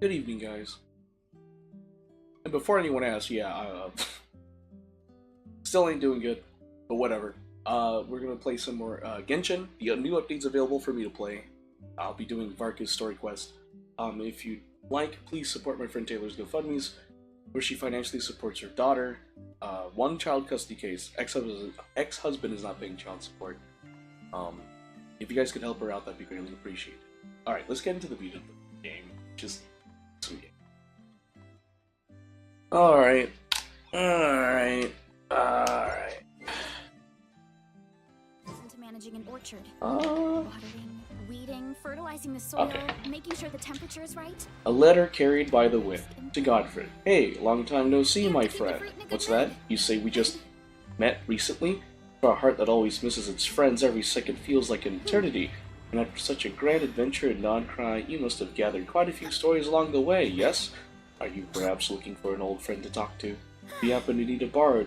Good evening, guys. And before anyone asks, yeah, still ain't doing good, but whatever. We're gonna play some more Genshin. The new update's available for me to play. I'll be doing Varka's story quest. If you'd like, please support my friend Taylor's GoFundMe's, where she financially supports her daughter. One child custody case. Ex-husband is not paying child support. If you guys could help her out, that'd be greatly appreciated. All right, let's get into the meat of the game. Just some game. Alright. Alright. Alright. Listen to managing an orchard. Watering, weeding, fertilizing the soil, Okay. making sure the temperature is right. A letter carried by the wind to Godfrey. Hey, long time no see, my friend. What's that? You say we just met recently? For a heart that always misses its friends, every second feels like an eternity. And after such a grand adventure in Non-Cry, you must have gathered quite a few stories along the way, yes? Are you perhaps looking for an old friend to talk to? Do you happen to need a bard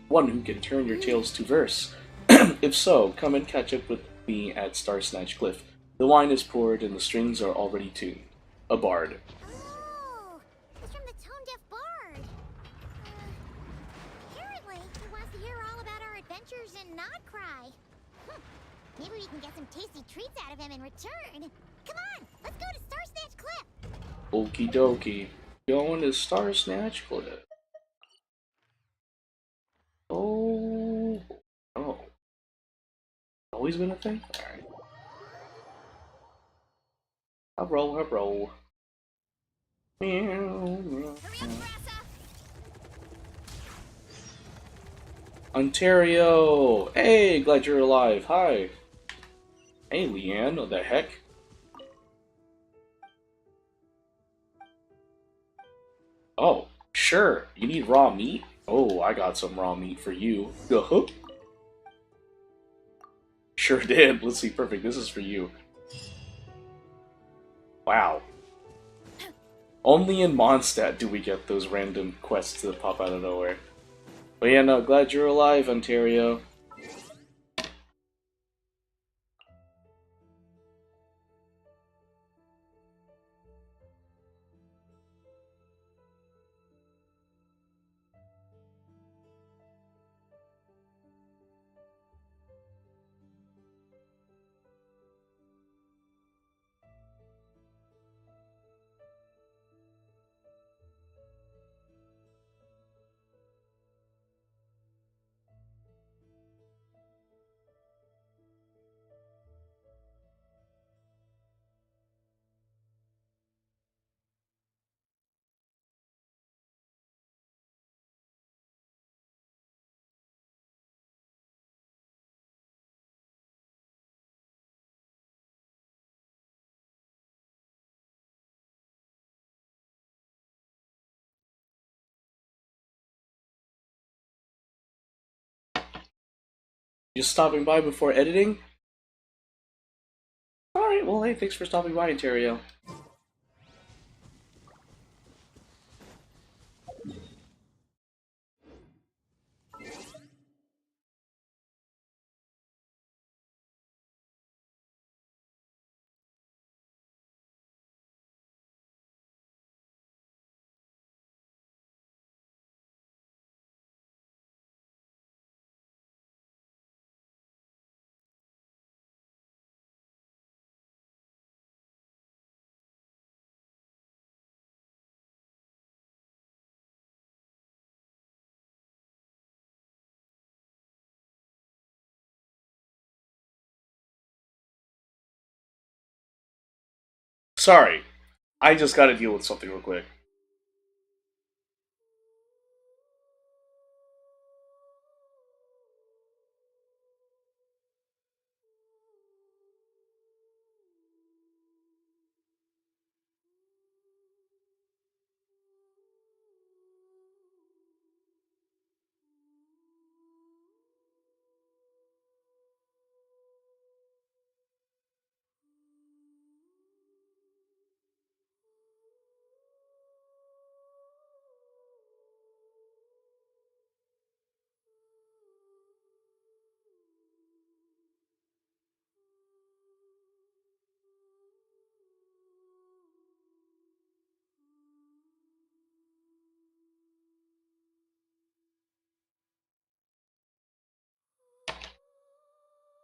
one who can turn your tales to verse? If so, come and catch up with me at Star Snatch Cliff. The wine is poured and the strings are already tuned. A bard. Oh, it's from the tone-deaf bard. Apparently, he wants to hear all about our adventures in Not Cry. Maybe we can get some tasty treats out of him in return. Come on, let's go to Star Snatch Cliff. Okie dokie. Going to Star Snatch Cliff. Oh. Oh. Always been a thing? Alright. I'll roll, I'll roll. Meow, meow, meow. Ontario! Hey, glad you're alive. Hi. Hey, Leanne. What the heck? Oh, sure. You need raw meat? Oh, I got some raw meat for you. Go. Sure did. Let's see. Perfect. This is for you. Wow. Only in Mondstadt do we get those random quests that pop out of nowhere. But yeah, no, glad you're alive, Ontario. Just stopping by before editing? Alright, well, hey, thanks for stopping by, Ontario. Sorry, I just gotta deal with something real quick.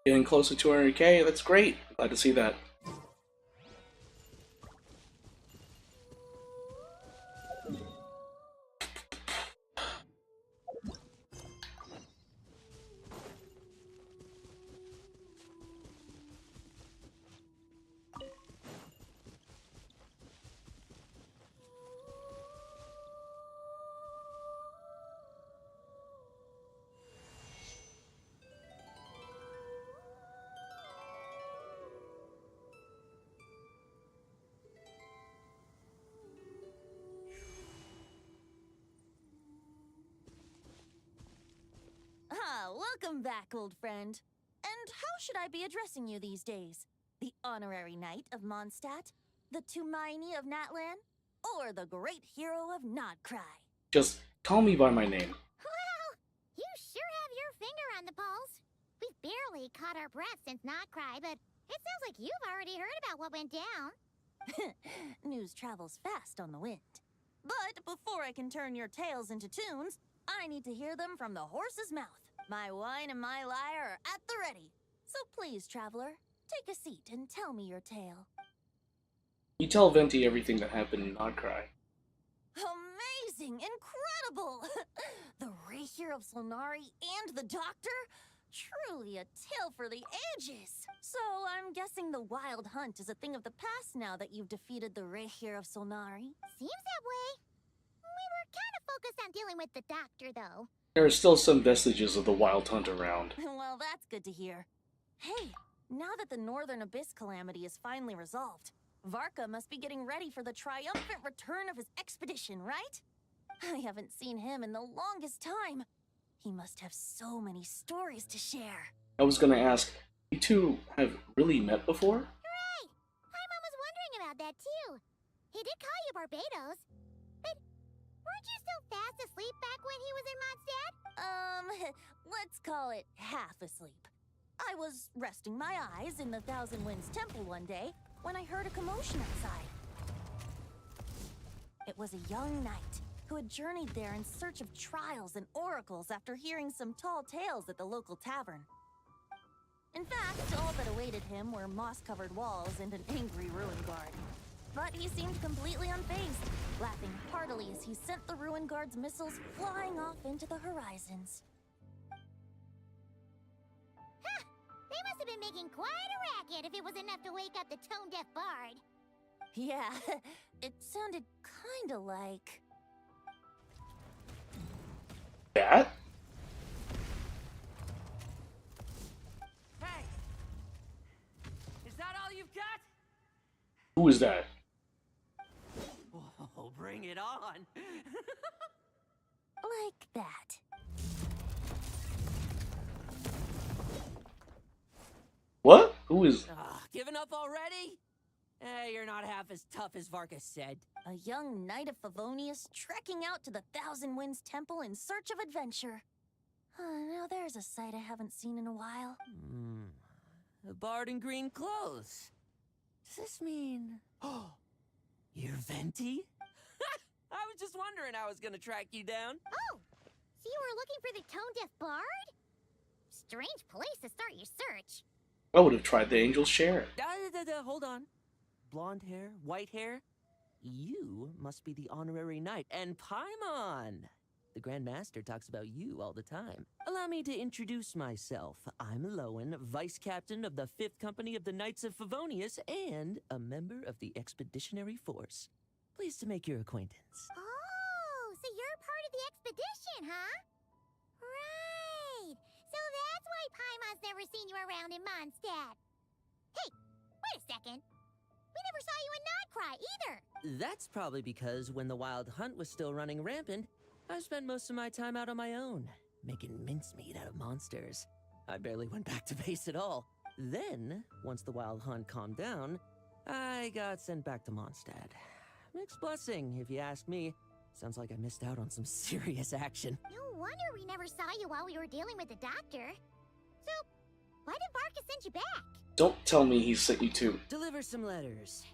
Getting close to 200k, that's great. Glad to see that. Welcome back, old friend. And how should I be addressing you these days? The honorary knight of Mondstadt? The Tumaini of Natlan? Or the great hero of Nodcry? Just call me by my name. Well, you sure have your finger on the pulse. We've barely caught our breath since Notcry, but it sounds like you've already heard about what went down. News travels fast on the wind. But before I can turn your tales into tunes, I need to hear them from the horse's mouth. My wine and my lyre are at the ready. So please, traveler, take a seat and tell me your tale. You tell Venti everything that happened in Nodcry. Amazing! Incredible! The Rahier of Solnari and the Doctor? Truly a tale for the ages! So I'm guessing the Wild Hunt is a thing of the past now that you've defeated the Rahier of Solnari? Seems that way. We were kind of focused on dealing with the Doctor, though. There are still some vestiges of the Wild Hunt around. Well, that's good to hear. Hey, now that the Northern Abyss calamity is finally resolved, Varka must be getting ready for the triumphant return of his expedition, right? I haven't seen him in the longest time. He must have so many stories to share. I was gonna ask, you two have really met before? Hooray! Paimon was wondering about that, too. He did call you Barbados. But weren't you still fast asleep back when he was in Mondstadt? Let's call it half asleep. I was resting my eyes in the Thousand Winds Temple one day when I heard a commotion outside. It was a young knight who had journeyed there in search of trials and oracles after hearing some tall tales at the local tavern. In fact, all that awaited him were moss-covered walls and an angry ruin guard. But he seemed completely unfazed, laughing heartily as he sent the ruin guard's missiles flying off into the horizons. Huh! They must have been making quite a racket if it was enough to wake up the tone-deaf bard. Yeah, it sounded kinda like... That? Hey! Is that all you've got? Who is that? Oh, bring it on! like that. What? Who is... Giving up already? You're not half as tough as Varka said. A young knight of Favonius trekking out to the Thousand Winds Temple in search of adventure. Now there's a sight I haven't seen in a while. A bard in green clothes. Does this mean... Oh, you're Venti? I was just wondering how I was gonna track you down. Oh, so you were looking for the tone-deaf bard? Strange place to start your search. I would have tried the Angel's Share. Hold on. Blonde hair, white hair? You must be the honorary knight, and Paimon! The Grand Master talks about you all the time. Allow me to introduce myself. I'm Lowen, Vice Captain of the 5th Company of the Knights of Favonius, and a member of the Expeditionary Force. Pleased to make your acquaintance. Oh, so you're part of the expedition, huh? Right. So that's why Paimon's never seen you around in Mondstadt. Hey, wait a second. We never saw you in Nodcry either. That's probably because when the Wild Hunt was still running rampant, I spent most of my time out on my own, making mincemeat out of monsters. I barely went back to base at all. Then, once the Wild Hunt calmed down, I got sent back to Mondstadt. Mixed blessing, if you ask me. Sounds like I missed out on some serious action. No wonder we never saw you while we were dealing with the Doctor. So, why did Varka send you back? Don't tell me he sent you two. Deliver some letters.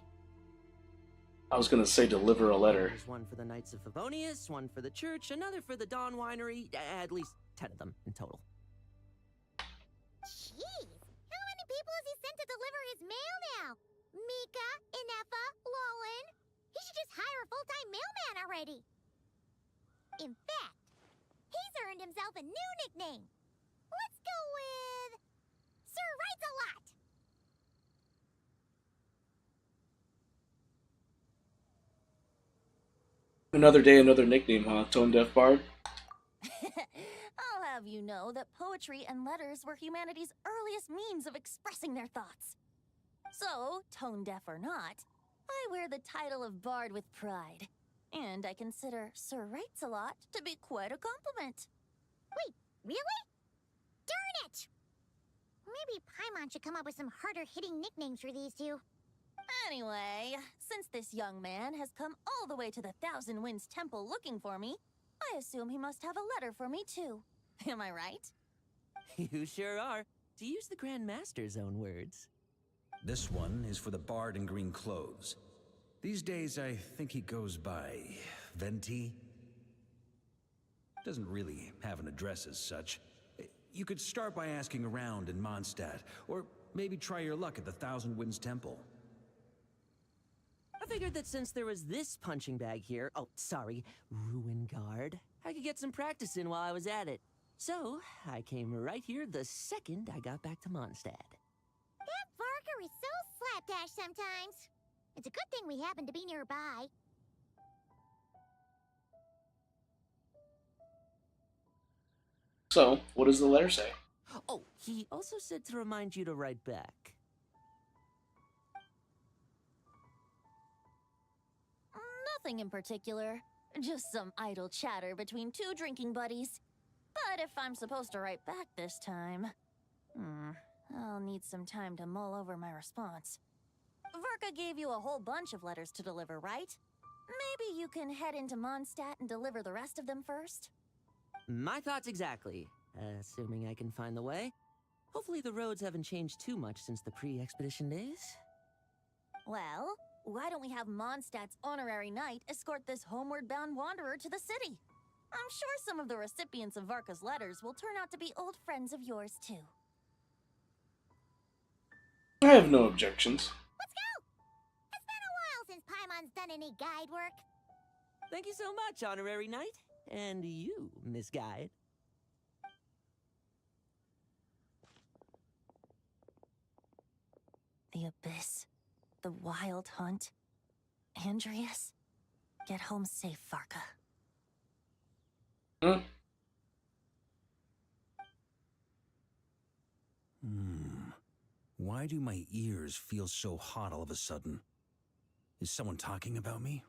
I was gonna say deliver a letter. There's one for the Knights of Favonius, one for the church, another for the Dawn Winery, at least 10 of them in total. Jeez, his mail now. Mika, Inefa, Lolan. He should just hire a full-time mailman already. In fact, he's earned himself a new nickname. Let's go with Sir Writes-A-Lot. Another day, another nickname, huh? Tone Deaf Bard? I'll have you know that poetry and letters were humanity's earliest means of expressing their thoughts. So, tone deaf or not, I wear the title of Bard with pride. And I consider Sir Writes-A-Lot to be quite a compliment. Wait, really? Darn it! Maybe Paimon should come up with some harder-hitting nicknames for these two. Anyway, since this young man has come all the way to the Thousand Winds Temple looking for me, I assume he must have a letter for me too. Am I right? You sure are, to use the Grand Master's own words. This one is for the bard in green clothes. These days, I think he goes by Venti. Doesn't really have an address as such. You could start by asking around in Mondstadt, or maybe try your luck at the Thousand Winds Temple. I figured that since there was this punching bag here, Ruin Guard, I could get some practice in while I was at it. So, I came right here the second I got back to Mondstadt. That Varka is so slapdash sometimes. It's a good thing we happen to be nearby. So, what does the letter say? Oh, he also said to remind you to write back. Nothing in particular. Just some idle chatter between two drinking buddies. But if I'm supposed to write back this time... I'll need some time to mull over my response. Varka gave you a whole bunch of letters to deliver, right? Maybe you can head into Mondstadt and deliver the rest of them first? My thoughts exactly, assuming I can find the way. Hopefully the roads haven't changed too much since the pre-expedition days. Well, why don't we have Mondstadt's honorary knight escort this homeward-bound wanderer to the city? I'm sure some of the recipients of Varka's letters will turn out to be old friends of yours, too. I have no objections. Let's go! It's been a while since Paimon's done any guide work. Thank you so much, honorary knight. And you, Miss Guide. The Abyss. The Wild Hunt. Andreas. Get home safe, Varka. Why do my ears feel so hot all of a sudden? Is someone talking about me?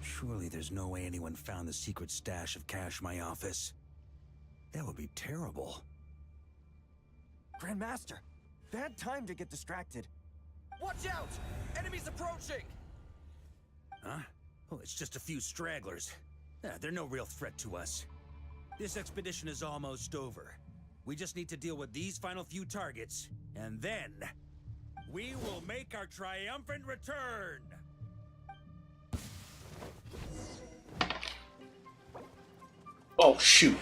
Surely there's no way anyone found the secret stash of cash in my office. That would be terrible. Grandmaster, bad time to get distracted. Watch out! Enemies approaching! Huh? Oh, it's just a few stragglers. They're no real threat to us. This expedition is almost over. We just need to deal with these final few targets, and then we will make our triumphant return! Oh, shoot.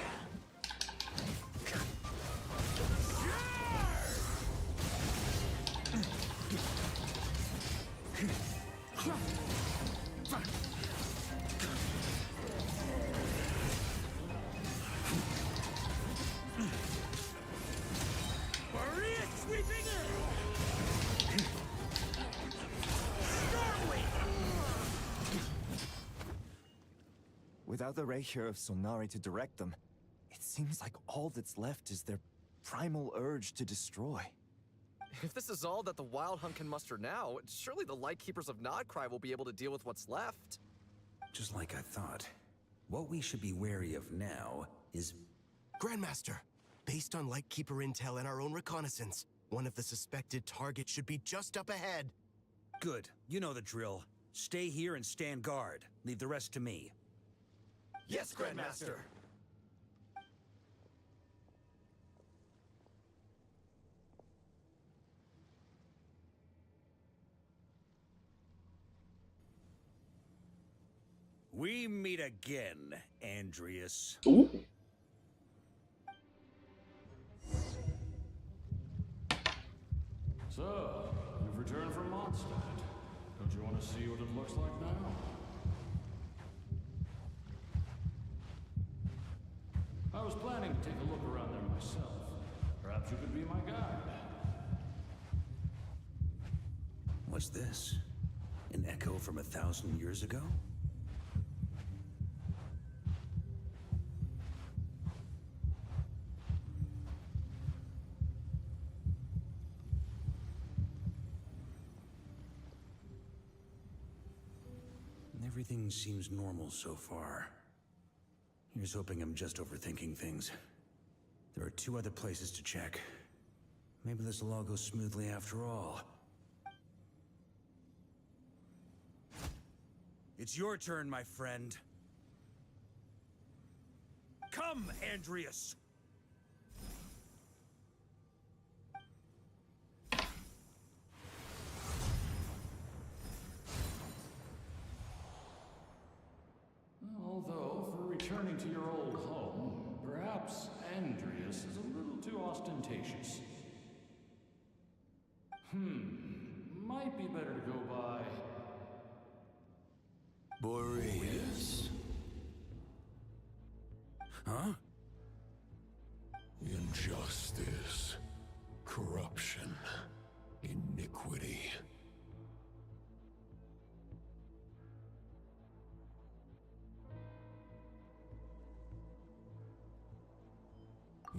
Without the Reikir of Solnari to direct them, it seems like all that's left is their primal urge to destroy. If this is all that the Wild Hunt can muster now, surely the Lightkeepers of Nodcry will be able to deal with what's left. Just like I thought. What we should be wary of now is... Grandmaster, based on Lightkeeper intel and our own reconnaissance, one of the suspected targets should be just up ahead. Good. You know the drill. Stay here and stand guard. Leave the rest to me. Yes, Grandmaster! We meet again, Andreas. Ooh. So, you've returned from Mondstadt. Don't you want to see what it looks like now? I was planning to take a look around there myself. Perhaps you could be my guide. What's this? An echo from 1,000 years ago? Everything seems normal so far. Here's hoping I'm just overthinking things. There are 2 other places to check. Maybe this will all go smoothly after all. It's your turn, my friend. Come, Andreas! Although, for returning to your old home, perhaps Andreas is a little too ostentatious. Might be better to go by... Boreas. Huh? Injustice, corruption, iniquity.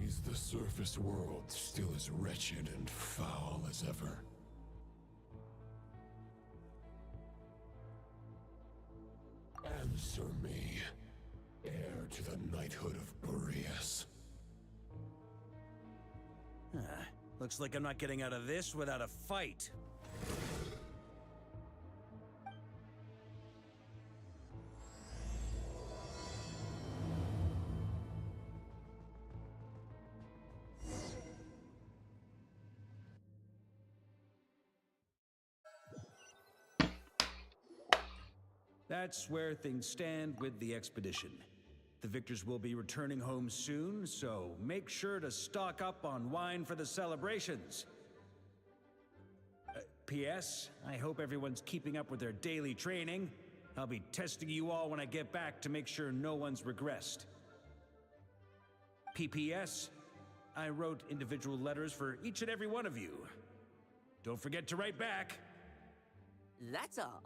Is the surface world still as wretched and foul as ever? Answer me, heir to the knighthood of Boreas. Looks like I'm not getting out of this without a fight. That's where things stand with the expedition. The victors will be returning home soon, so make sure to stock up on wine for the celebrations. P.S. I hope everyone's keeping up with their daily training. I'll be testing you all when I get back to make sure no one's regressed. P.P.S. I wrote individual letters for each and every one of you. Don't forget to write back. That's all.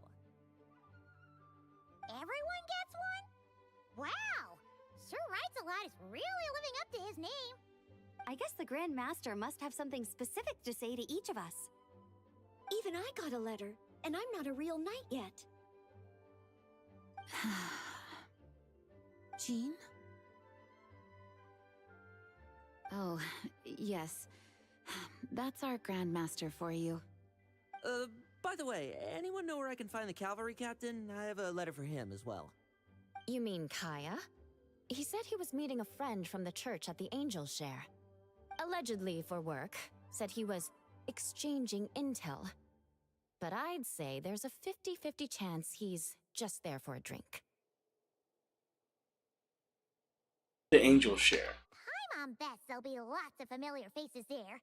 Everyone gets one? Wow! Sir Writes a Lot is really living up to his name. I guess the Grand Master must have something specific to say to each of us. Even I got a letter, and I'm not a real knight yet. Jean? Oh, yes. That's our Grand Master for you. By the way, anyone know where I can find the cavalry captain? I have a letter for him as well. You mean Kaya? He said he was meeting a friend from the church at the Angel Share. Allegedly for work. Said he was exchanging intel. But I'd say there's a 50-50 chance he's just there for a drink. The Angel Share. Paimon bets there'll be lots of familiar faces there.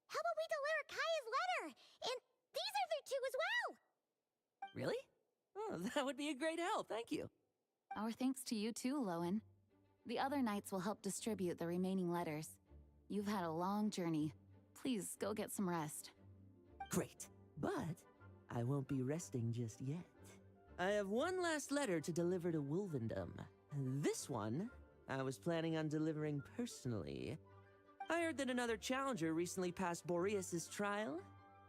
How about we deliver Kaya's letter? And these other 2 as well! Really? Oh, that would be a great help, thank you. Our thanks to you too, Lowen. The other knights will help distribute the remaining letters. You've had a long journey. Please go get some rest. Great, but I won't be resting just yet. I have one last letter to deliver to Wolvendom. This one, I was planning on delivering personally. I heard that another challenger recently passed Boreas' trial.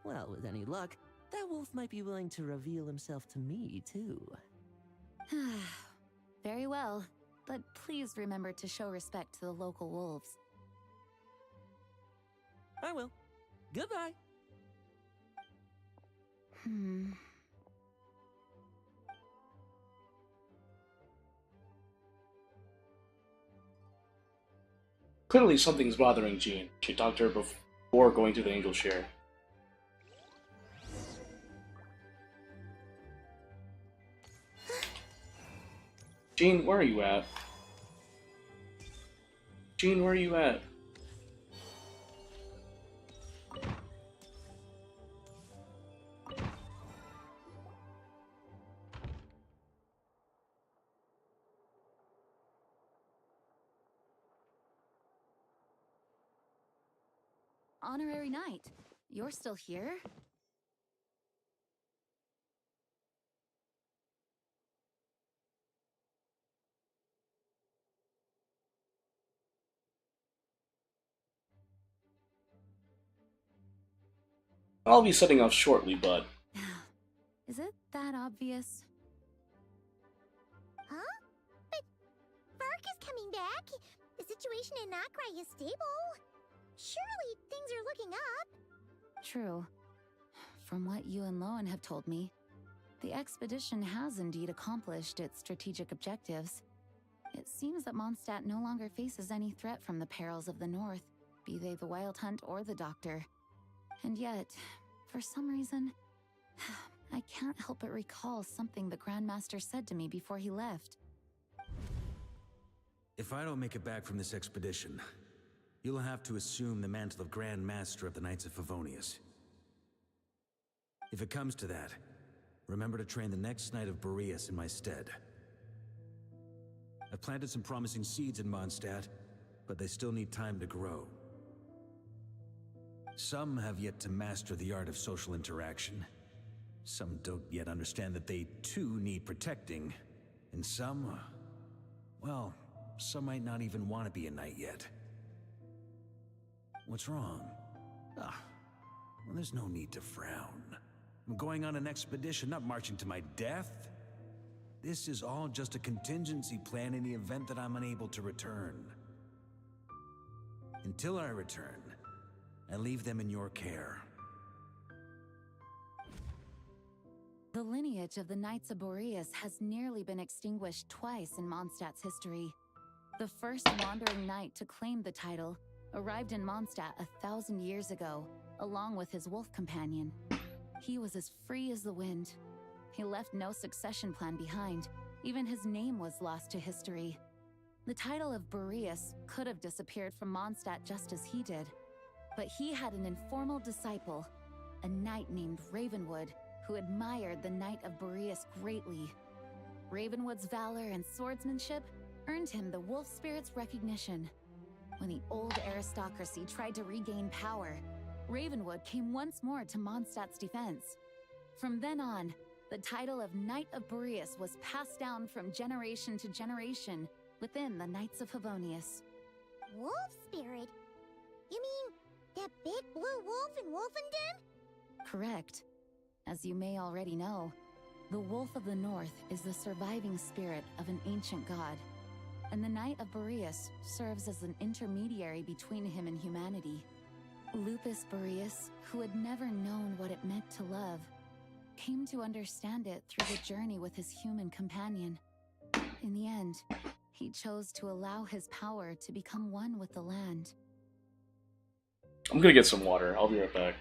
Well, with any luck, that wolf might be willing to reveal himself to me, too. Very well, but please remember to show respect to the local wolves. I will. Goodbye. Clearly something's bothering Jean. She talked to her before going to the Angel Share. Jean, where are you at? Jean, where are you at? Honorary Knight, you're still here? I'll be setting off shortly, but... Is it that obvious? Huh? But Varka's coming back. The situation in Nokrai is stable. Surely things are looking up. True. From what you and Lowen have told me, the expedition has indeed accomplished its strategic objectives. It seems that Mondstadt no longer faces any threat from the perils of the North, be they the Wild Hunt or the Doctor. And yet, for some reason, I can't help but recall something the Grandmaster said to me before he left. If I don't make it back from this expedition, you'll have to assume the mantle of Grand Master of the Knights of Favonius. If it comes to that, remember to train the next Knight of Boreas in my stead. I've planted some promising seeds in Mondstadt, but they still need time to grow. Some have yet to master the art of social interaction. Some don't yet understand that they too need protecting. And some, well, some might not even want to be a knight yet. What's wrong? Well, there's no need to frown. I'm going on an expedition, not marching to my death. This is all just a contingency plan in the event that I'm unable to return. Until I return, I leave them in your care. The lineage of the Knights of Boreas has nearly been extinguished twice in Mondstadt's history. The first wandering knight to claim the title arrived in Mondstadt 1,000 years ago, along with his wolf companion. He was as free as the wind. He left no succession plan behind. Even his name was lost to history. The title of Boreas could have disappeared from Mondstadt just as he did. But he had an informal disciple, a knight named Ravenwood, who admired the Knight of Boreas greatly. Ravenwood's valor and swordsmanship earned him the wolf spirit's recognition. When the old aristocracy tried to regain power, Ravenwood came once more to Mondstadt's defense. From then on, the title of Knight of Boreas was passed down from generation to generation within the Knights of Favonius. Wolf spirit? You mean that big blue wolf in Wolfenden? Correct. As you may already know, the Wolf of the North is the surviving spirit of an ancient god, and the Knight of Boreas serves as an intermediary between him and humanity. Lupus Boreas, who had never known what it meant to love, came to understand it through the journey with his human companion. In the end, he chose to allow his power to become one with the land. I'm gonna get some water. I'll be right back.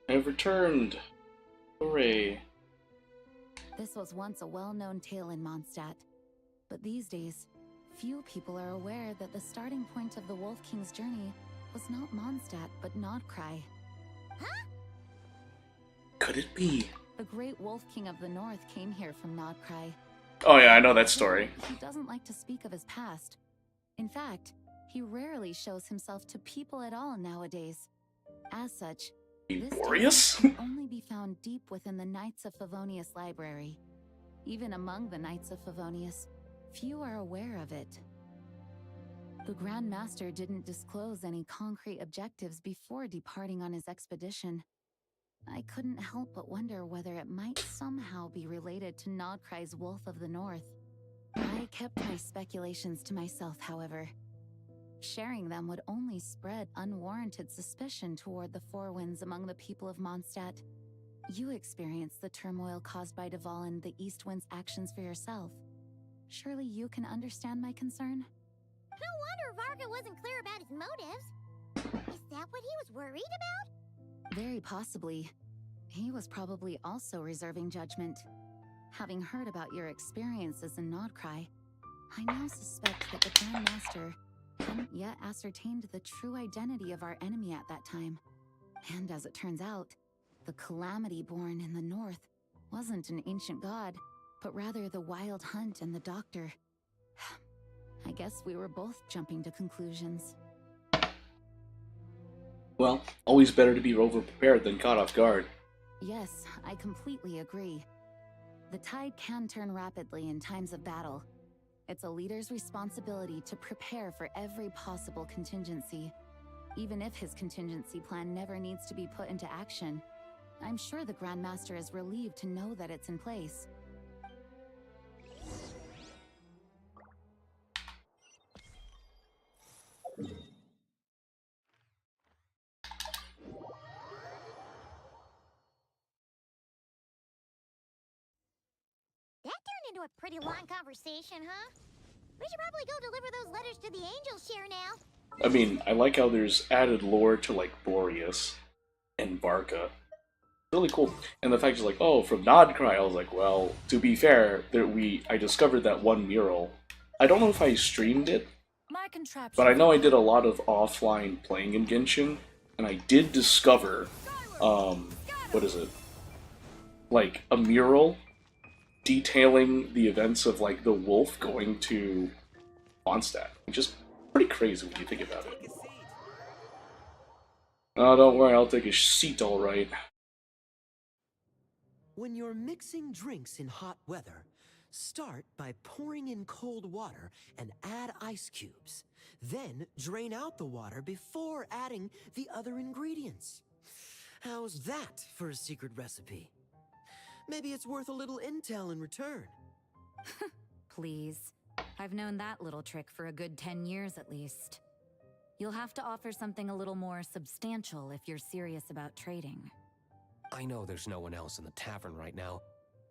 I've returned. Hooray. This was once a well-known tale in Mondstadt, but these days, few people are aware that the starting point of the Wolf King's journey was not Mondstadt, but Nodcry. Could it be? The great Wolf King of the North came here from Nodcry. Oh yeah, I know that story. He doesn't like to speak of his past. In fact, he rarely shows himself to people at all nowadays. As such, this Glorious? tale can only be found deep within the Knights of Favonius library. Even among the Knights of Favonius, few are aware of it. The Grand Master didn't disclose any concrete objectives before departing on his expedition. I couldn't help but wonder whether it might somehow be related to Nodcry's Wolf of the North. I kept my speculations to myself, however. Sharing them would only spread unwarranted suspicion toward the Four Winds among the people of Mondstadt. You experienced the turmoil caused by Duval and the East Wind's actions for yourself. Surely you can understand my concern? No wonder Varka wasn't clear about his motives. Is that what he was worried about? Very possibly. He was probably also reserving judgment. Having heard about your experiences in Nodcry, I now suspect that the Grand Master hadn't yet ascertained the true identity of our enemy at that time. And as it turns out, the calamity born in the north wasn't an ancient god, but rather the Wild Hunt and the Doctor. I guess we were both jumping to conclusions. Well, always better to be over-prepared than caught off guard. Yes, I completely agree. The tide can turn rapidly in times of battle. It's a leader's responsibility to prepare for every possible contingency. Even if his contingency plan never needs to be put into action, I'm sure the Grand Master is relieved to know that it's in place. That turned into a pretty long conversation, huh? We should probably go deliver those letters to the Angels share now. I mean, I like how there's added lore to, like, Boreas and Varka. Really cool. And the fact is like, oh, from Nodcry, I was like, well, to be fair, I discovered that one mural. I don't know if I streamed it, but I know I did a lot of offline playing in Genshin, and I did discover, what is it? Like, a mural detailing the events of, like, the wolf going to Mondstadt, which is pretty crazy when you think about it. Oh, don't worry, I'll take a seat alright. When you're mixing drinks in hot weather, start by pouring in cold water and add ice cubes. Then drain out the water before adding the other ingredients. How's that for a secret recipe? Maybe it's worth a little intel in return. Please. I've known that little trick for a good 10 years at least. You'll have to offer something a little more substantial if you're serious about trading. I know there's no one else in the tavern right now,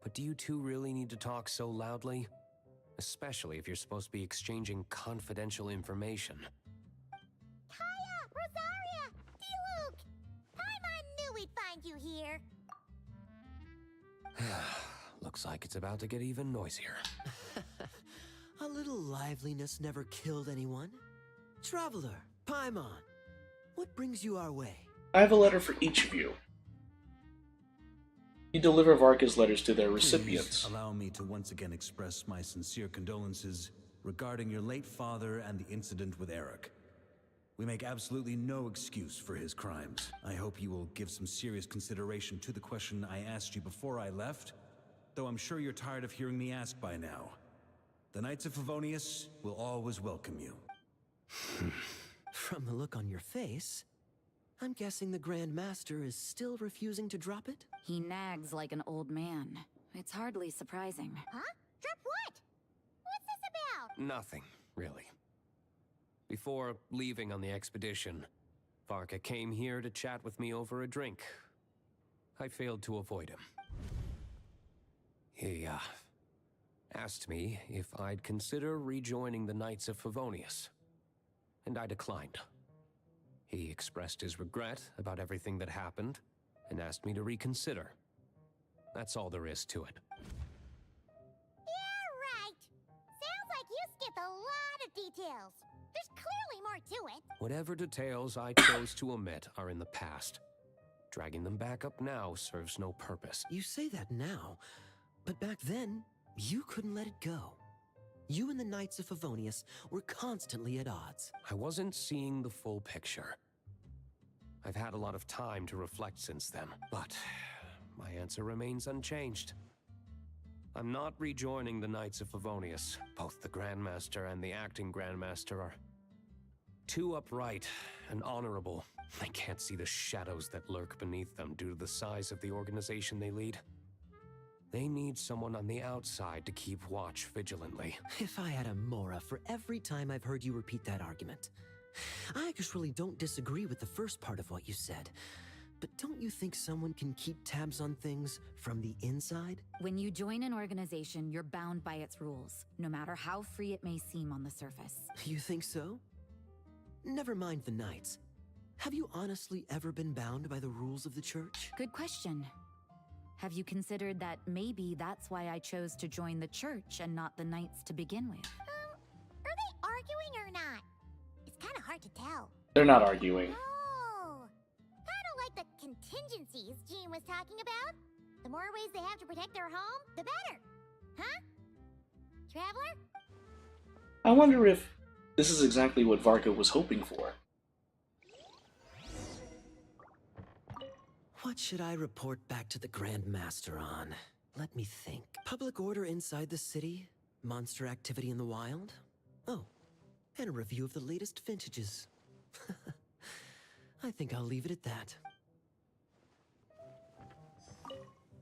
but do you two really need to talk so loudly? Especially if you're supposed to be exchanging confidential information. Kaya! Rosaria! D-Luke! Paimon knew we'd find you here! Looks like it's about to get even noisier. A little liveliness never killed anyone. Traveler, Paimon, what brings you our way? I have a letter for each of you. You deliver Varka's letters to their recipients. Please allow me to once again express my sincere condolences regarding your late father and the incident with Eric. We make absolutely no excuse for his crimes. I hope you will give some serious consideration to the question I asked you before I left, though I'm sure you're tired of hearing me ask by now. The Knights of Favonius will always welcome you. From the look on your face, I'm guessing the Grand Master is still refusing to drop it? He nags like an old man. It's hardly surprising. Huh? Drop what? What's this about? Nothing, really. Before leaving on the expedition, Varka came here to chat with me over a drink. I failed to avoid him. He, asked me if I'd consider rejoining the Knights of Favonius, and I declined. He expressed his regret about everything that happened, and asked me to reconsider. That's all there is to it. Yeah, right. Sounds like you skipped a lot of details. There's clearly more to it. Whatever details I chose to omit are in the past. Dragging them back up now serves no purpose. You say that now, but back then, you couldn't let it go. You and the Knights of Favonius were constantly at odds. I wasn't seeing the full picture. I've had a lot of time to reflect since then, but my answer remains unchanged. I'm not rejoining the Knights of Favonius. Both the Grandmaster and the acting Grandmaster are too upright and honorable. I can't see the shadows that lurk beneath them due to the size of the organization they lead. They need someone on the outside to keep watch vigilantly. If I had a Mora for every time I've heard you repeat that argument. I actually don't disagree with the first part of what you said. But don't you think someone can keep tabs on things from the inside? When you join an organization, you're bound by its rules, no matter how free it may seem on the surface. You think so? Never mind the Knights. Have you honestly ever been bound by the rules of the church? Good question. Have you considered that maybe that's why I chose to join the church and not the Knights to begin with? Are they arguing or not? It's kind of hard to tell. They're not arguing. Oh, kind of like the contingencies Jean was talking about. The more ways they have to protect their home, the better. Huh? Traveler? I wonder if this is exactly what Varka was hoping for. What should I report back to the Grand Master on? Let me think. Public order inside the city? Monster activity in the wild? Oh, and a review of the latest vintages. I think I'll leave it at that.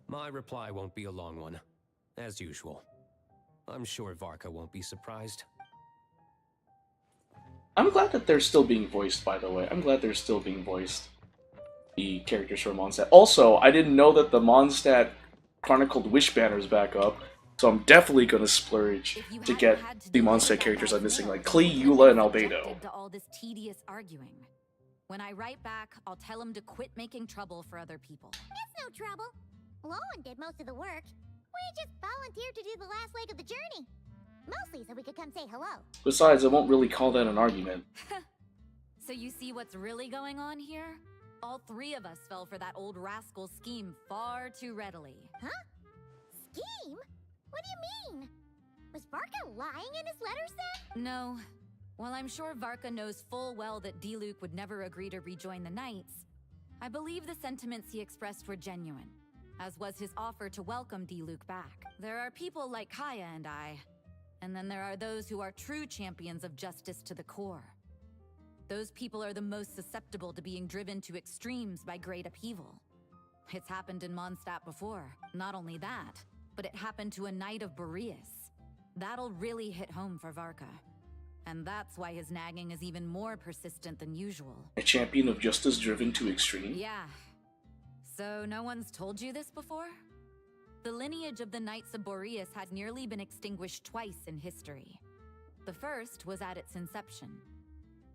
My reply won't be a long one, as usual. I'm sure Varka won't be surprised. I'm glad that they're still being voiced, by the way. I'm glad they're still being voiced. The characters from Mondstadt. Also, I didn't know that the Mondstadt Chronicled Wish banner is back up, so I'm definitely gonna splurge to get the Mondstadt characters I'm missing, like Klee, Eula, and Albedo. To all this tedious arguing. When I write back, I'll tell him to quit making trouble for other people. It's no trouble. Lowen did most of the work. We just volunteered to do the last leg of the journey. Mostly so we could come say hello. Besides, I won't really call that an argument. So you see what's really going on here? All three of us fell for that old rascal's scheme far too readily. Huh? Scheme? What do you mean? Was Varka lying in his letters then? No. While I'm sure Varka knows full well that Diluc would never agree to rejoin the Knights, I believe the sentiments he expressed were genuine, as was his offer to welcome Diluc back. There are people like Kaya and I, and then there are those who are true champions of justice to the core. Those people are the most susceptible to being driven to extremes by great upheaval. It's happened in Mondstadt before. Not only that, but it happened to a Knight of Boreas. That'll really hit home for Varka. And that's why his nagging is even more persistent than usual. A champion of justice driven to extreme? Yeah. So no one's told you this before? The lineage of the Knights of Boreas had nearly been extinguished twice in history. The first was at its inception.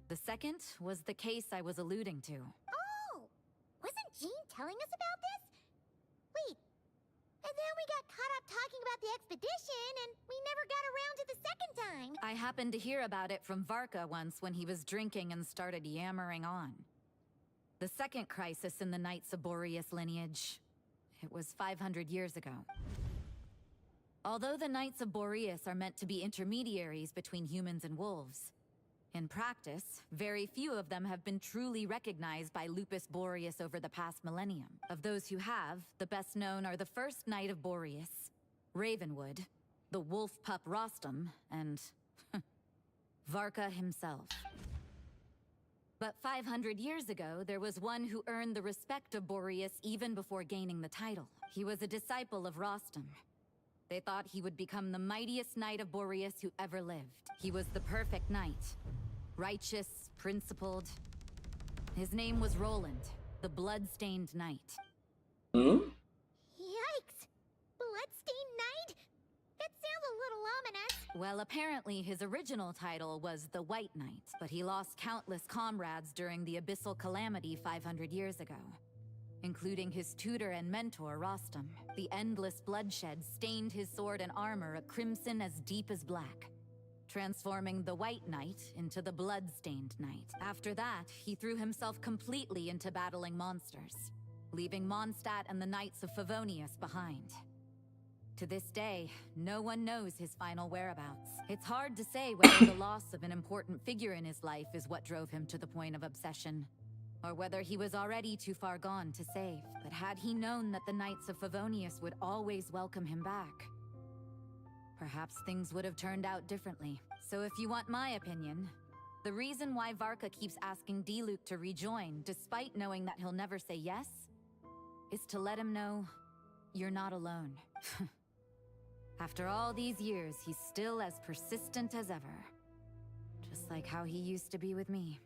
The second was the case I was alluding to. Oh! Wasn't Jean telling us about this? Wait, and then we got caught up talking about the expedition, and we never got around to the second time. I happened to hear about it from Varka once when he was drinking and started yammering on. The second crisis in the Knights of Boreas lineage. It was 500 years ago. Although the Knights of Boreas are meant to be intermediaries between humans and wolves, in practice, very few of them have been truly recognized by Lupus Boreas over the past millennium. Of those who have, the best known are the first Knight of Boreas, Ravenwood, the wolf pup Rostam, and Varka himself. But 500 years ago, there was one who earned the respect of Boreas even before gaining the title. He was a disciple of Rostam. They thought he would become the mightiest Knight of Boreas who ever lived. He was the perfect knight. Righteous, principled. His name was Roland, the Blood-Stained Knight. Hmm? Yikes! Bloodstained Knight? That sounds a little ominous. Well, apparently his original title was the White Knight, but he lost countless comrades during the Abyssal Calamity 500 years ago, including his tutor and mentor, Rostam. The endless bloodshed stained his sword and armor a crimson as deep as black, transforming the White Knight into the blood-stained knight. After that, he threw himself completely into battling monsters, leaving Mondstadt and the Knights of Favonius behind. To this day, no one knows his final whereabouts. It's hard to say whether the loss of an important figure in his life is what drove him to the point of obsession, or whether he was already too far gone to save. But had he known that the Knights of Favonius would always welcome him back, perhaps things would have turned out differently. So if you want my opinion, the reason why Varka keeps asking Diluc to rejoin, despite knowing that he'll never say yes, is to let him know you're not alone. After all these years, he's still as persistent as ever. Just like how he used to be with me.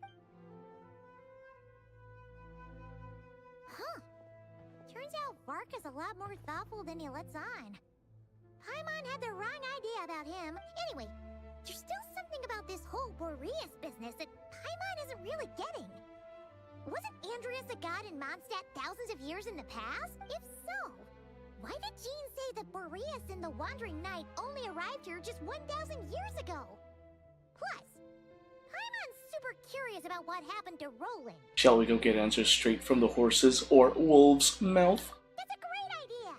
Huh. Turns out Varka's a lot more thoughtful than he lets on. Paimon had the wrong idea about him. Anyway, there's still something about this whole Boreas business that Paimon isn't really getting. Wasn't Andreas a god in Mondstadt thousands of years in the past? If so, why did Jean say that Boreas and the Wandering Knight only arrived here just 1,000 years ago? Plus, Paimon's super curious about what happened to Roland. Shall we go get answers straight from the horse's or wolf's mouth? That's a great idea!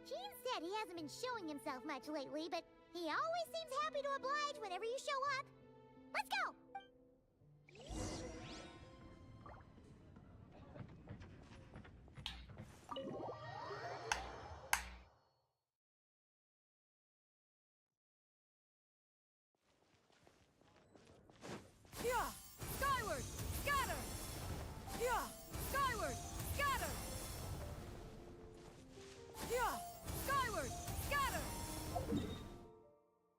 Jean said he hasn't been showing himself much lately, but he always seems happy to oblige whenever you show up. Let's go! Yeah! Skyward! Scatter! Yeah! Skyward! Scatter! Yeah! Skyward! Scatter!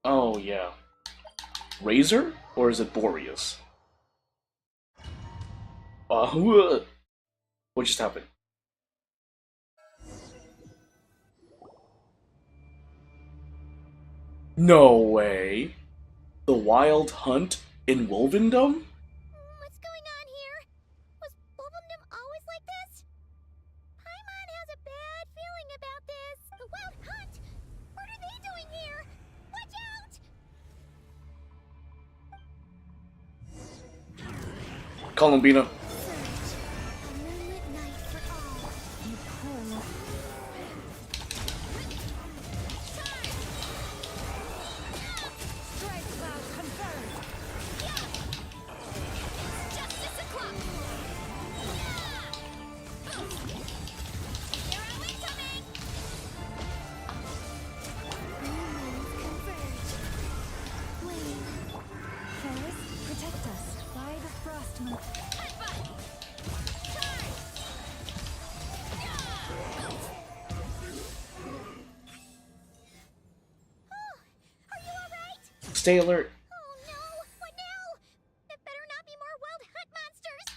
Oh, yeah. Razor? Or is it Boreas? What just happened? No way. The Wild Hunt in Wolvendom? What's going on here? Was Wolvendom always like this? Paimon has a bad feeling about this. The Wild Hunt? What are they doing here? Watch out! Columbina. Protect us by the frost moon. Stay alert. Oh no! What now? There better not be more Wild Hunt monsters!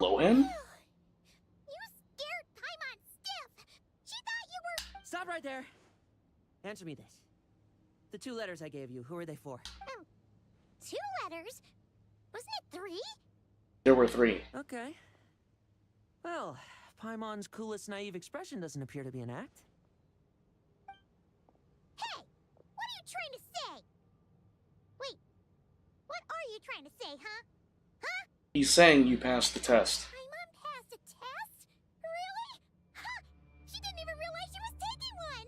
Lohan? You scared Paimon stiff! She thought you were... Stop right there! Answer me this. The 2 letters I gave you, who are they for? 2 letters? Wasn't it 3? There were 3. Okay. Well, Paimon's coolest naive expression doesn't appear to be an act. Hey! What are you trying to say? Wait, what are you trying to say, huh? Huh? He's saying you passed the test. Paimon passed a test? Really? Huh! She didn't even realize she was taking one!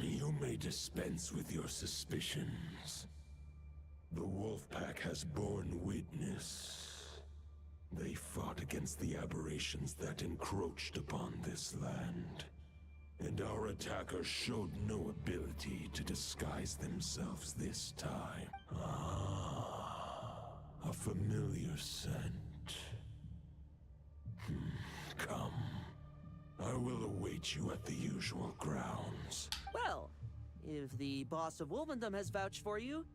You may dispense with your suspicions. The Wolfpack has borne witness. They fought against the aberrations that encroached upon this land. And our attackers showed no ability to disguise themselves this time. Ah, a familiar scent. Come. I will await you at the usual grounds. Well, if the boss of Wolvendom has vouched for you,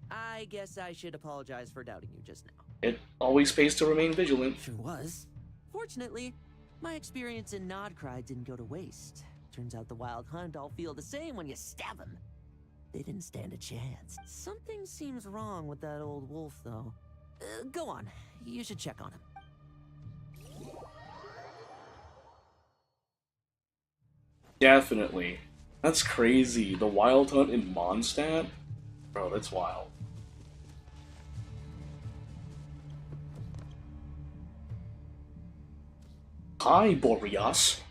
I guess I should apologize for doubting you just now. It always pays to remain vigilant. Sure was. Fortunately, my experience in Nodcry didn't go to waste. Turns out the Wild Hunt all feel the same when you stab them. They didn't stand a chance. Something seems wrong with that old wolf, though. Go on. You should check on him. Definitely. That's crazy. The Wild Hunt in Mondstadt? Bro, that's wild. Hi, Boreas.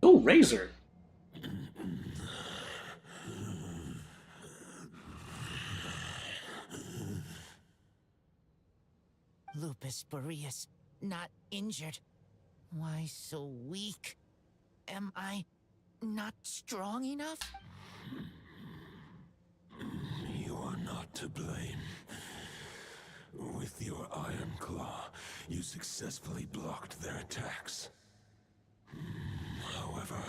Oh, Razor. Lupus Boreas, not injured. Why so weak? Am I not strong enough? You are not to blame. With your Iron Claw, you successfully blocked their attacks. However,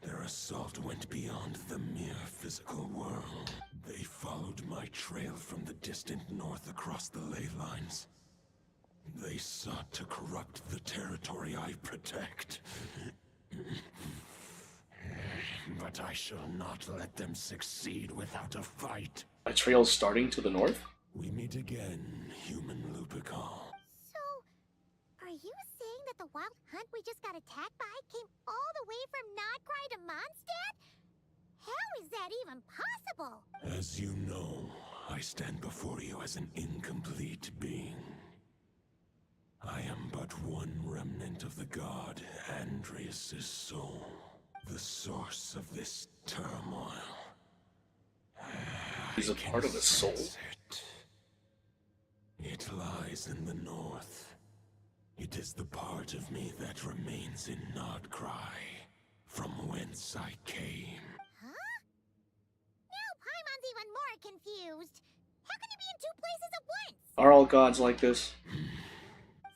their assault went beyond the mere physical world. They followed my trail from the distant north across the ley lines. They sought to corrupt the territory I protect. But I shall not let them succeed without a fight. A trail starting to the north? We meet again, human Lupical. So, are you saying that the wild hunt we just got attacked by came all the way from Nodcry to Mondstadt? How is that even possible? As you know, I stand before you as an incomplete being. I am but one remnant of the god Andrius's soul, the source of this turmoil. He's a part of his soul? It lies in the north. It is the part of me that remains in Nodcry, from whence I came. Huh? Now Paimon's even more confused. How can he be in two places at once? Are all gods like this?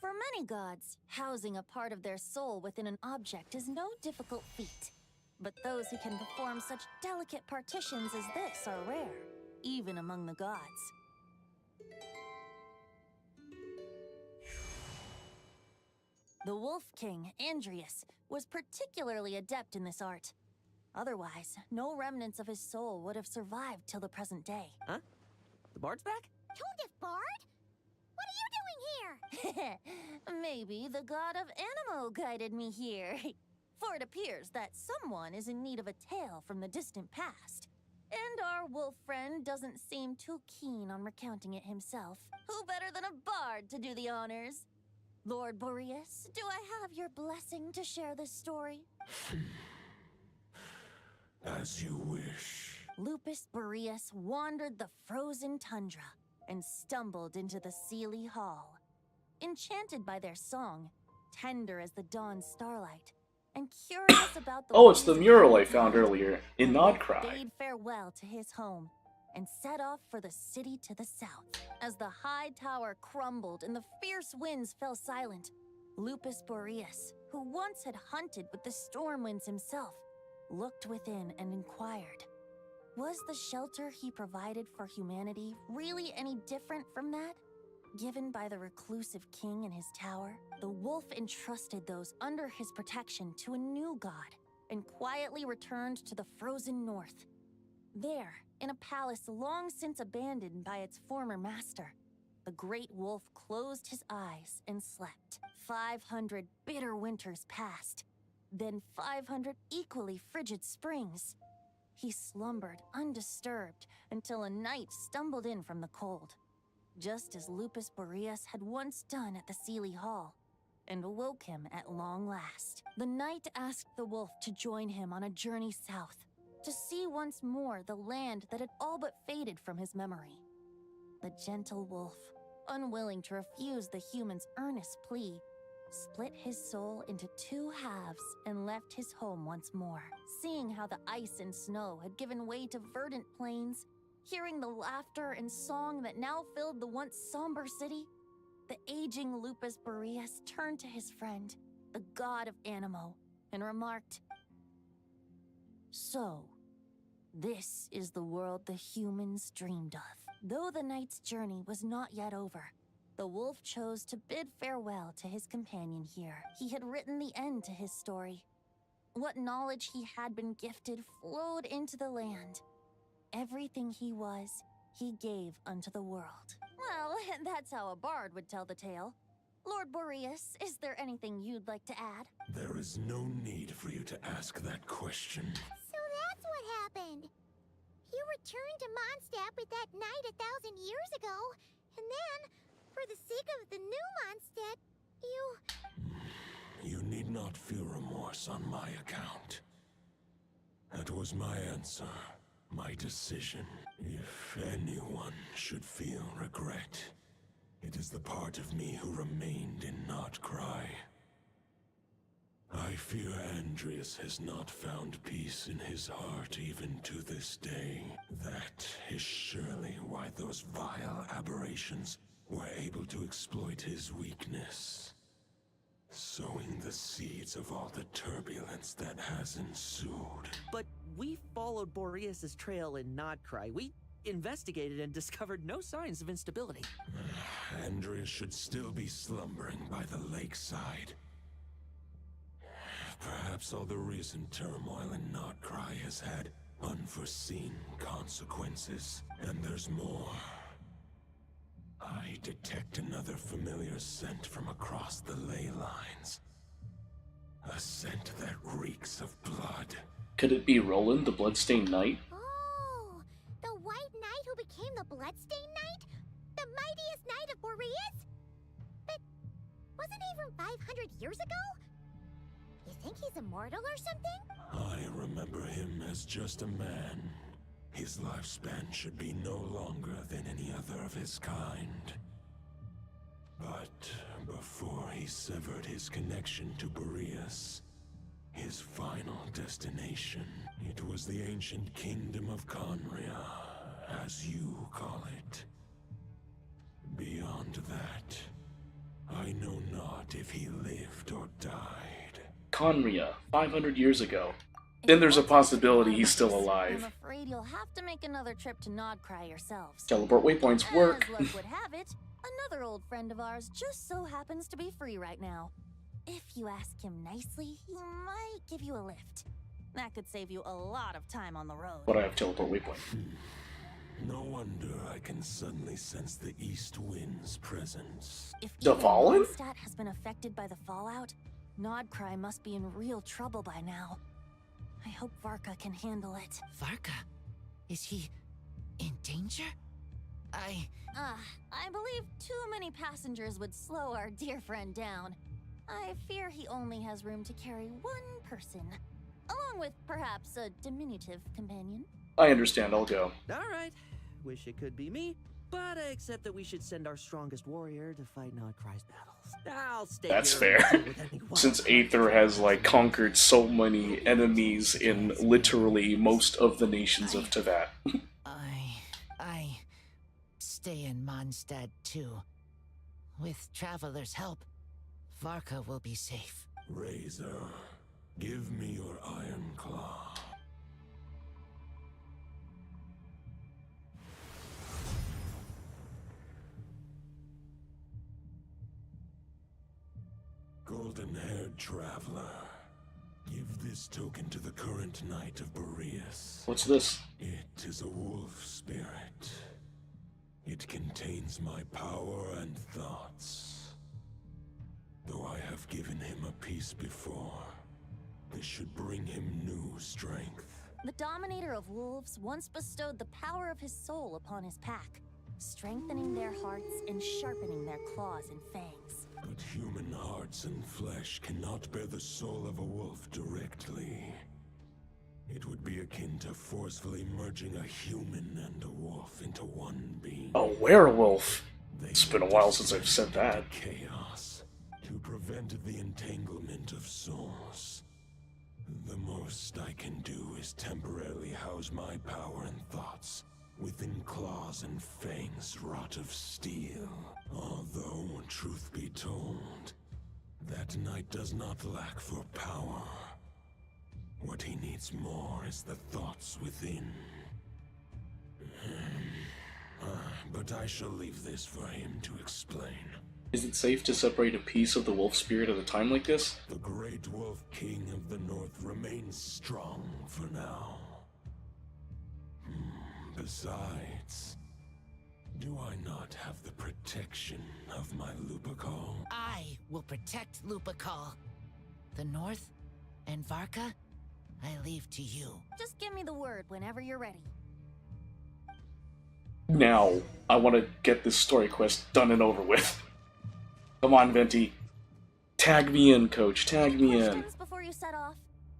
For many gods, housing a part of their soul within an object is no difficult feat. But those who can perform such delicate partitions as this are rare, even among the gods. The Wolf King, Andrius, was particularly adept in this art. Otherwise, no remnants of his soul would have survived till the present day. Huh? The bard's back? Tondif Bard? What are you doing here? Maybe the god of Animo guided me here. For it appears that someone is in need of a tale from the distant past. And our wolf friend doesn't seem too keen on recounting it himself. Who better than a bard to do the honors? Lord Boreas, do I have your blessing to share this story? As you wish. Lupus Boreas wandered the frozen tundra and stumbled into the Sealy Hall. Enchanted by their song, tender as the dawn starlight, and curious about the Oh, it's the ways of mural I humankind, found earlier in Nodcry. bade farewell to his home and set off for the city to the south. As the high tower crumbled and the fierce winds fell silent, Lupus Boreas, who once had hunted with the storm winds himself, looked within and inquired, was the shelter he provided for humanity really any different from that given by the reclusive king in his tower? The wolf entrusted those under his protection to a new god and quietly returned to the frozen north. There, in a palace long since abandoned by its former master, the great wolf closed his eyes and slept. 500 bitter winters passed, then 500 equally frigid springs. He slumbered undisturbed until a night stumbled in from the cold, just as Lupus Boreas had once done at the Sealy Hall, and awoke him at long last. The night asked the wolf to join him on a journey south, to see once more the land that had all but faded from his memory. The gentle wolf, unwilling to refuse the human's earnest plea, split his soul into two halves and left his home once more. Seeing how the ice and snow had given way to verdant plains, hearing the laughter and song that now filled the once somber city, the aging Lupus Boreas turned to his friend, the god of Animo, and remarked, "So, this is the world the humans dreamed of." Though the night's journey was not yet over, the wolf chose to bid farewell to his companion here. He had written the end to his story. What knowledge he had been gifted flowed into the land. Everything he was, he gave unto the world. Well, that's how a bard would tell the tale. Lord Boreas, is there anything you'd like to add? There is no need for you to ask that question. So that's what happened. You returned to Mondstadt with that knight 1,000 years ago, and then, for the sake of the new Mondstadt, You need not feel remorse on my account. That was my answer, my decision. If anyone should feel regret, it is the part of me who remained in Notcry. I fear Andreas has not found peace in his heart even to this day. That is surely why those vile aberrations were able to exploit his weakness, sowing the seeds of all the turbulence that has ensued. But we followed Boreas' trail in Nodcry. We investigated and discovered no signs of instability. Andreas should still be slumbering by the lakeside. Perhaps all the recent turmoil in Notcry has had unforeseen consequences. And there's more. I detect another familiar scent from across the ley lines. A scent that reeks of blood. Could it be Roland, the Bloodstained Knight? Oh, the White Knight who became the Bloodstained Knight? The mightiest knight of Boreas? But wasn't he from 500 years ago? You think he's immortal or something? I remember him as just a man. His lifespan should be no longer than any other of his kind. But before he severed his connection to Boreas, his final destination, it was the ancient kingdom of Conria, as you call it. Beyond that, I know not if he lived or died. Conria, 500 years ago. Then there's a possibility he's still alive. I'm afraid you'll have to make another trip to Nodcry yourselves. Teleport waypoints work. As luck would have it, another old friend of ours just so happens to be free right now. If you ask him nicely, he might give you a lift. That could save you a lot of time on the road. But I have teleport waypoint. No wonder I can suddenly sense the east wind's presence. If The Fallen? Mondstadt has been affected by the fallout, Nodcry must be in real trouble by now. I hope Varka can handle it. Varka? Is he in danger? I believe too many passengers would slow our dear friend down. I fear he only has room to carry one person, along with perhaps a diminutive companion. I understand, I'll go. Alright, wish it could be me, but I accept that we should send our strongest warrior to fight Nodcry's battles. I'll stay That's here fair. and deal with any Since wild Aether has, like, conquered so many enemies in literally most of the nations of Teyvat. I stay in Mondstadt too. With Traveler's help, Varka will be safe. Razor, give me your iron claw. Golden-haired traveler, give this token to the current knight of Boreas. What's this? It is a wolf spirit. It contains my power and thoughts. Though I have given him a piece before, this should bring him new strength. The Dominator of Wolves once bestowed the power of his soul upon his pack, strengthening their hearts and sharpening their claws and fangs. But human hearts and flesh cannot bear the soul of a wolf directly. It would be akin to forcefully merging a human and a wolf into one being. A werewolf? It's been a while since I've said that. Chaos to prevent the entanglement of souls. The most I can do is temporarily house my power and thoughts within claws and fangs wrought of steel. Although, truth be told, that knight does not lack for power. What he needs more is the thoughts within. But I shall leave this for him to explain. Is it safe to separate a piece of the wolf spirit at a time like this? The great wolf king of the north remains strong for now. Besides, Do I not have the protection of my Lupacol? I will protect Lupacol. The North and Varka, I leave to you. Just give me the word whenever you're ready. Now, I want to get this story quest done and over with. Come on, Venti. Tag me in, coach. Tag me in. Questions before you set off?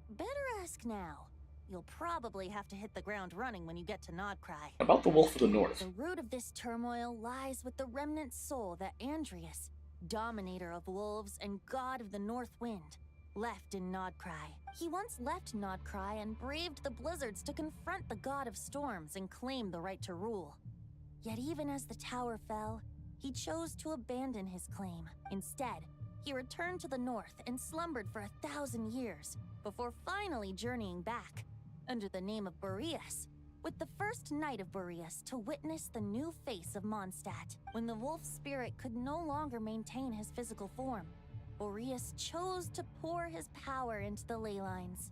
Better ask now. You'll probably have to hit the ground running when you get to Nodcry. About the Wolf of the North. The root of this turmoil lies with the remnant soul that Andrius, dominator of wolves and god of the North Wind, left in Nodcry. He once left Nodcry and braved the blizzards to confront the god of storms and claim the right to rule. Yet even as the tower fell, he chose to abandon his claim. Instead, he returned to the north and slumbered for 1,000 years, before finally journeying back, under the name of Boreas, with the first knight of Boreas to witness the new face of Mondstadt. When the wolf spirit could no longer maintain his physical form, Boreas chose to pour his power into the ley lines.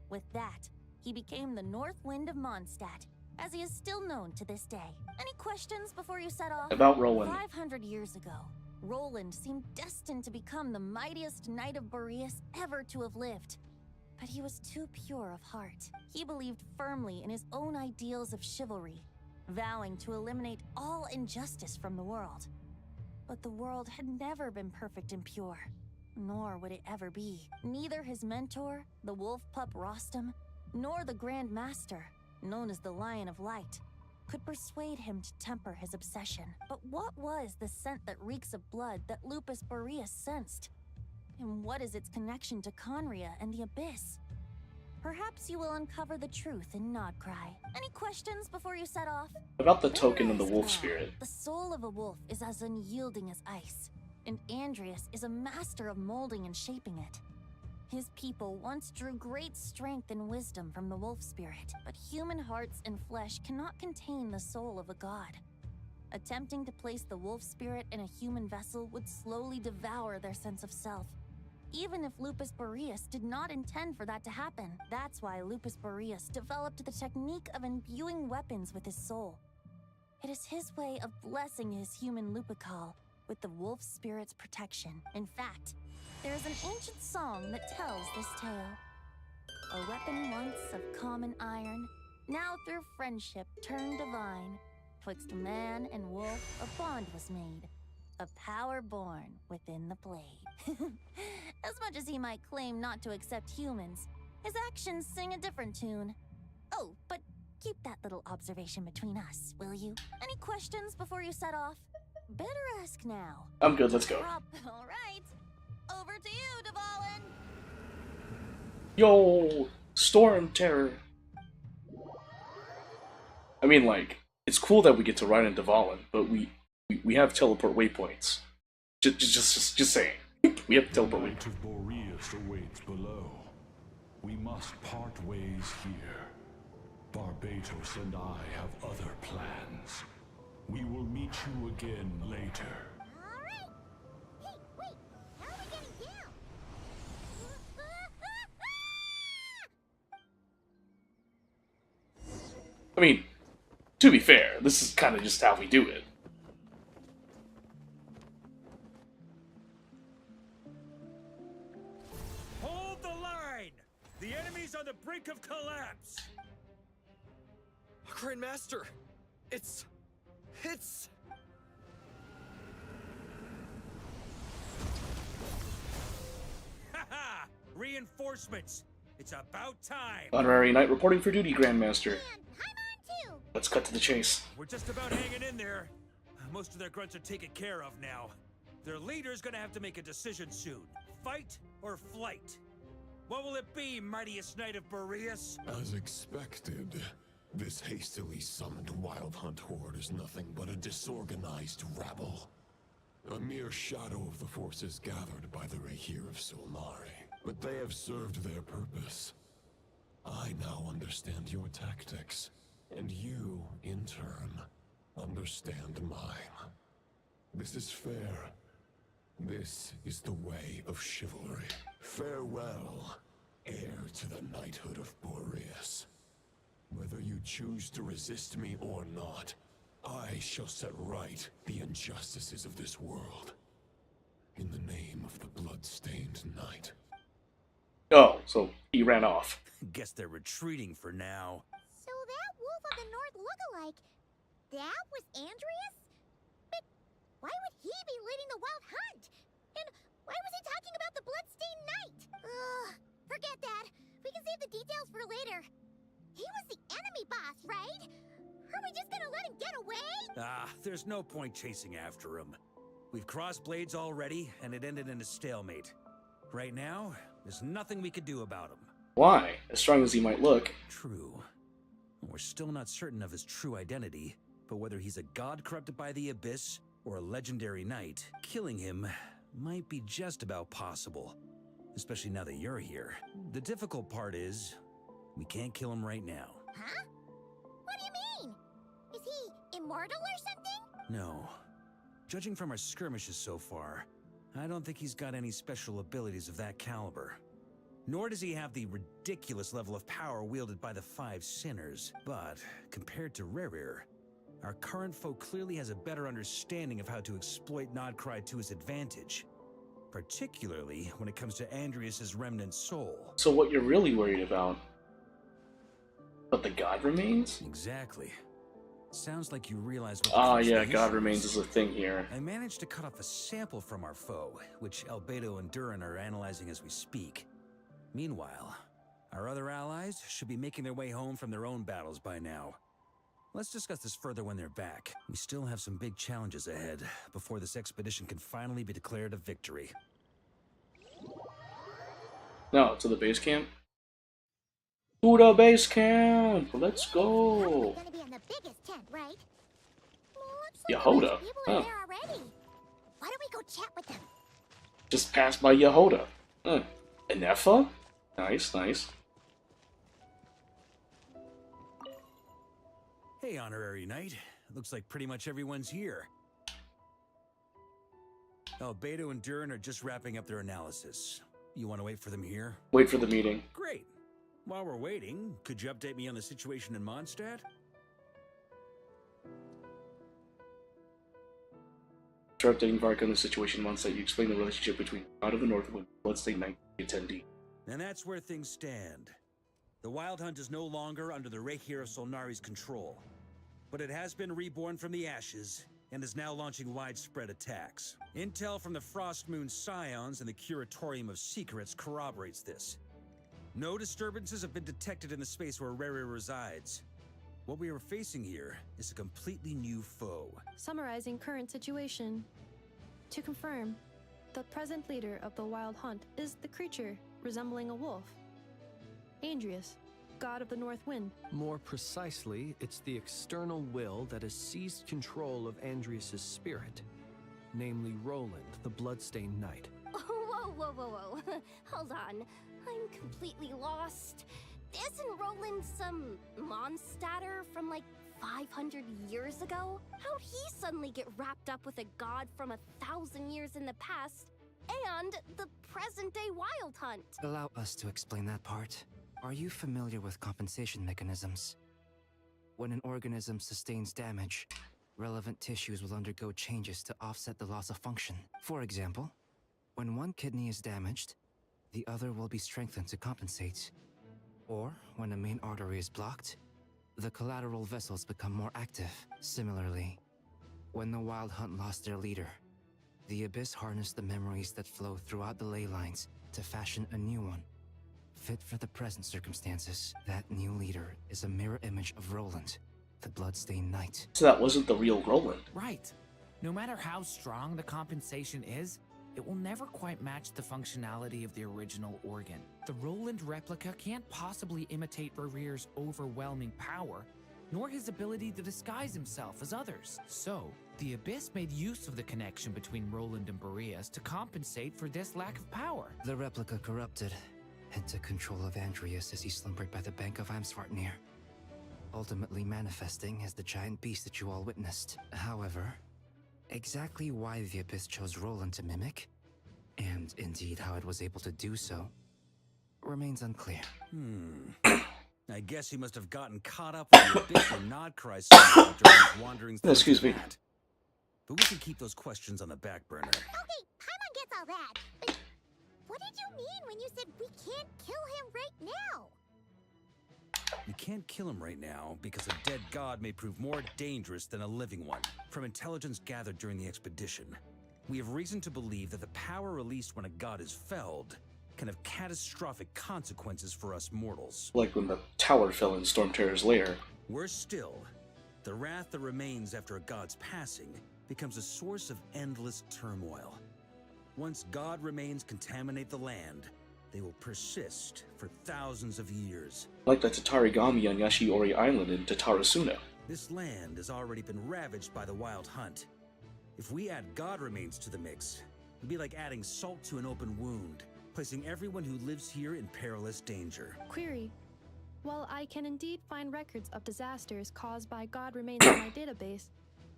With that, he became the North Wind of Mondstadt, as he is still known to this day. Any questions before you set off? About Roland. 500 years ago, Roland seemed destined to become the mightiest knight of Boreas ever to have lived. But he was too pure of heart. He believed firmly in his own ideals of chivalry, vowing to eliminate all injustice from the world. But the world had never been perfect and pure, nor would it ever be. Neither his mentor, the wolf pup Rostam, nor the Grand Master, known as the Lion of Light, could persuade him to temper his obsession. But what was the scent that reeks of blood that Lupus Boreas sensed? And what is its connection to Conria and the Abyss? Perhaps you will uncover the truth in Nodcry. Any questions before you set off? About the token and the wolf spirit. The soul of a wolf is as unyielding as ice, and Andrius is a master of molding and shaping it. His people once drew great strength and wisdom from the wolf spirit, but human hearts and flesh cannot contain the soul of a god. Attempting to place the wolf spirit in a human vessel would slowly devour their sense of self, even if Lupus Boreas did not intend for that to happen. That's why Lupus Boreas developed the technique of imbuing weapons with his soul. It is his way of blessing his human Lupacol with the wolf spirit's protection. In fact, there is an ancient song that tells this tale. A weapon once of common iron, now through friendship turned divine. Twixt man and wolf a bond was made, a power born within the blade. As much as he might claim not to accept humans, his actions sing a different tune. Oh, but keep that little observation between us, will you? Any questions before you set off? Better ask now. I'm good, let's go. All right. Over to you, Dvalin. Yo, Storm Terror. I mean, like, it's cool that we get to ride in Dvalin, but we have teleport waypoints. Just saying. We have to teleport waypoints. The Knight of Boreas awaits below. We must part ways here. Barbatos and I have other plans. We will meet you again later. Alright! Hey, wait! How are we getting down? I mean, to be fair, this is kind of just how we do it. Hold the line! The enemy's on the brink of collapse! Grandmaster! It's... Haha! Reinforcements! It's about time! Honorary Knight reporting for duty, Grandmaster. And I'm on too! Let's cut to the chase. We're just about hanging in there. Most of their grunts are taken care of now. Their leader's gonna have to make a decision soon. Fight or flight? What will it be, mightiest knight of Boreas? As expected, this hastily summoned Wild Hunt horde is nothing but a disorganized rabble. A mere shadow of the forces gathered by the Rahir of Solnari. But they have served their purpose. I now understand your tactics, and you, in turn, understand mine. This is fair. This is the way of chivalry. Farewell, heir to the knighthood of Boreas. Whether you choose to resist me or not, I shall set right the injustices of this world. In the name of the blood-stained night. Oh, so he ran off. Guess they're retreating for now. So that Wolf of the North lookalike, that was Andreas? But why would he be leading the wild hunt? And why was he talking about the bloodstained night? Ugh, forget that. We can save the details for later. He was the enemy boss, right? Are we just gonna let him get away? There's no point chasing after him. We've crossed blades already, and it ended in a stalemate. Right now, there's nothing we could do about him. Why? As strong as he might look. True. We're still not certain of his true identity, but whether he's a god corrupted by the Abyss or a legendary knight, killing him might be just about possible. Especially now that you're here. The difficult part is, we can't kill him right now. Huh? What do you mean? Is he immortal or something? No. Judging from our skirmishes so far, I don't think he's got any special abilities of that caliber. Nor does he have the ridiculous level of power wielded by the Five Sinners. But, compared to Rerir, our current foe clearly has a better understanding of how to exploit Nodcry to his advantage. Particularly when it comes to Andreas' remnant soul. So what you're really worried about? But the god remains? Exactly. Sounds like you realize what Ah, the yeah, issue god remains is a thing here. I managed to cut off a sample from our foe, which Albedo and Durin are analyzing as we speak. Meanwhile, our other allies should be making their way home from their own battles by now. Let's discuss this further when they're back. We still have some big challenges ahead before this expedition can finally be declared a victory. No, to the base camp? To the base camp! Let's go! Gonna be in the biggest tent, right? Yehoda? People Huh. are there already. Why don't we go chat with them? Just passed by Yehoda. Anefa? Nice, nice. Hey, Honorary Knight. Looks like pretty much everyone's here. Albedo and Durin are just wrapping up their analysis. You want to wait for them here? Wait for the meeting. Great. While we're waiting, could you update me on the situation in Mondstadt? After updating Varka on the situation once that you explain the relationship between God of the North and Bloodstained Knight attendee. And that's where things stand. The Wild Hunt is no longer under the Reikir of Solnari's control, but it has been reborn from the ashes and is now launching widespread attacks. Intel from the Frost Moon Scions and the Curatorium of Secrets corroborates this. No disturbances have been detected in the space where Rerir resides. What we are facing here is a completely new foe. Summarizing current situation. To confirm, the present leader of the Wild Hunt is the creature resembling a wolf. Andreas, god of the North Wind. More precisely, it's the external will that has seized control of Andreas' spirit, namely Roland, the Bloodstained Knight. Whoa, whoa, whoa, whoa. Hold on. I'm completely lost. Isn't Roland some Mondstadter from like 500 years ago? How'd he suddenly get wrapped up with a god from 1,000 years in the past and the present-day Wild Hunt? Allow us to explain that part. Are you familiar with compensation mechanisms? When an organism sustains damage, relevant tissues will undergo changes to offset the loss of function. For example, when one kidney is damaged, the other will be strengthened to compensate. Or, when a main artery is blocked, the collateral vessels become more active. Similarly, when the Wild Hunt lost their leader, the Abyss harnessed the memories that flow throughout the ley lines to fashion a new one, fit for the present circumstances. That new leader is a mirror image of Roland, the Bloodstained Knight. So that wasn't the real Roland. Right. No matter how strong the compensation is, it will never quite match the functionality of the original organ. The Roland replica can't possibly imitate Rerir's overwhelming power, nor his ability to disguise himself as others. So, the Abyss made use of the connection between Roland and Boreas to compensate for this lack of power. The replica corrupted and took control of Andreas as he slumbered by the bank of Amsvartnir, ultimately manifesting as the giant beast that you all witnessed. However, exactly why the Abyss chose Roland to mimic, and indeed how it was able to do so, remains unclear. I guess he must have gotten caught up with the abyss and Nodcry during his wanderings through Excuse me. that. But we can keep those questions on the back burner. Okay, Paimon gets all that. But what did you mean when you said we can't kill him right now? We can't kill him right now because a dead god may prove more dangerous than a living one. From intelligence gathered during the expedition, we have reason to believe that the power released when a god is felled can have catastrophic consequences for us mortals. Like when the tower fell in Stormterror's lair. Worse still, the wrath that remains after a god's passing becomes a source of endless turmoil. Once god remains contaminate the land, they will persist for thousands of years. Like the Tatarigami on Yashiori Island in Tatarasuna. This land has already been ravaged by the Wild Hunt. If we add god remains to the mix, it'd be like adding salt to an open wound, placing everyone who lives here in perilous danger. Query. While I can indeed find records of disasters caused by god remains in my database,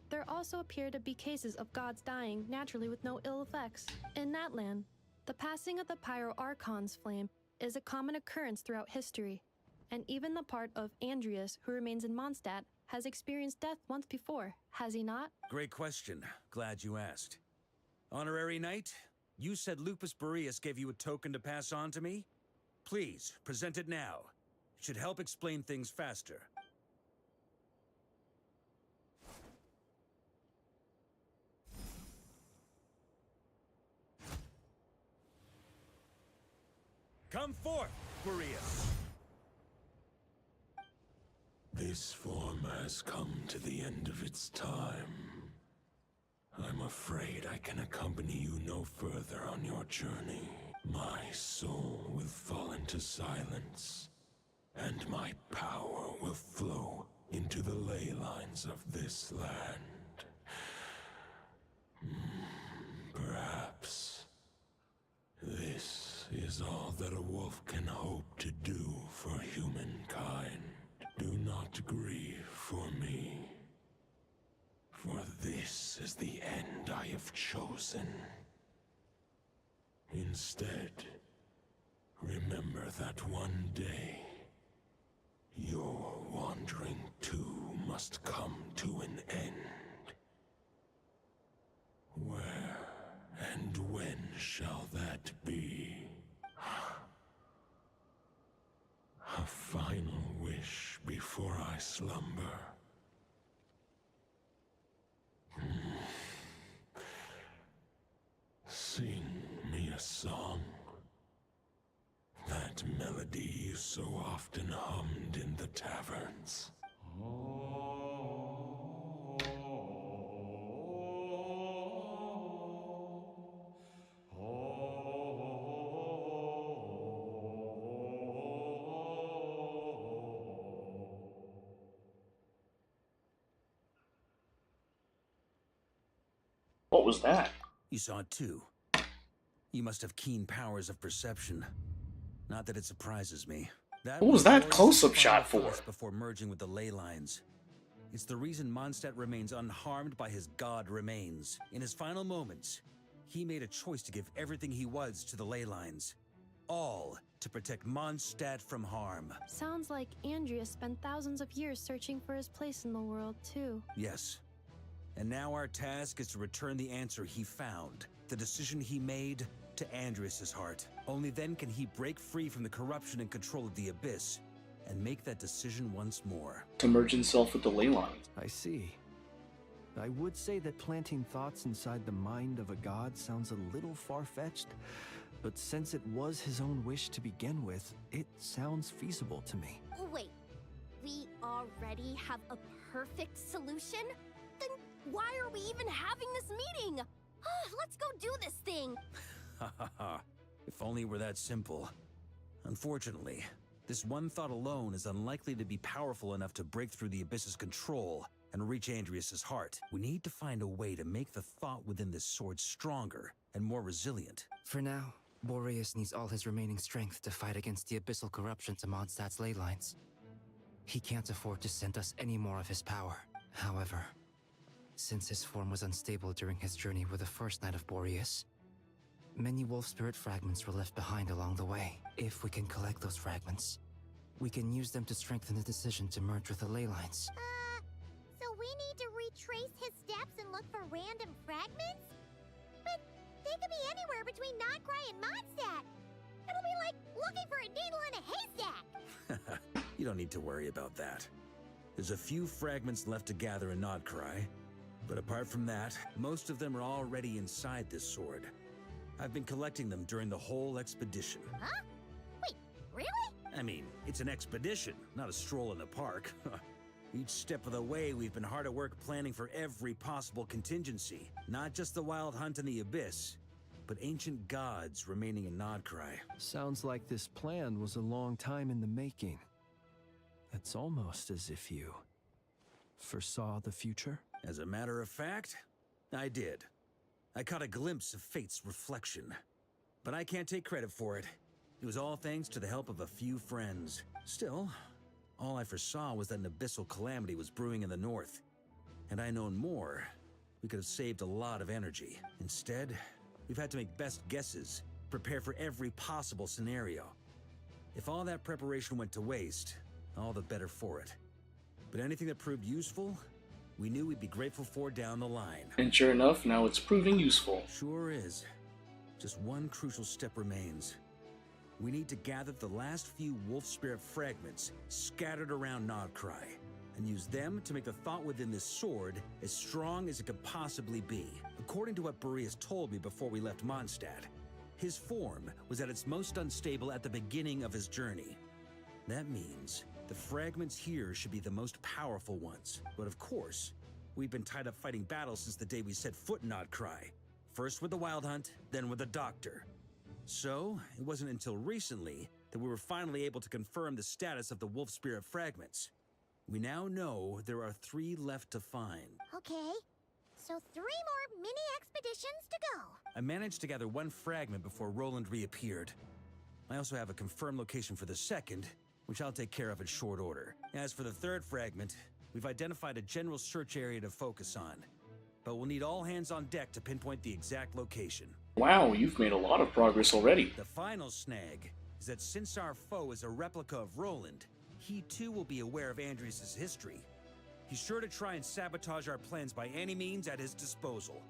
there also appear to be cases of gods dying naturally with no ill effects. In that land, the passing of the Pyro Archon's flame is a common occurrence throughout history, and even the part of Andreas who remains in Mondstadt has experienced death once before, has he not? Great question. Glad you asked. Honorary Knight, you said Lupus Boreas gave you a token to pass on to me? Please, present it now. It should help explain things faster. Come forth, Boreas! This form has come to the end of its time. I'm afraid I can accompany you no further on your journey. My soul will fall into silence, and my power will flow into the ley lines of this land. Perhaps this is all that a wolf can hope to do for humankind. Do not grieve for me, for this is the end I have chosen. Instead, remember that one day, your wandering too must come to an end. Where and when shall that be? A final wish before I slumber. Sing me a song. That melody you so often hummed in the taverns. What was that? You saw it too. You must have keen powers of perception. Not that it surprises me. What was that close-up shot for? Before merging with the ley lines. It's the reason Mondstadt remains unharmed by his god remains. In his final moments, he made a choice to give everything he was to the ley lines. All to protect Mondstadt from harm. Sounds like Andreas spent thousands of years searching for his place in the world, too. Yes. And now our task is to return the answer he found, the decision he made, to Andreas' heart. Only then can he break free from the corruption and control of the Abyss, and make that decision once more. To merge himself with the ley lines. I see. I would say that planting thoughts inside the mind of a god sounds a little far-fetched, but since it was his own wish to begin with, it sounds feasible to me. Wait, we already have a perfect solution? Then why are we even having this meeting? Let's go do this thing! Ha ha ha. If only it were that simple. Unfortunately, this one thought alone is unlikely to be powerful enough to break through the Abyss's control and reach Andreas' heart. We need to find a way to make the thought within this sword stronger and more resilient. For now, Boreas needs all his remaining strength to fight against the abyssal corruption to Mondstadt's ley lines. He can't afford to send us any more of his power. However, since his form was unstable during his journey with the first night of Boreas, many wolf spirit fragments were left behind along the way. If we can collect those fragments, We can use them to strengthen the decision to merge with the ley lines. So we need to retrace his steps and look for random fragments? But they could be anywhere between Nodcry and Mondstadt. It'll be like looking for a needle in a haystack. You don't need to worry about that. There's a few fragments left to gather in Nodcry, but apart from that, most of them are already inside this sword. I've been collecting them during the whole expedition. Huh? Wait, really? I mean, it's an expedition, not a stroll in the park. Each step of the way, we've been hard at work planning for every possible contingency. Not just the wild hunt in the abyss, but ancient gods remaining in Nodcry. Sounds like this plan was a long time in the making. It's almost as if you foresaw the future. As a matter of fact, I did. I caught a glimpse of fate's reflection. But I can't take credit for it. It was all thanks to the help of a few friends. Still, all I foresaw was that an abyssal calamity was brewing in the north. Had I known more, we could have saved a lot of energy. Instead, we've had to make best guesses, prepare for every possible scenario. If all that preparation went to waste, all the better for it. But anything that proved useful, we knew we'd be grateful for down the line. And sure enough, now it's proving useful. Sure is. Just one crucial step remains. We need to gather the last few wolf spirit fragments scattered around Nodcry, and use them to make the thought within this sword as strong as it could possibly be. According to what Boreas told me before we left Mondstadt, his form was at its most unstable at the beginning of his journey. That means the fragments here should be the most powerful ones. But of course, we've been tied up fighting battles since the day we set foot in Nodcry. First with the Wild Hunt, then with the Doctor. So, it wasn't until recently that we were finally able to confirm the status of the Wolf Spirit fragments. We now know there are 3 left to find. Okay, so 3 more mini expeditions to go. I managed to gather 1 fragment before Roland reappeared. I also have a confirmed location for the second, which I'll take care of in short order. As for the 3rd fragment, we've identified a general search area to focus on, but we'll need all hands on deck to pinpoint the exact location. Wow, you've made a lot of progress already. The final snag is that since our foe is a replica of Roland, he too will be aware of Andrias' history. He's sure to try and sabotage our plans by any means at his disposal.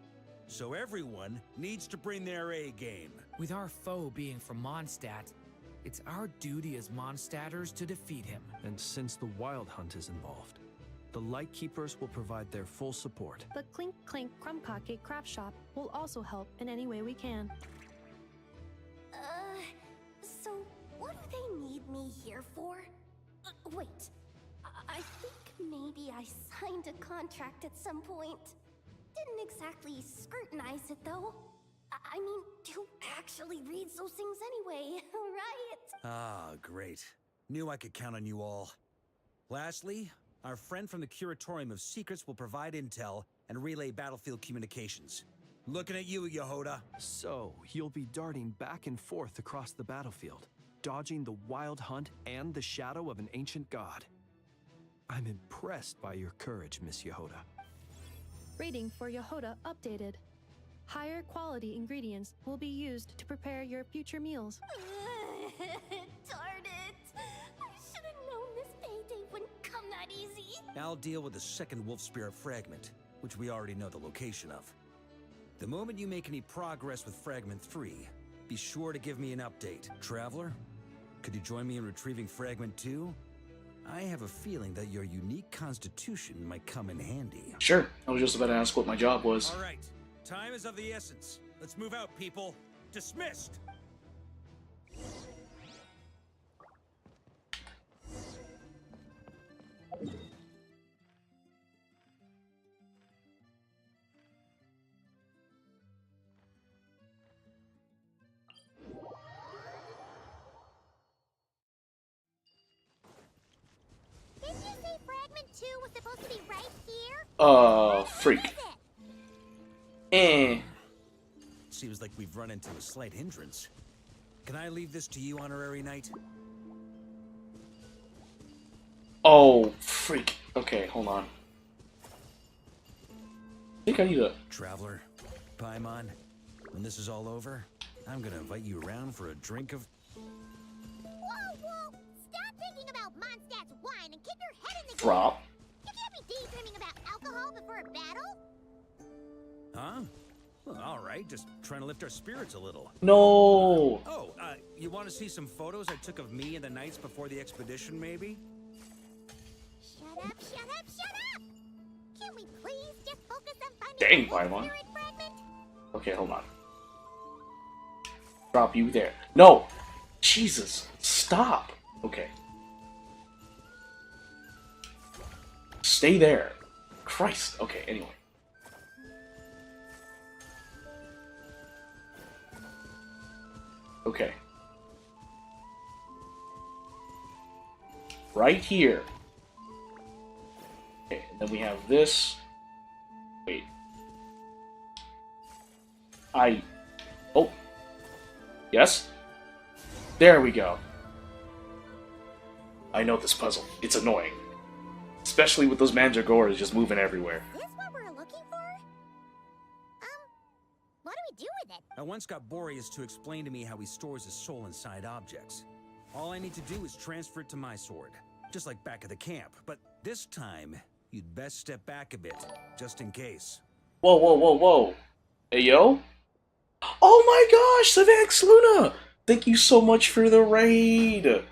So everyone needs to bring their A game. With our foe being from Mondstadt, it's our duty as Mondstadters to defeat him. And since the Wild Hunt is involved, the Lightkeepers will provide their full support. The Clink Clink Crumbpocket Craft Shop will also help in any way we can. So what do they need me here for? Wait, I think maybe I signed a contract at some point. Didn't exactly scrutinize it though. I mean, who actually reads those things anyway, right? Ah, great. Knew I could count on you all. Lastly, our friend from the Curatorium of Secrets will provide intel and relay battlefield communications. Looking at you, Yehoda. So, you'll be darting back and forth across the battlefield, dodging the Wild Hunt and the shadow of an ancient god. I'm impressed by your courage, Miss Yehoda. Rating for Yehoda updated. Higher quality ingredients will be used to prepare your future meals. Darn it! I should have known this payday wouldn't come that easy. I'll deal with the second Wolf Spirit fragment, which we already know the location of. The moment you make any progress with Fragment 3, be sure to give me an update. Traveler, could you join me in retrieving Fragment 2? I have a feeling that your unique constitution might come in handy. Sure, I was just about to ask what my job was. All right, time is of the essence. Let's move out, people. Dismissed! Didn't you say Fragment 2 was supposed to be right here? Freak. Seems like we've run into a slight hindrance. Can I leave this to you, Honorary Knight? Oh, freak. Okay, hold on. I think I need a... Traveler, Paimon, when this is all over, I'm gonna invite you around for a drink of... Whoa, whoa! Stop thinking about Drop. You can't be daydreaming about alcohol before a battle. Huh? Well, all right, just trying to lift our spirits a little. No. Oh, you want to see some photos I took of me and the knights before the expedition, maybe? Shut up, shut up, shut up! Can we please just focus on finding Dang, the wolf Paimon. spirit fragment? Okay, hold on. Drop you there. No! Jesus, stop! Okay. Stay there. Christ. Okay, anyway. Okay. Right here. Okay, and then we have this. Wait. Oh. Yes? There we go. I know this puzzle. It's annoying. Especially with those mandragoras just moving everywhere. Is this what we're looking for? What do we do with it? I once got Boreas to explain to me how he stores his soul inside objects. All I need to do is transfer it to my sword, just like back at the camp. But this time, you'd best step back a bit, just in case. Whoa, whoa, whoa, whoa. Hey, yo? Oh my gosh, Savix Luna! Thank you so much for the raid!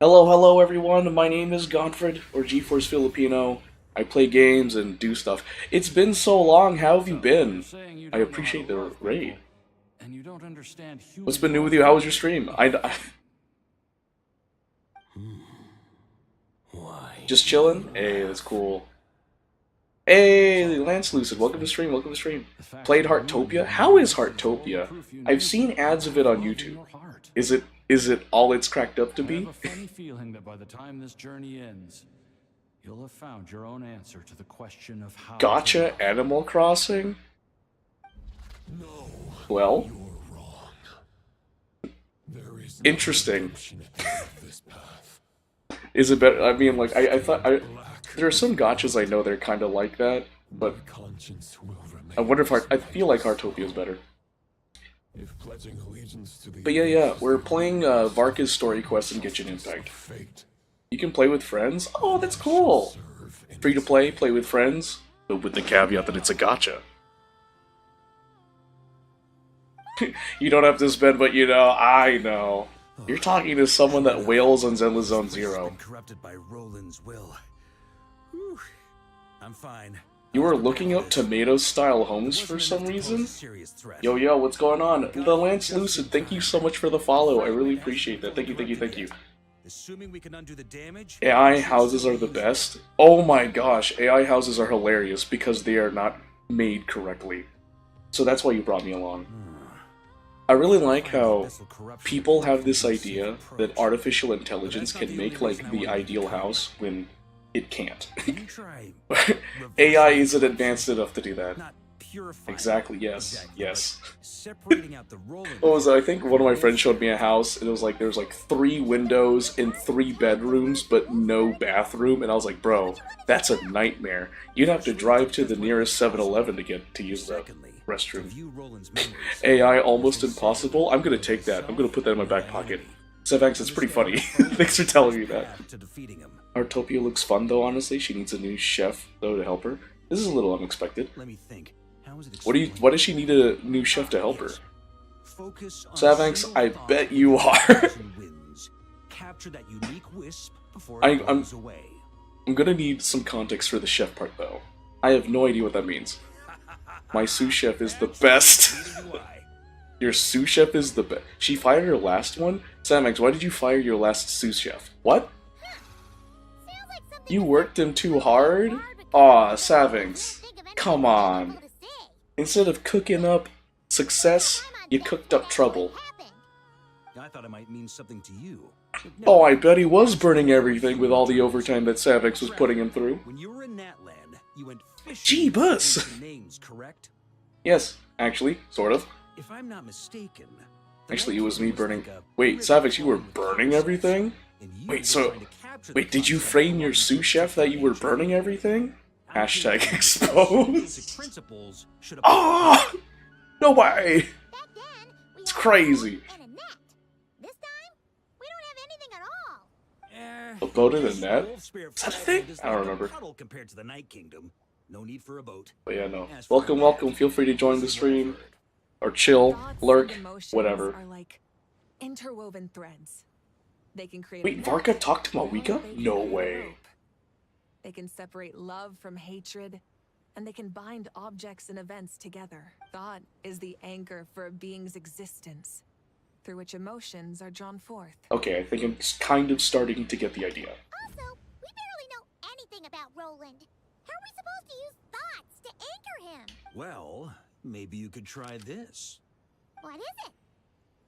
Hello, hello everyone, my name is Godfred, or GeForce Filipino. I play games and do stuff. It's been so long, how have you been? I appreciate the raid. And you don't understand What's been new with you? How was your stream? Just chilling? Hey, that's cool. Hey, Lance Lucid, welcome to stream, welcome to stream. Played Heartopia? How is Heartopia? I've seen ads of it on YouTube. Is it all it's cracked up to be? I have a funny feeling that by the time this journey ends, you'll have found your own answer to the question of how. Gotcha Animal Crossing? No. Well, You're wrong. There is interesting. this path. Is it better? I mean, like, I thought there are some gotchas I know they're kind of like that, but Conscience will remain. I wonder if I feel like Heartopia is better. If pledging allegiance to the But yeah, we're playing Varka's Story Quest in Genshin Impact. You can play with friends? Oh, that's cool! Free to play, play with friends, but with the caveat that it's a gacha. You don't have to spend, but you know, I know. You're talking to someone that wails on Zenless Zone Zero. Corrupted by Roland's will. Whew. I'm fine. You were looking up tomato-style homes for some reason? Yo, yo, what's going on? The Lance Lucid, thank you so much for the follow. I really appreciate that. Thank you, thank you, thank you. Assuming we can undo the damage. AI houses are the best. Oh my gosh, AI houses are hilarious because they are not made correctly. So that's why you brought me along. I really like how people have this idea that artificial intelligence can make, like, the ideal house when it can't. AI isn't advanced enough to do that. Exactly, yes, yes. What was it? I think one of my friends showed me a house, and it was like, there was like 3 windows and 3 bedrooms, but no bathroom, and I was like, bro, that's a nightmare. You'd have to drive to the nearest 7-Eleven to get to use the restroom. AI almost impossible? I'm gonna take that. I'm gonna put that in my back pocket. Zevax, it's pretty funny. Thanks for telling me that. Heartopia looks fun though, honestly. She needs a new chef, though, to help her. This is a little unexpected. Let me think. How is it Why does she need a new chef to help her? Savanx, I bet you are. Capture that unique wisp before I'm gonna need some context for the chef part though. I have no idea what that means. My sous chef is the best. Your sous chef is the best. She fired her last one? Savanx, why did you fire your last sous chef? What? You worked him too hard? Aw, Savanx. Come on. Instead of cooking up success, you cooked up trouble. I thought it might mean something to you. Oh, I bet he was burning everything with all the overtime that Savanx was putting him through. When you were in Natland, you went fishing Jeebus! names, correct? Yes, actually, sort of. If I'm not mistaken. Actually, it was me burning. Wait, Savanx, you were burning everything? Wait, so. Wait, did you frame your sous chef that you were burning everything? Hashtag exposed. Ah! Oh, no way! It's crazy. A boat in a net? Wolf Spirit Is that a Flag thing? is I don't like a remember. puddle compared to the Night Kingdom. No need for a boat. But yeah, no. As for Welcome, that, welcome. Feel free to join the this is what I've stream. heard. Or chill, Thoughts lurk, and emotions whatever. are like interwoven threads. They can create Wait, a Varka net, talked to or Malika? they can No create a way. rope. They can separate love from hatred, and they can bind objects and events together. Thought is the anchor for a being's existence, through which emotions are drawn forth. Okay, I think I'm kind of starting to get the idea. Also, we barely know anything about Roland. How are we supposed to use thoughts to anchor him? Well, maybe you could try this. What is it?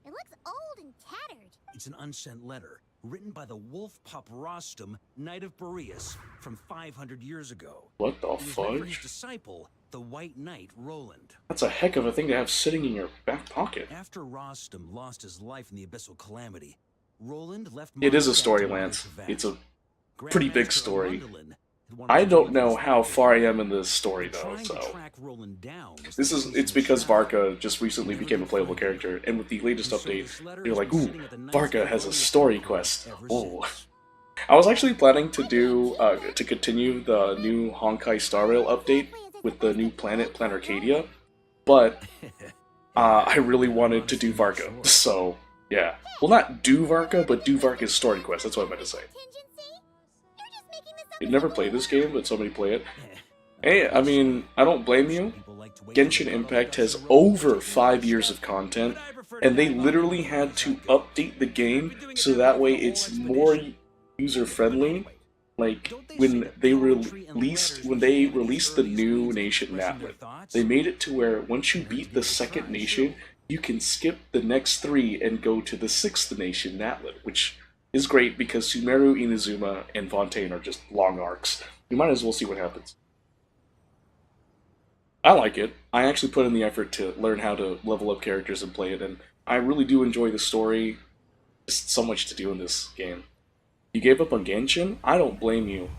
It looks old and tattered. It's an unsent letter, written by the wolf pup Rostam, Knight of Boreas, from 500 years ago. What the It was meant for his fudge? disciple, the White Knight Roland. That's a heck of a thing to have sitting in your back pocket. After Rostam lost his life in the Abyssal Calamity, Roland left It is a Mondstadt story, to monitor Lance. Vat. It's a pretty big Grandmaster story. Arundel had wanted I to don't join know his how family. far I am in this story though, Trying to so track Roland down was this the is case it's in the because shadow. Varka just recently became a playable character, and with the latest And so update, this letter they're has like, been ooh, sitting at the Knights Varka of has a Boreas story temple quest. ever Ooh. since. I was actually planning to do to continue the new Honkai Star Rail update with the new planet Arcadia, but I really wanted to do Varka, so yeah. Well, not do Varka, but do Varka's story quest. That's what I meant to say. I've never played this game, but somebody play it. Hey, I mean, I don't blame you. Genshin Impact has over 5 years of content, and they literally had to update the game so that way it's more user-friendly. Like when they released the new nation Natlet, they made it to where once you beat the second nation, you can skip the next 3 and go to the 6th nation Natlet, which is great because Sumeru, Inazuma, and Fontaine are just long arcs. You might as well see what happens. I like it. I actually put in the effort to learn how to level up characters and play it, and I really do enjoy the story. There's so much to do in this game. You gave up on Genshin? I don't blame you.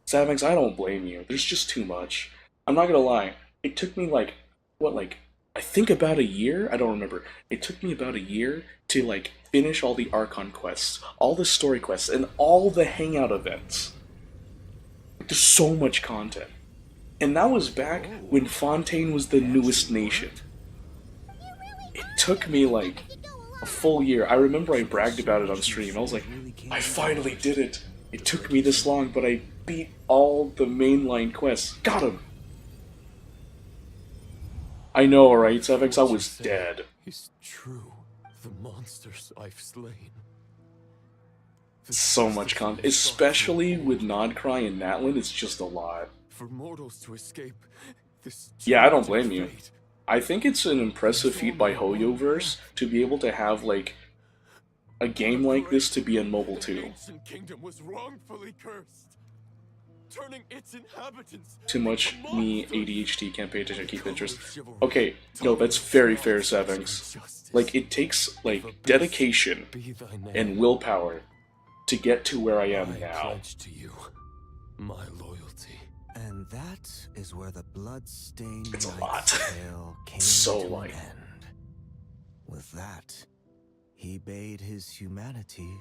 Savanx, I don't blame you. There's just too much. I'm not gonna lie. It took me I think about a year? I don't remember. It took me about a year to finish all the Archon quests, all the story quests, and all the hangout events. There's so much content. And that was back when Fontaine was the newest nation. It took me a full year. I remember I bragged about it on stream. I was like, I finally did it. It took me this long, but I beat all the mainline quests. Got him! I know, alright, Savex, I was dead. Is true. The monsters I've slain. So much content, especially with Nodcry and Natlin, it's just a lot. For mortals to escape this. Yeah, I don't blame you. I think it's an impressive feat by Hoyoverse to be able to have a game like this to be on mobile too. The ancient kingdom was wrongfully cursed, turning its inhabitants. Too much me ADHD, can't pay attention, keep interest. Okay, no, that's very fair, Savanx. It takes dedication and willpower to get to where I am now. To you, my loyalty. And that is where the blood-stained It's a knight's lot. tale came So to light. an end. With that, he bade his humanity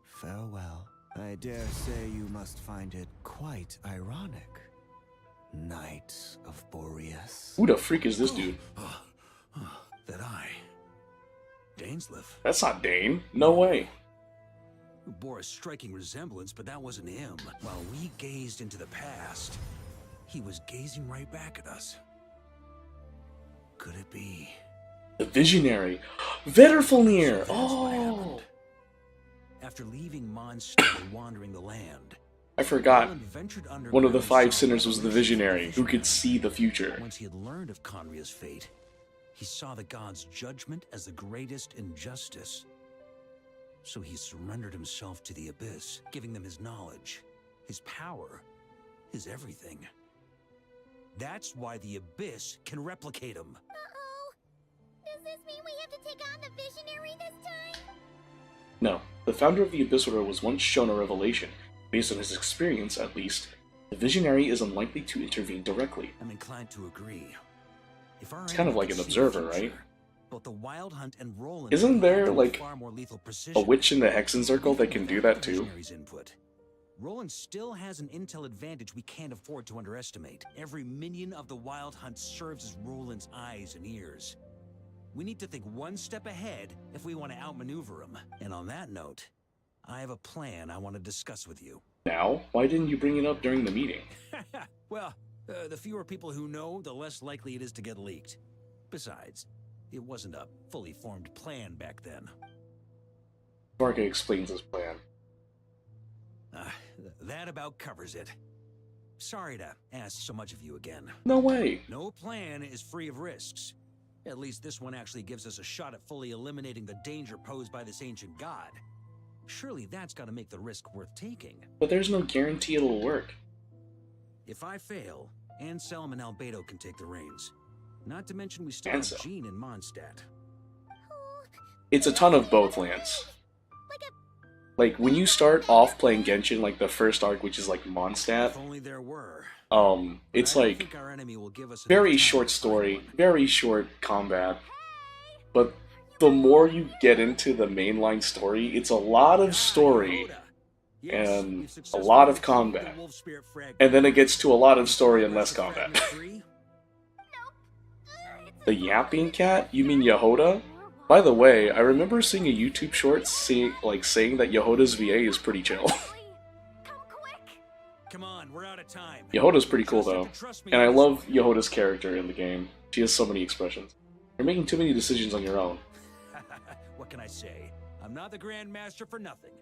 farewell. I dare say you must find it quite ironic, Knight of Boreas. Who the freak is this dude? That eye. Dainsleif. That's not Dane. No way. Bore a striking resemblance, but that wasn't him. While we gazed into the past, he was gazing right back at us. Could it be? The Visionary. Vetterfulnir! Oh! After leaving Mondstadt and wandering the land, I forgot. Roland ventured One of the underground 5 and sinners saw was the Visionary, who could see the future. Once he had learned of Conria's fate, he saw the gods' judgment as the greatest injustice. So he surrendered himself to the Abyss, giving them his knowledge, his power, his everything. That's why the Abyss can replicate him. Uh-oh. Does this mean we have to take on the Visionary this time? No, the founder of the Abyss Order was once shown a revelation. Based on his experience, at least, the Visionary is unlikely to intervene directly. I'm inclined to agree. If our It's kind of enemy like can an see the observer, right? future, Both the Wild Hunt and Roland Isn't there, with like, far more lethal a precision. witch in the Hexen Circle that can do that too? Input. Roland still has an intel advantage we can't afford to underestimate. Every minion of the Wild Hunt serves as Roland's eyes and ears. We need to think one step ahead if we want to outmaneuver him. And on that note, I have a plan I want to discuss with you. Now? Why didn't you bring it up during the meeting? Well, the fewer people who know, the less likely it is to get leaked. Besides, it wasn't a fully formed plan back then. Varka explains his plan. That about covers it. Sorry to ask so much of you again. No way. No plan is free of risks. At least this one actually gives us a shot at fully eliminating the danger posed by this ancient god. Surely that's got to make the risk worth taking. But there's no guarantee it'll work. If I fail, Anselm and Albedo can take the reins. Not to mention we still Anselm. have Jean and Mondstadt. It's a ton of both, Lance. Like, when you start off playing Genshin, like the first arc, which is like Mondstadt, If only there were. it's I don't like think our enemy will give us very enough time short to find story, one. very short combat. But the more you get into the mainline story, it's a lot of story and a lot of combat. And then it gets to a lot of story and less combat. The yapping cat? You mean Yehoda? By the way, I remember seeing a YouTube short saying that Yehoda's VA is pretty chill. Come on, we're out of time. Yehoda's pretty cool though, and I love Yehoda's character in the game. She has so many expressions. You're making too many decisions on your own. What can I say? I'm not the Grand Master for nothing.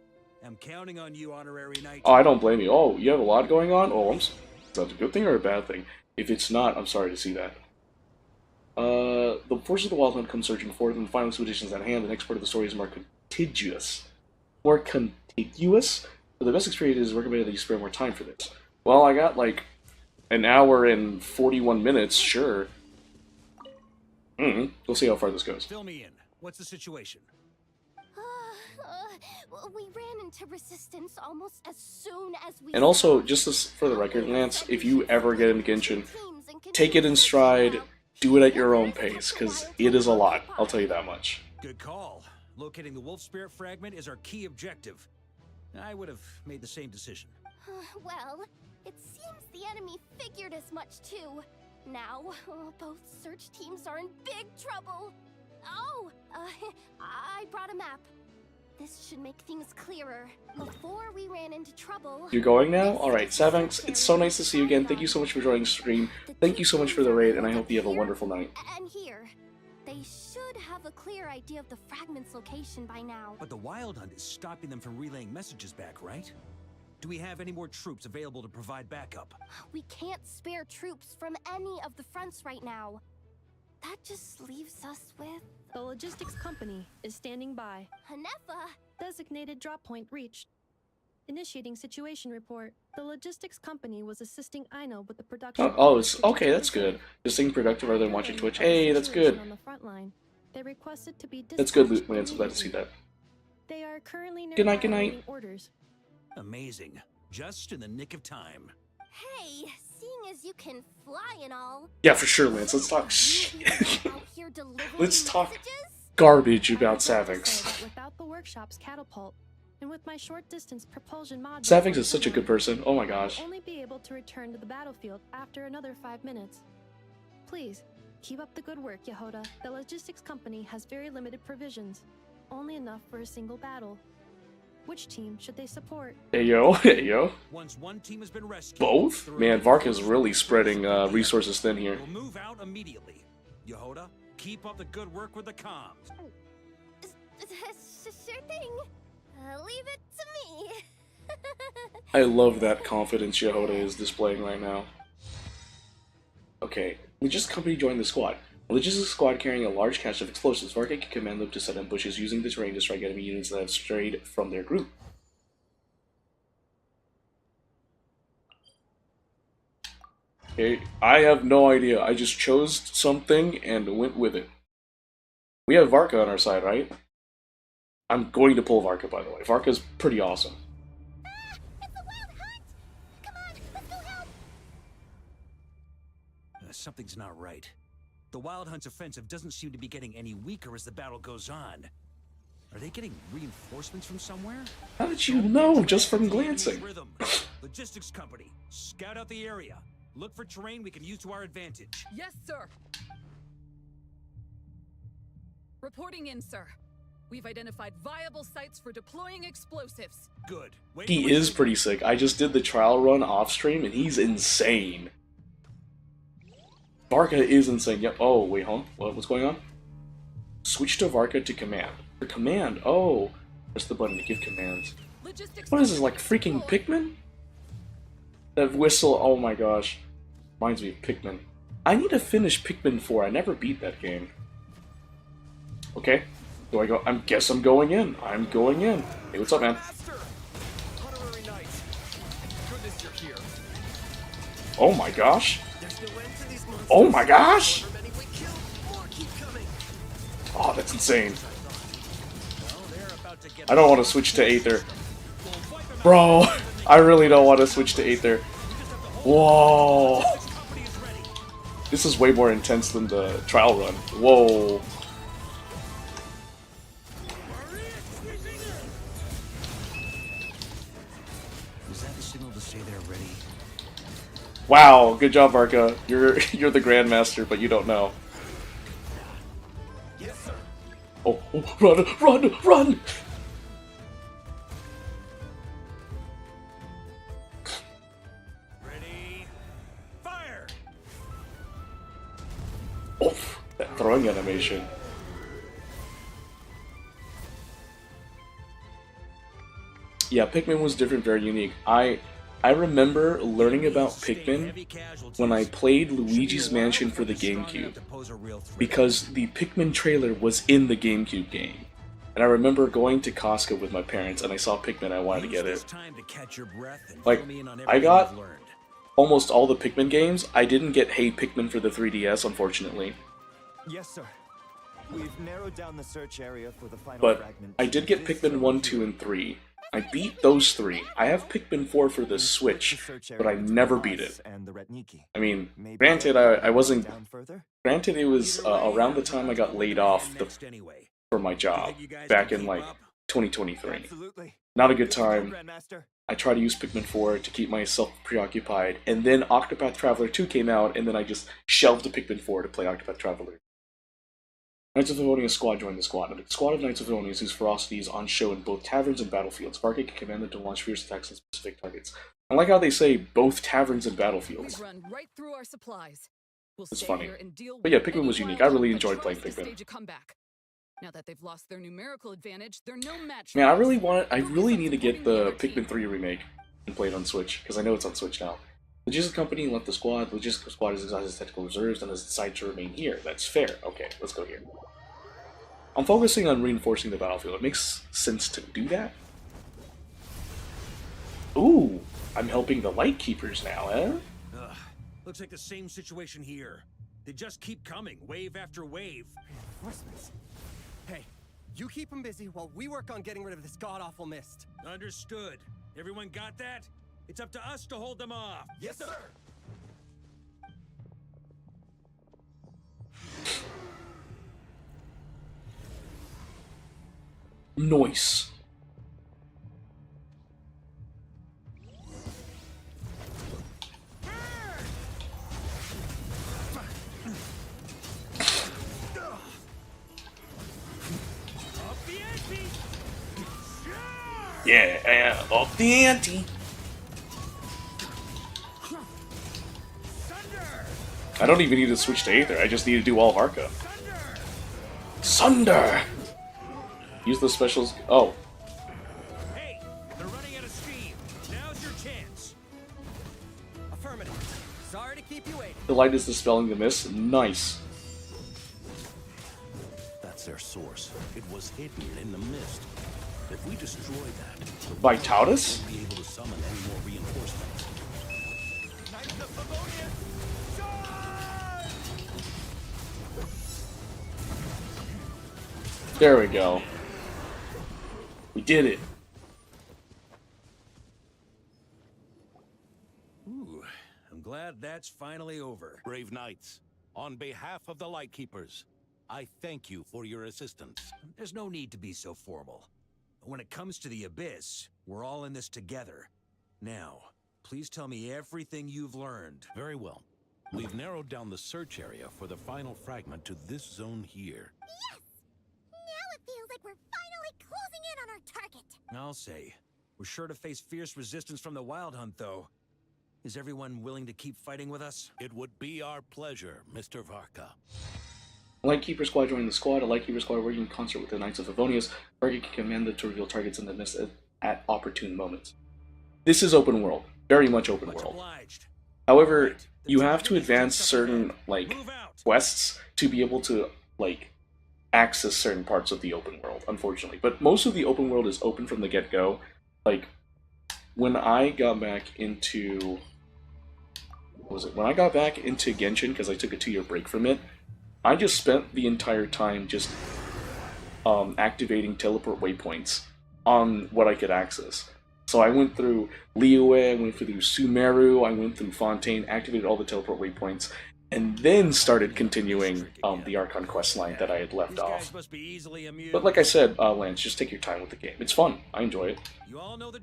I'm counting on you, Honorary Knight. Oh, I don't blame you. Oh, you have a lot going on? Oh, is that a good thing or a bad thing? If it's not, I'm sorry to see that. The forces of the Wild Hunt come surging forth, and the final expedition is at hand. The next part of the story is more contiguous. More contiguous? But the best experience is recommended that you spare more time for this. Well, I got like an hour and 41 minutes, sure. We'll see how far this goes. Fill me in. What's the situation? We ran into resistance almost as soon as we... And also, just for the record, Lance, if you ever get into Genshin, take it in stride, do it at your own pace, because it is a lot, I'll tell you that much. Good call. Locating the Wolf Spirit Fragment is our key objective. I would have made the same decision. Well, it seems the enemy figured as much too. Now, both search teams are in big trouble. Oh, I brought a map. This should make things clearer. Before we ran into trouble... You're going now? Alright, Savanx, it's so nice to see you again. Thank you so much for joining the stream. Thank you so much for the raid, and I hope you have a wonderful night. And here. They should have a clear idea of the fragment's location by now. But the Wild Hunt is stopping them from relaying messages back, right? Do we have any more troops available to provide backup? We can't spare troops from any of the fronts right now. That just leaves us with... The logistics company is standing by. Hanefa! Designated drop point reached. Initiating situation report. The logistics company was assisting Aino with the production. It's okay, that's good. Just being productive rather than watching Twitch. Hey, that's good. On the front line. They requested to be That's good, Lance. I'm glad to see that. They are currently Good night, awaiting orders. Amazing. Just in the nick of time. Hey, seeing as you can fly and all... Yeah, for sure, Lance. Let's talk out here delivering Let's talk messages? garbage about Savanx. Without the workshop's catapult, and with my short-distance propulsion module... Savanx is such a good person. Oh my gosh. I'll only be able to return to the battlefield after another 5 minutes. Please, keep up the good work, Yehoda. The logistics company has very limited provisions. Only enough for a single battle. Which team should they support? Hey yo, hey yo. Once one team has been rescued, Both? Man, Varka's really spreading resources thin here. We'll move out immediately. Yehoda, keep up the good work with the comms. Sure thing. Leave it to me. I love that confidence Yehoda is displaying right now. Okay, Logistics Company joined the squad. A logistics squad carrying a large cache of explosives. Varka can command them to set ambushes using the terrain to strike enemy units that have strayed from their group. Okay, I have no idea. I just chose something and went with it. We have Varka on our side, right? I'm going to pull Varka, by the way. Varka's pretty awesome. Something's not right. The Wild Hunt's offensive doesn't seem to be getting any weaker as the battle goes on. Are they getting reinforcements from somewhere? How did you know just from glancing? Rhythm. Logistics company, scout out the area. Look for terrain we can use to our advantage. Yes, sir. Reporting in, sir. We've identified viable sites for deploying explosives. Good. He is pretty sick. I just did the trial run off stream and he's insane. Varka is insane. Yep. Oh, wait, hold on. What's going on? Switch to Varka to command. For command, oh. Press the button to give commands. What is this, like freaking Pikmin? That whistle, oh my gosh. Reminds me of Pikmin. I need to finish Pikmin 4. I never beat that game. Okay. Do I go? I guess I'm going in. I'm going in. Hey, what's up, man? Oh my gosh. Oh my gosh! Oh, that's insane. I don't want to switch to Aether. Bro, I really don't want to switch to Aether. Whoa. This is way more intense than the trial run. Whoa. Is that a signal to say they're ready? Wow, good job, Varka. You're the Grandmaster, but you don't know. Yes, sir. Oh, run, run, run! Ready, fire! Oh, that throwing animation. Yeah, Pikmin was different, very unique. I remember learning about Pikmin when I played Luigi's Mansion for the GameCube, because the Pikmin trailer was in the GameCube game. And I remember going to Costco with my parents and I saw Pikmin, I wanted to get it. Like, I got almost all the Pikmin games. I didn't get Hey Pikmin for the 3DS, unfortunately. Yes, sir. We've narrowed down the search area for the final But fragment. I did get Pikmin 1, 2, and 3. I beat those 3. I have Pikmin 4 for the Switch, but I never beat it. I mean, granted, I wasn't... Granted, it was around the time I got laid off for my job, back in, like, 2023. Not a good time. I tried to use Pikmin 4 to keep myself preoccupied, and then Octopath Traveler 2 came out, and then I just shelved the Pikmin 4 to play Octopath Traveler. Knights of Livonia squad joined the squad. A squad of Knights of Livonia whose ferocity is on show in both taverns and battlefields. Varka can command them to launch fierce attacks on specific targets. I like how they say both taverns and battlefields. Run right through our supplies. We'll It's stay funny. here and deal But yeah, with Pikmin any was unique. wild I really hunt that enjoyed playing tries to Pikmin. stage a comeback. Now that they've lost their numerical advantage, they're no match. Man, I really need to get the Pikmin 3 remake and play it on Switch, because I know it's on Switch now. Logistics company left the squad. Logistics squad has exhausted its technical reserves and has decided to remain here. That's fair. Okay, let's go here. I'm focusing on reinforcing the battlefield. It makes sense to do that. Ooh, I'm helping the Light Keepers now, eh? Looks like the same situation here. They just keep coming, wave after wave. Reinforcements. Hey, you keep them busy while we work on getting rid of this god-awful mist. Understood. Everyone got that? It's up to us to hold them off. Yes, sir. Nice. Yeah, up the ante. I don't even need to switch to Aether, I just need to do all Varka. Sunder! Use the specials. Oh. Hey, they're running out of steam. Now's your chance. Affirmative. Sorry to keep you waiting. The light is dispelling the mist. Nice. That's their source. It was hidden in the mist. If we destroy that, the Vitautus? won't be able to summon any more reinforcements. There we go. We did it. Ooh, I'm glad that's finally over. Brave Knights, On behalf of the Lightkeepers, I thank you for your assistance. There's no need to be so formal. When it comes to the Abyss, we're all in this together. Now, please tell me everything you've learned. Very well. We've narrowed down the search area for the final fragment to this zone here. Yes! Now it feels like we're finally closing in on our target. I'll say. We're sure to face fierce resistance from the Wild Hunt, though. Is everyone willing to keep fighting with us? It would be our pleasure, Mr. Varka. Lightkeeper Squad joining the squad. A Lightkeeper Squad working in concert with the Knights of Favonius. Varka can command them to reveal targets in the mist at opportune moments. This is open world. Very much open world. However, you have to advance certain, like, quests to be able to, like, access certain parts of the open world, unfortunately. But most of the open world is open from the get-go. Like, when I got back into... What was it? When I got back into Genshin, because I took a 2-year break from it, I just spent the entire time just activating teleport waypoints on what I could access. So I went through Liyue, I went through Sumeru, I went through Fontaine, activated all the teleport waypoints, and then started continuing the Archon quest line that I had left off. But like I said, Lance, just take your time with the game. It's fun. I enjoy it.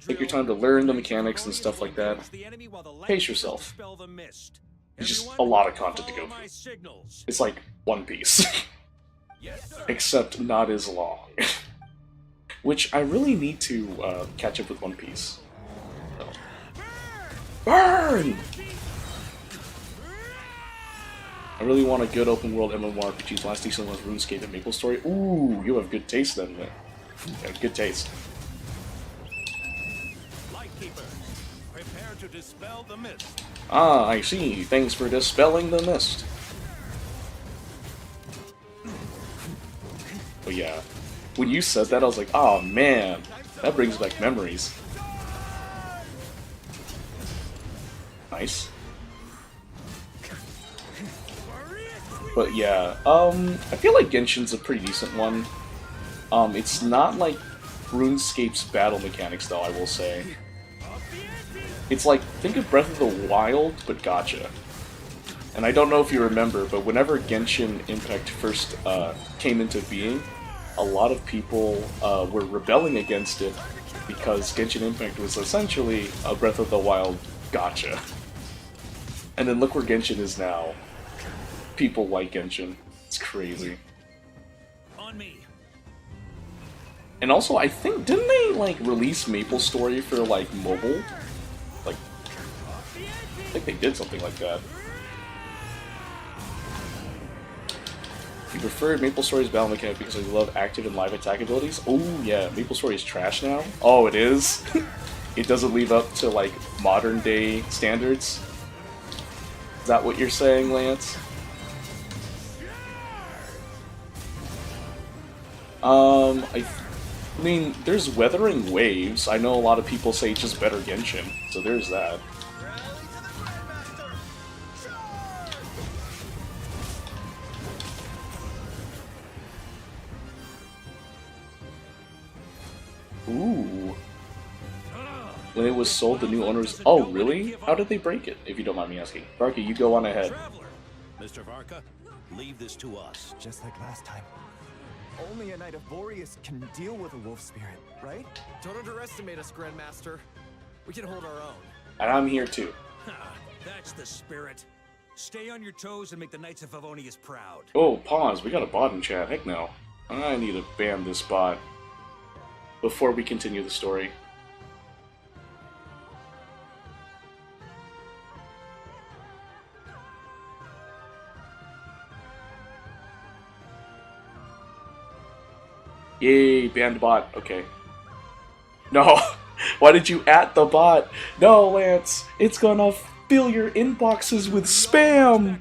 Take your time to learn the mechanics and stuff like that. Pace yourself. It's just a lot of content to go through. It's like One Piece. Except not as long. Which I really need to catch up with One Piece. So. Burn! I really want a good open world MMORPG. Last decent was RuneScape and MapleStory. Ooh, you have good taste then. Yeah, good taste. Lightkeeper, prepare to dispel the mist. Ah, I see. Thanks for dispelling the mist. But yeah, when you said that, I was like, oh man, that brings back memories. Nice. But yeah, I feel like Genshin's a pretty decent one. It's not like RuneScape's battle mechanics, though, I will say. It's like, think of Breath of the Wild, but gacha. And I don't know if you remember, but whenever Genshin Impact first came into being, a lot of people were rebelling against it because Genshin Impact was essentially a Breath of the Wild gacha. And then look where Genshin is now. People like Genshin. It's crazy. On me. And also, I think, didn't they, like, release MapleStory for, like, mobile? Like, I think they did something like that. You preferred MapleStory's battle mechanic because you love active and live attack abilities? Oh yeah, MapleStory is trash now? Oh, it is? It doesn't live up to, like, modern day standards? Is that what you're saying, Lance? I mean, there's Weathering Waves. I know a lot of people say just better Genshin, so there's that. Ooh. When it was sold, the new owners... Oh, really? How did they break it, if you don't mind me asking? Varka, you go on ahead. Mr. Varka, leave this to us. Just like last time. Only a Knight of Boreas can deal with a wolf spirit, right? Don't underestimate us, Grandmaster. We can hold our own. And I'm here too. That's the spirit. Stay on your toes and make the Knights of Favonius proud. Oh, pause. We got a bot in chat. Heck no. I need to ban this bot before we continue the story. Yay, banned bot. Okay. No. Why did you at the bot? No, Lance. It's gonna fill your inboxes with spam!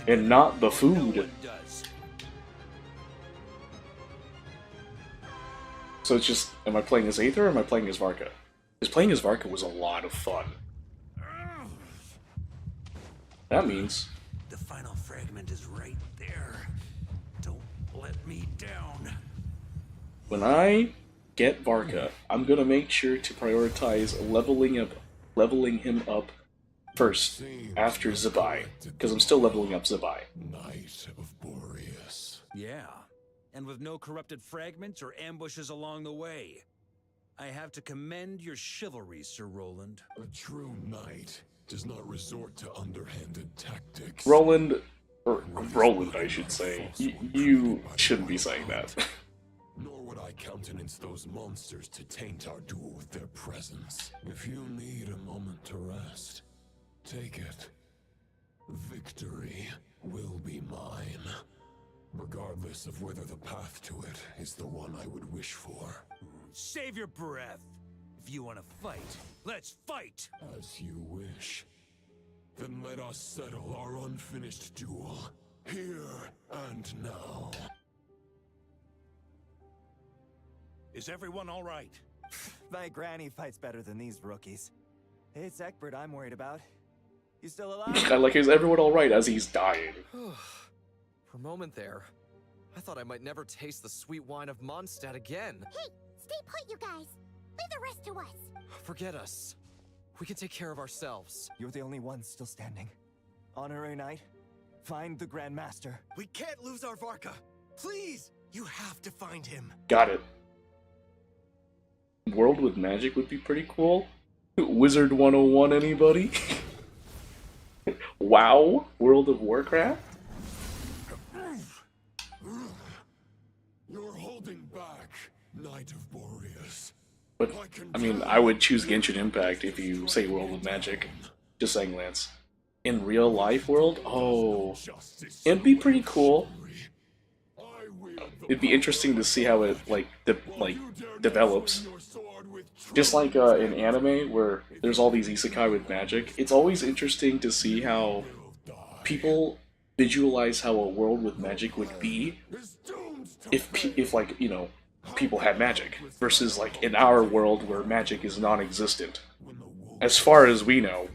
And not the food. So it's just, am I playing as Aether or am I playing as Varka? Because playing as Varka was a lot of fun. That means... The final fragment is right there. Don't let me down. When I get Varka, I'm gonna make sure to prioritize leveling him up first, after Zabai, because I'm still leveling up Zabai. Knight of Boreas. Yeah, and with no corrupted fragments or ambushes along the way. I have to commend your chivalry, Sir Roland. A true knight does not resort to underhanded tactics. Roland, or Roland, I should say. You shouldn't be saying that. Nor would I countenance those monsters to taint our duel with their presence. If you need a moment to rest, take it. Victory will be mine, regardless of whether the path to it is the one I would wish for. Save your breath. If you want to fight, let's fight! As you wish. Then let us settle our unfinished duel, here and now. Is everyone all right? My granny fights better than these rookies. It's Egbert I'm worried about. You still alive? I like, is everyone alright as he's dying? For a moment there, I thought I might never taste the sweet wine of Mondstadt again. Hey, stay put, you guys. Leave the rest to us. Forget us. We can take care of ourselves. You're the only one still standing. Honorary Knight, find the Grand Master. We can't lose our Varka. Please, you have to find him. Got it. World with magic would be pretty cool. Wizard 101, anybody? WoW? World of Warcraft? You're holding back, Knight of Boreas. But, I mean, I would choose Genshin Impact if you say World with Magic. Just saying, Lance. In real life world? Oh. It'd be pretty cool. It'd be interesting to see how it, develops. Just like in anime, where there's all these isekai with magic, it's always interesting to see how people visualize how a world with magic would be if like, you know, people had magic, versus like in our world where magic is non-existent. As far as we know,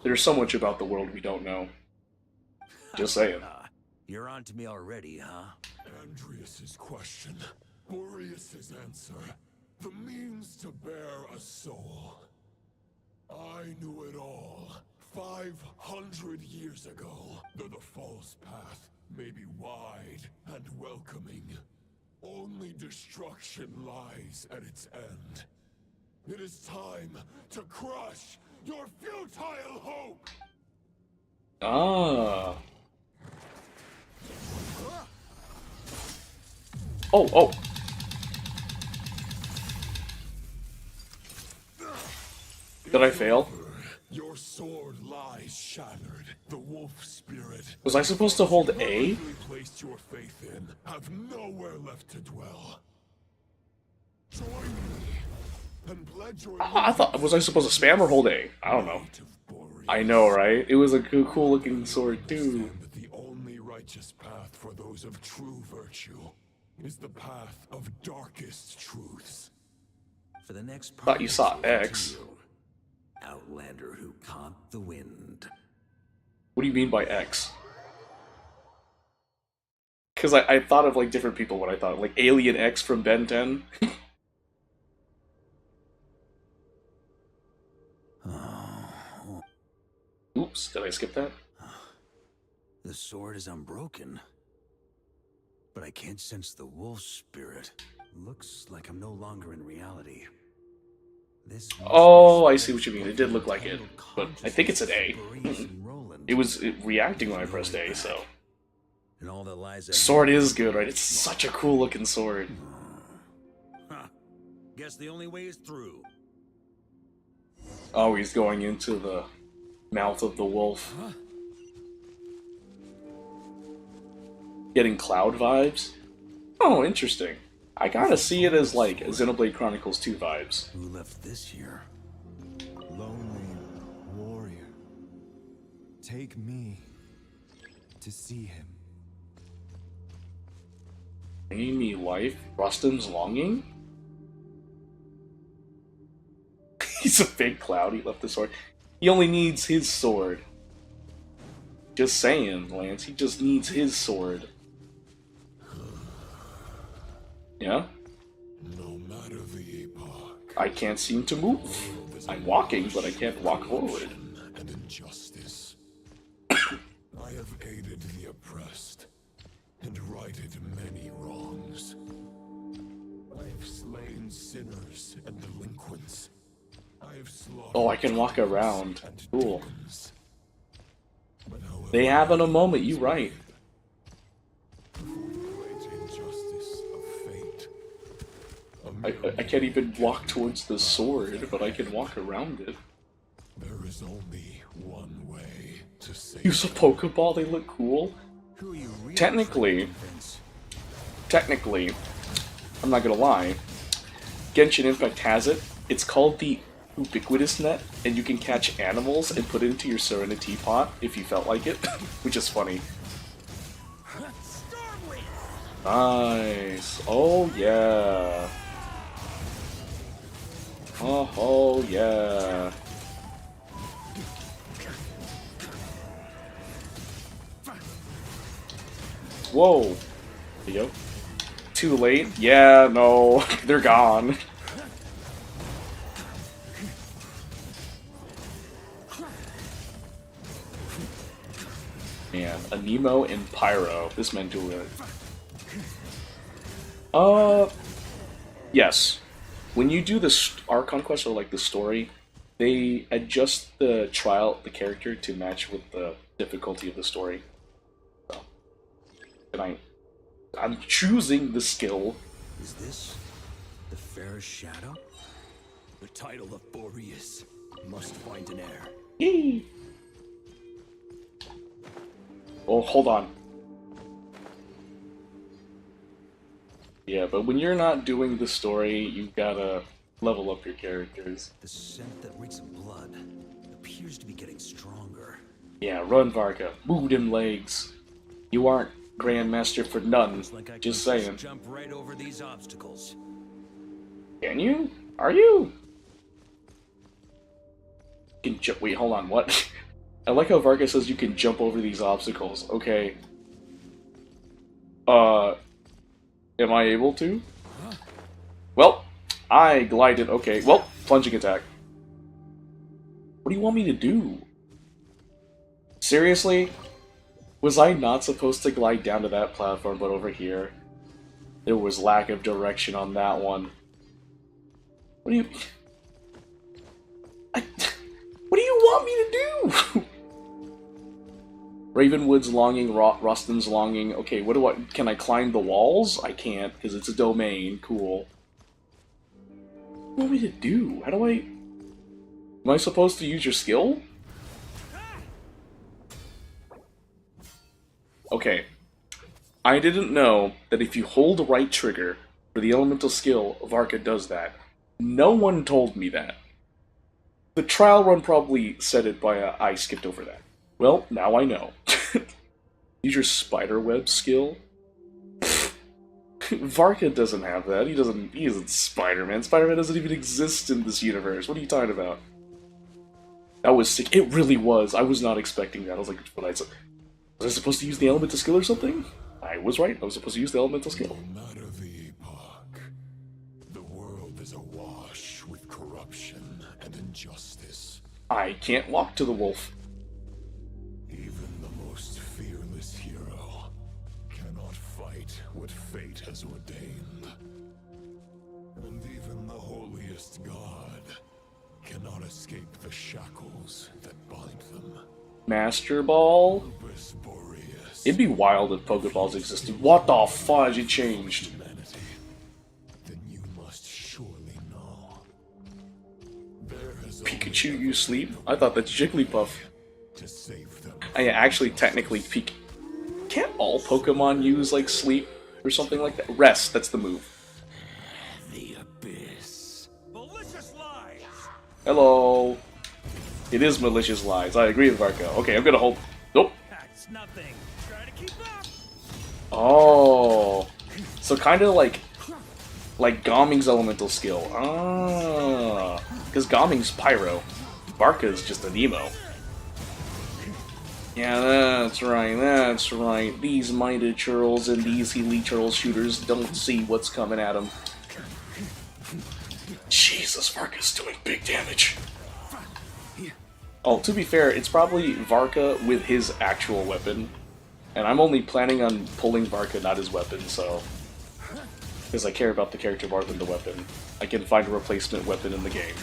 there's so much about the world we don't know. Just saying. You're on to me already, huh? Andreas's question, Boreas's answer, the means to bear a soul. I knew it all 500 years ago. Though the false path may be wide and welcoming, only destruction lies at its end. It is time to crush your futile hope! Ah. Oh. Did I fail? Your sword lies shattered. The wolf spirit. Was I supposed to hold A? Placed your faith in, have nowhere left to dwell. Join me and pledge your. I thought, was I supposed to spam or hold A? I don't know. I know, right? It was a cool looking sword too. The only righteous path for those of true virtue is the path of darkest truths. For the next Thought you saw X. Outlander who caught the wind. What do you mean by X? Because I thought of like different people when I thought, like Alien X from Ben 10. Oops, did I skip that? The sword is unbroken, but I can't sense the wolf spirit. Looks like I'm no longer in reality. This Oh, I see what you mean. It did look like it, but I think it's an A. It was reacting when I pressed A, so. And all that lies Sword is good, right? It's such a cool looking sword. Huh. Guess the only way is through. Oh, he's going into the mouth of the wolf. Getting Cloud vibes? Oh, interesting. I gotta see it as like Xenoblade Chronicles 2 vibes. Who left this here? Lonely warrior, take me to see him. Bringing me life? Rustum's longing? He's a big cloud, he left the sword. He only needs his sword. Just saying, Lance, he just needs his sword. Yeah? No matter the epoch, I can't seem to move. I'm walking, but I can't walk forward. justice. I have aided the oppressed and righted many wrongs. I've slain sinners and delinquents. I've slaughtered. Oh, I can walk around. Cool. They have in a moment, you right. I can't even walk towards the sword, but I can walk around it. There is only one way to save. Use a Pokeball, they look cool. Technically, I'm not gonna lie, Genshin Impact has it. It's called the Ubiquitous Net, and you can catch animals and put it into your Serenity pot if you felt like it, which is funny. Nice. Oh yeah. Oh yeah. Whoa. There you go. Too late? Yeah, no. They're gone. Man, a Nemo and Pyro. This man do it. Yes. When you do this Archon quest, or like the story, they adjust the character to match with the difficulty of the story. So, and I'm choosing the skill. Is this the fairest shadow? The title of Boreas must find an heir. Yee! Oh, hold on. Yeah, but when you're not doing the story, you gotta level up your characters. The scent that reeks of blood appears to be getting stronger. Yeah, run, Varka. Move them legs. You aren't Grandmaster for none. Like just saying. Jump right over these obstacles. Can you? Are you? Can jump. Wait, hold on. What? I like how Varka says you can jump over these obstacles. Okay. Am I able to? Well, I glided. Okay, well, plunging attack. What do you want me to do? Seriously? Was I not supposed to glide down to that platform, but over here? There was lack of direction on that one. What do you... What do you want me to do? Ravenwood's longing, Rustin's longing. Okay, what do I... Can I climb the walls? I can't, because it's a domain. Cool. What do you want me to do? How do I... Am I supposed to use your skill? Okay. I didn't know that if you hold the right trigger for the elemental skill, Varka does that. No one told me that. The trial run probably said it, but I skipped over that. Well, now I know. Use your spiderweb skill? Varka doesn't have that. He isn't Spider-Man. Spider-Man doesn't even exist in this universe. What are you talking about? That was sick. It really was. I was not expecting that. I was like, was I supposed to use the elemental skill or something? I was right. I was supposed to use the elemental skill. No matter the epoch, the world is awash with corruption and injustice. I can't walk to the wolf. Even the most fearless hero cannot fight what fate has ordained. And even the holiest god cannot escape the shackles that bind them. Master Ball? It'd be wild if Pokeballs existed. What the fudge? It changed. Then you must surely know. Pikachu, you sleep? I thought that's Jigglypuff. To save them. I actually technically Can't all Pokemon use like sleep or something like that? Rest, that's the move. The abyss. Malicious lies. Hello. It is malicious lies. I agree with Varka. Okay, I'm gonna hold. Nope. That's nothing. Try to keep up. Oh. So kind of like Gomming's elemental skill. Ah. Because Gomming's Pyro. Varka's just a Nemo. Yeah, that's right. These minded churls and these elite churl shooters don't see what's coming at them. Jesus, Varka's doing big damage. Oh, to be fair, it's probably Varka with his actual weapon. And I'm only planning on pulling Varka, not his weapon, so... Because I care about the character more than the weapon. I can find a replacement weapon in the game.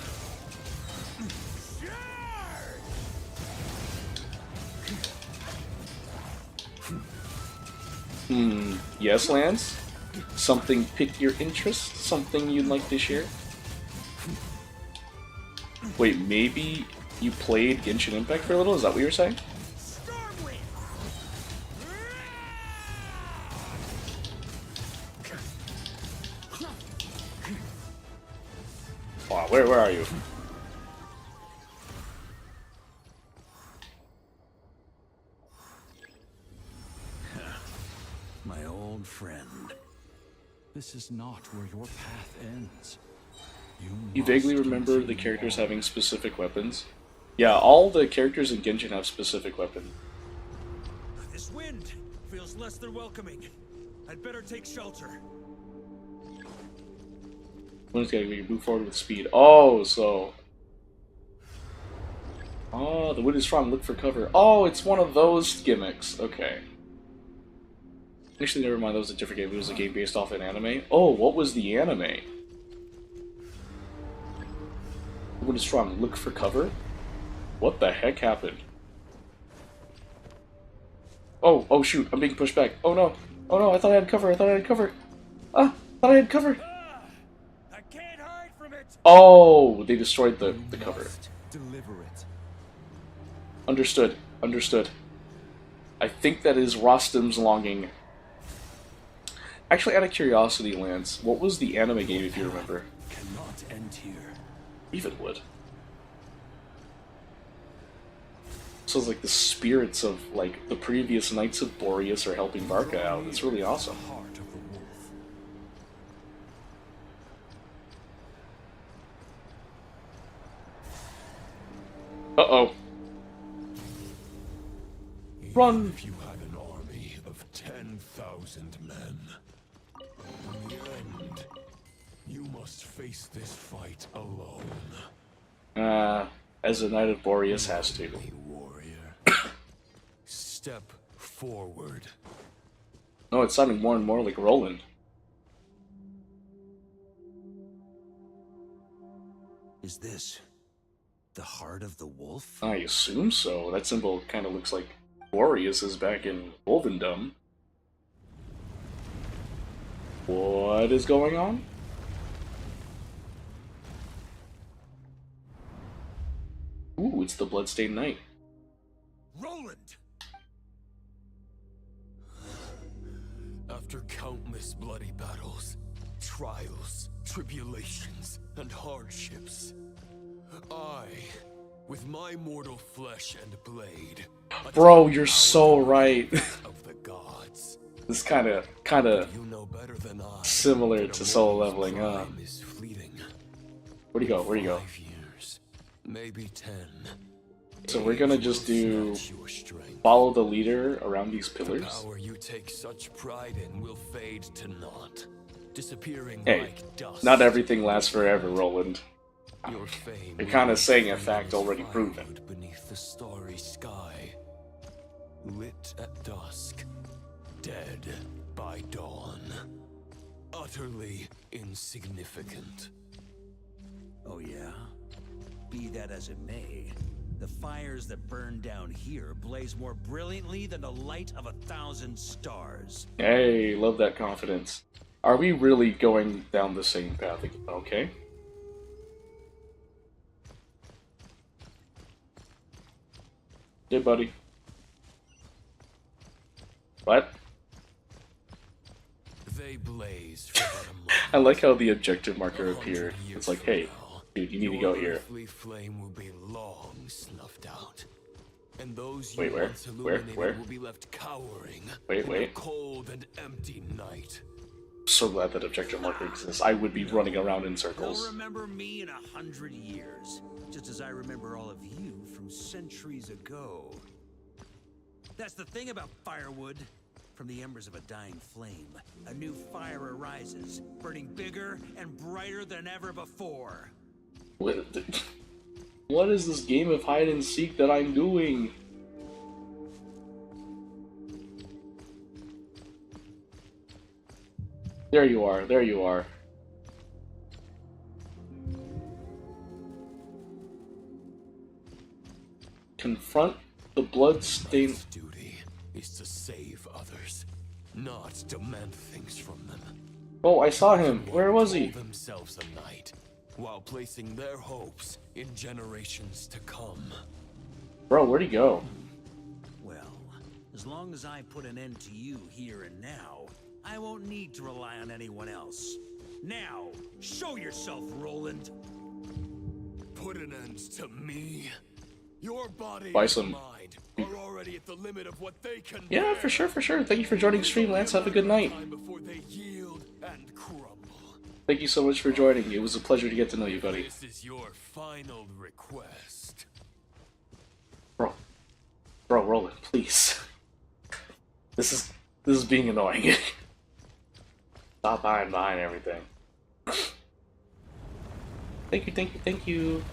Yes, Lance? Something pique your interest? Something you'd like to share? Wait, maybe you played Genshin Impact for a little? Is that what you were saying? Wow, where are you? My old friend. This is not where your path ends. You vaguely remember the characters having specific weapons? Yeah, all the characters in Genshin have specific weapons. This wind feels less than welcoming. I'd better take shelter. We can move forward with speed. Oh, so... Oh, the wind is strong, look for cover. Oh, it's one of those gimmicks. Okay. Actually, never mind, that was a different game. It was a game based off an anime. Oh, what was the anime? The wind is strong, look for cover? What the heck happened? Oh, oh shoot, I'm being pushed back. Oh no, I thought I had cover, Ah, I thought I had cover. Oh, they destroyed the cover. Deliver it. Understood. I think that is Rostam's longing. Actually, out of curiosity, Lance, what was the anime game, if you remember? Cannot end here. Even would. So it's like the spirits of, like, the previous Knights of Boreas are helping Varka out. It's really awesome. Uh-oh. Run! If you had an army of 10,000 men, in the end, you must face this fight alone. As a Knight of Boreas has to. Warrior. Step forward. No, it's sounding more and more like Roland. Is this the heart of the wolf? I assume so. That symbol kind of looks like Boreas is back in Wolvendom. What is going on? Ooh, it's the Bloodstained Knight. Roland! After countless bloody battles, trials, tribulations, and hardships, I, with my mortal flesh and blade, Bro, you're so right. of the gods. This kind of You know better than I similar that to a Soul warrior's Leveling Up. prime is fleeting. Where'd he go? Where'd he go? 5 years, maybe 10. So we're gonna just do Match your strength. follow the leader around these The pillars. power you take such pride in will fade to naught, disappearing Hey, like dust. not everything lasts forever, Roland. Your fame You're kind will of saying a fade fact as already firewood proven. beneath the starry sky, lit at dusk, dead by dawn, utterly insignificant. Oh yeah? Be that as it may, the fires that burn down here blaze more brilliantly than the light of 1,000 stars. Hey, love that confidence. Are we really going down the same path again? Okay. Hey, buddy. What? They blaze for about a month. I like how the objective marker appeared. It's like, hey, dude, you need to go Your here. earthly flame will be long snuffed out, and those Wait, you where? once Where? illuminated Where? will be left cowering Wait, in wait. a cold and empty night. So glad that objective marker exists. I would be running around in They'll circles. remember me in 100 years, just as I remember all of you from centuries ago. That's the thing about firewood. From the embers of a dying flame, a new fire arises, burning bigger and brighter than ever before. What? What is this game of hide and seek that I'm doing? There you are, there you are. Confront the blood-stained... Knight's duty is to save others, not demand things from them. Oh, I saw him. Where was he? Call themselves a knight, while placing their hopes in generations to come. Bro, where'd he go? Well, as long as I put an end to you here and now, I won't need to rely on anyone else. Now, show yourself, Roland. Put an end to me? Your body Buy and some. mind are already at the limit of what they can Yeah, for sure, for sure. Thank you for joining stream, Lance. Have a good night. before they yield and crumble. Thank you so much for joining. It was a pleasure to get to know you, buddy. This is your final request. Bro, Roland, please. This is being annoying. Stop hiding behind everything. Thank you, thank you, thank you.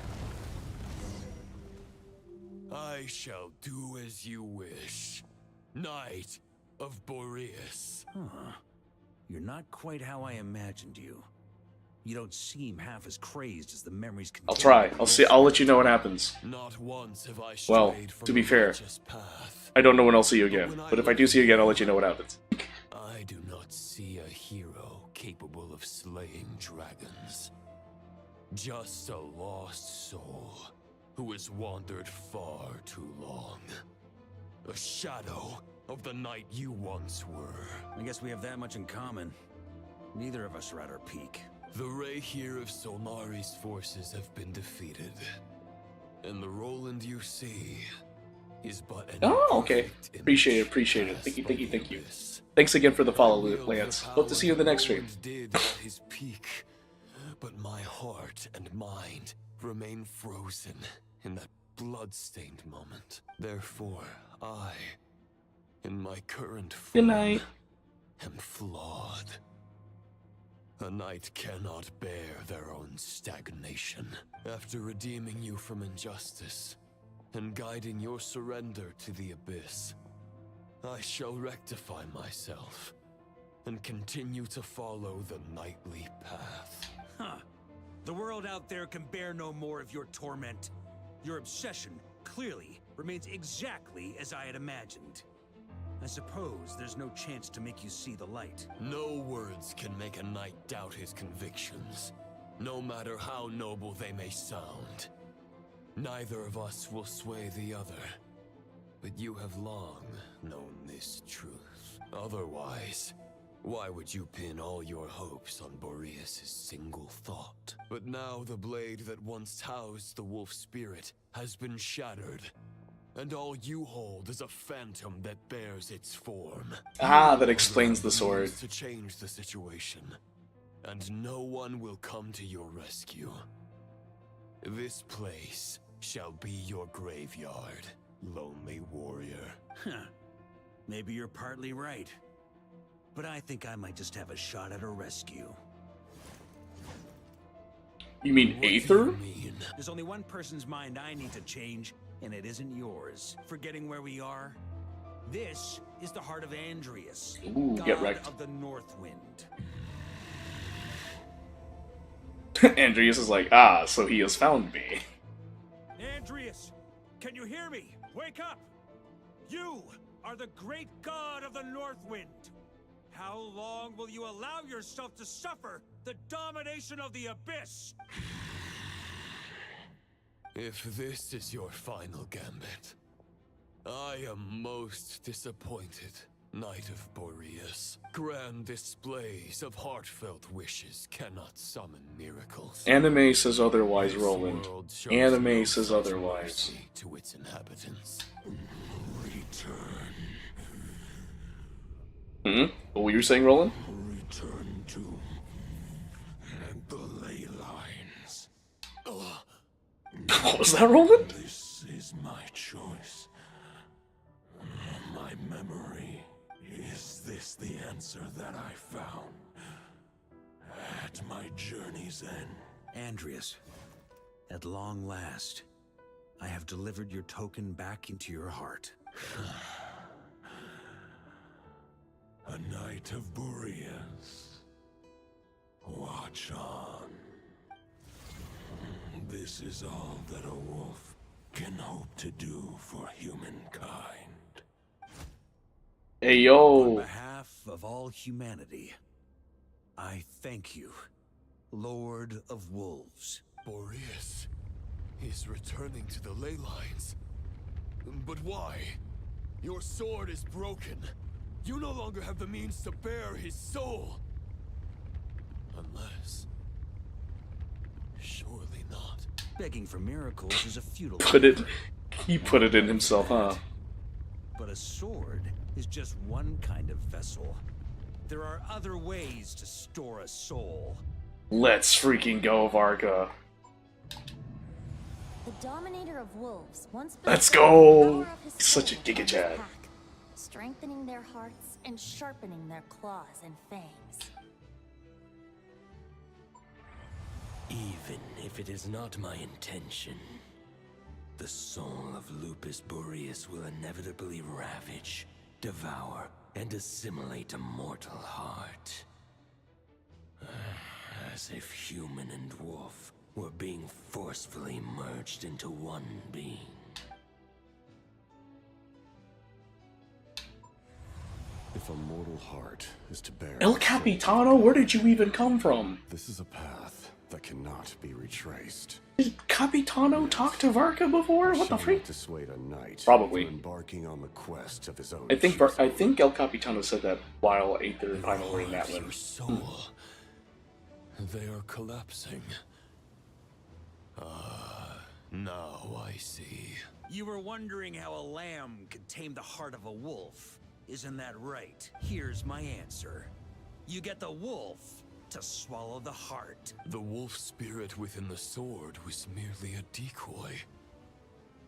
I shall do as you wish. Knight of Boreas. Huh. You're not quite how I imagined you. You don't seem half as crazed as the memories I'll try. I'll let you know what happens. Not once have I strayed Well, from to be the fair, righteous path. I don't know when I'll see you again. But if I do see you again, I'll let you know what happens. I do not see a hero capable of slaying dragons. Just a lost soul who has wandered far too long. A shadow of the knight you once were. I guess we have that much in common. Neither of us are at our peak. The Rayhir of Solnari's forces have been defeated. And the Roland you see is but an Oh, okay. Appreciate it, appreciate it. Thank you, thank you, thank you. Thanks again for the follow, Lance. Hope to see you in the next stream. Did at his peak, but my heart and mind remain frozen in that blood-stained moment. Therefore, I, in my current form, Good night. am flawed. A knight cannot bear their own stagnation. After redeeming you from injustice and guiding your surrender to the abyss, I shall rectify myself and continue to follow the knightly path. Huh. The world out there can bear no more of your torment. Your obsession, clearly, remains exactly as I had imagined. I suppose there's no chance to make you see the light. No words can make a knight doubt his convictions, no matter how noble they may sound. Neither of us will sway the other, but you have long known this truth. Otherwise, why would you pin all your hopes on Boreas' single thought? But now the blade that once housed the wolf spirit has been shattered, and all you hold is a phantom that bears its form. Ah, that explains the sword. To change the situation, and no one will come to your rescue. This place shall be your graveyard, lonely warrior. Huh. Maybe you're partly right. But I think I might just have a shot at a rescue. You mean Aether? There's only one person's mind I need to change, and it isn't yours. Forgetting where we are? This is the heart of Andreas, Ooh, god get wrecked. of the Northwind. Andreas is like, ah, so he has found me. Andreas, can you hear me? Wake up! You are the great god of the Northwind. How long will you allow yourself to suffer the domination of the Abyss? If this is your final gambit, I am most disappointed, Knight of Boreas. Grand displays of heartfelt wishes cannot summon miracles. Anime says otherwise, This Roland. world shows Anime no says such otherwise. mercy to its inhabitants. Return. What were you saying, Roland? Return to the ley lines. What was that, Roland? This is my choice. My memory. Is this the answer that I found at my journey's end? Andreas, at long last, I have delivered your token back into your heart. A knight of Boreas. Watch on. This is all that a wolf can hope to do for humankind. Hey, yo. On behalf of all humanity, I thank you, Lord of Wolves. Boreas is returning to the ley lines. But why? Your sword is broken. You no longer have the means to bear his soul. Unless... surely not. Begging for miracles is a futile... He put it in himself, huh? But a sword is just one kind of vessel. There are other ways to store a soul. Let's freaking go, Varka. The Dominator of Wolves once built Let's the go! power of his He's such a soul Giga on his Chad. pack, strengthening their hearts and sharpening their claws and fangs. Even if it is not my intention, the soul of Lupus Boreas will inevitably ravage, devour, and assimilate a mortal heart. As if human and wolf were being forcefully merged into one being. If a mortal heart is to bear... El Capitano, where did you even come from? This is a path that cannot be retraced. Did Capitano talk to Varka before? What the freak? Dissuade a knight Probably. from embarking on the quest of his own. I think El Capitano said that while Aether and Primal were in that one. They are collapsing. Now I see. You were wondering how a lamb could tame the heart of a wolf. Isn't that right? Here's my answer. You get the wolf to swallow the heart. The wolf spirit within the sword was merely a decoy.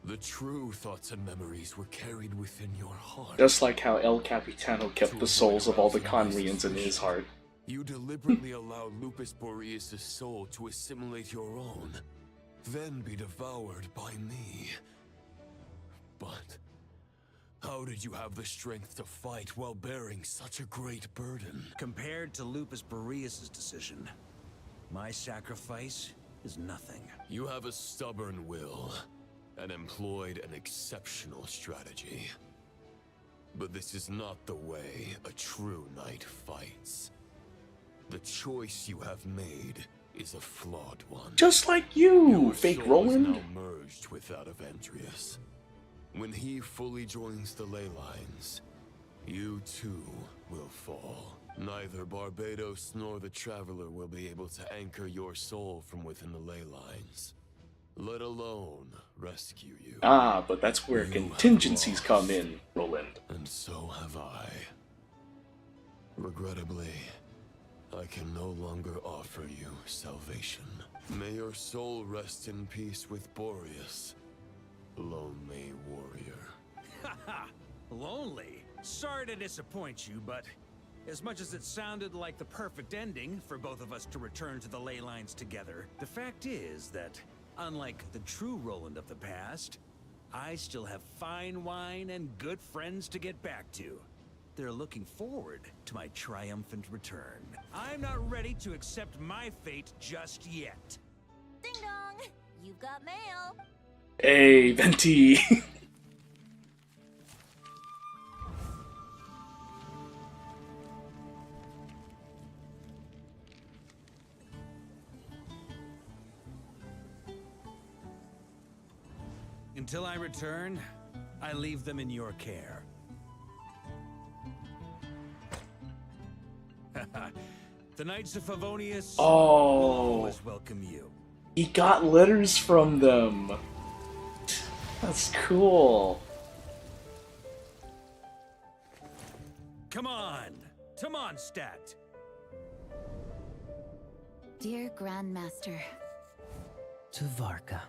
The true thoughts and memories were carried within your heart. Just like how El Capitano kept the souls of all the Conrians in his heart. You deliberately allowed Lupus Boreas' soul to assimilate your own, then be devoured by me. But how did you have the strength to fight while bearing such a great burden? Compared to Lupus Boreas' decision, my sacrifice is nothing. You have a stubborn will, and employed an exceptional strategy. But this is not the way a true knight fights. The choice you have made is a flawed one. Just like you, Your fake soul Roland. is now merged with that of Andreas. When he fully joins the ley lines, you too will fall. Neither Barbados nor the Traveler will be able to anchor your soul from within the ley lines, let alone rescue you. Ah, but that's where contingencies come in, Roland. And so have I. Regrettably, I can no longer offer you salvation. May your soul rest in peace with Boreas, lonely warrior. Haha, lonely? Sorry to disappoint you, but as much as it sounded like the perfect ending for both of us to return to the ley lines together, the fact is that, unlike the true Roland of the past, I still have fine wine and good friends to get back to. They're looking forward to my triumphant return. I'm not ready to accept my fate just yet. Ding dong! You've got mail! Hey, Venti! Until I return, I leave them in your care. The Knights of Favonius will always welcome you. He got letters from them. That's cool. Come on, to Mondstadt. Dear Grandmaster. To Varka.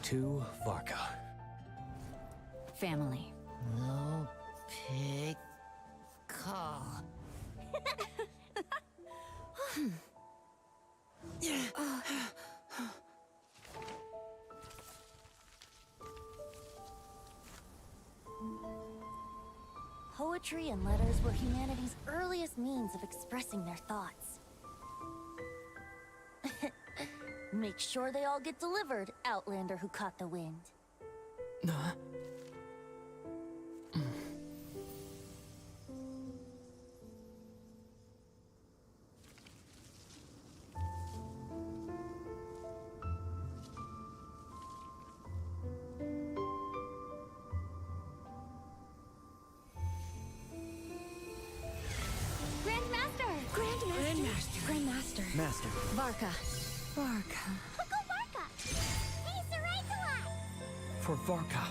To Varka. Family. No pig call. Poetry and letters were humanity's earliest means of expressing their thoughts. Make sure they all get delivered, Outlander who caught the wind. Grandmaster. Master. Varka. Varka. Go Varka! Hey, Sarai! For Varka.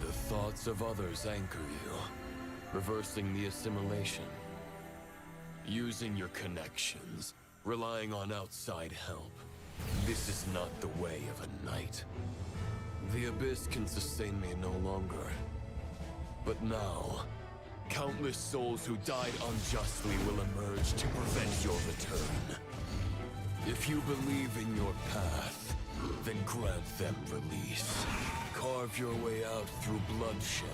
The thoughts of others anchor you, reversing the assimilation. Using your connections, relying on outside help. This is not the way of a knight. The Abyss can sustain me no longer. But now, countless souls who died unjustly will emerge to prevent your return. If you believe in your path, then grant them release. Carve your way out through bloodshed.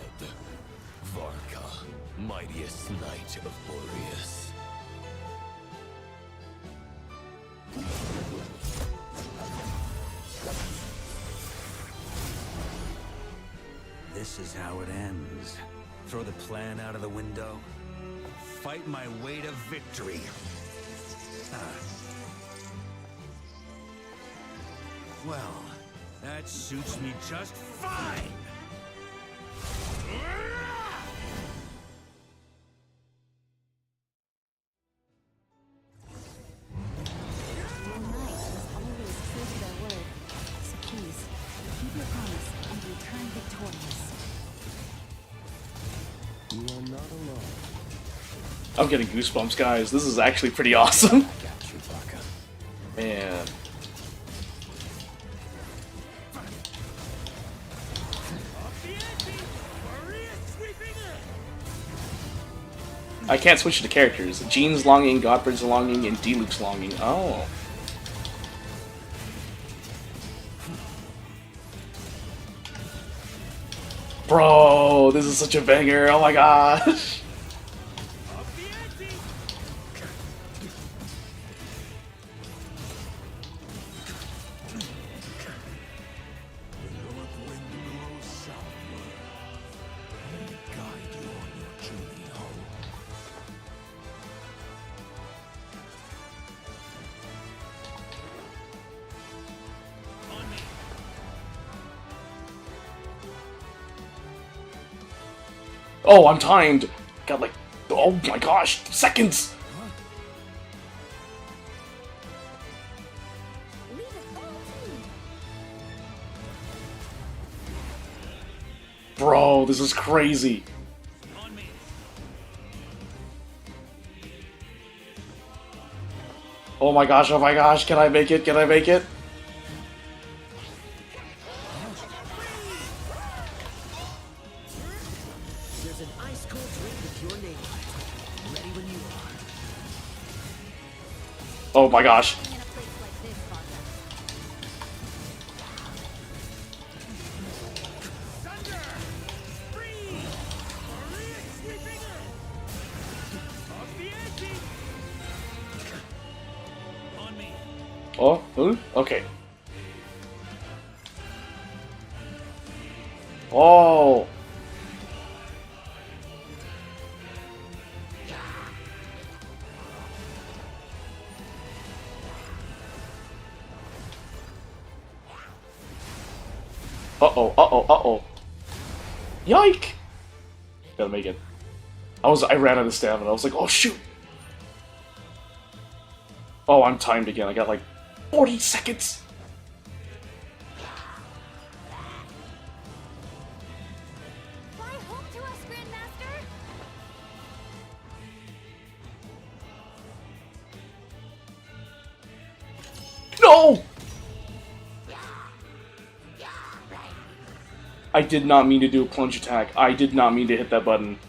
Varka, mightiest knight of Boreas. This is how it ends. Throw the plan out of the window. Fight my way to victory. Well, that suits me just fine! Your knights must always true to their word. So please, keep your promise and return victorious. You are not alone. I'm getting goosebumps, guys. This is actually pretty awesome. Got you, Varka. Man. I can't switch to characters. Jean's longing, Godfred's longing, and D-Luke's longing. Oh. Bro, this is such a banger. Oh my gosh. Oh, I'm timed. Got like, oh my gosh, seconds. Bro, this is crazy. Oh my gosh, can I make it? Can I make it? There's an ice cold drink with your name. Ready when you are. Oh my gosh. Oh, ooh, okay. Oh. Uh-oh. Yike! Gotta make it. I ran out of stamina. I was like, oh shoot! Oh, I'm timed again. I got like 40 seconds! Fly home to us, Grandmaster! No! I did not mean to do a plunge attack. I did not mean to hit that button.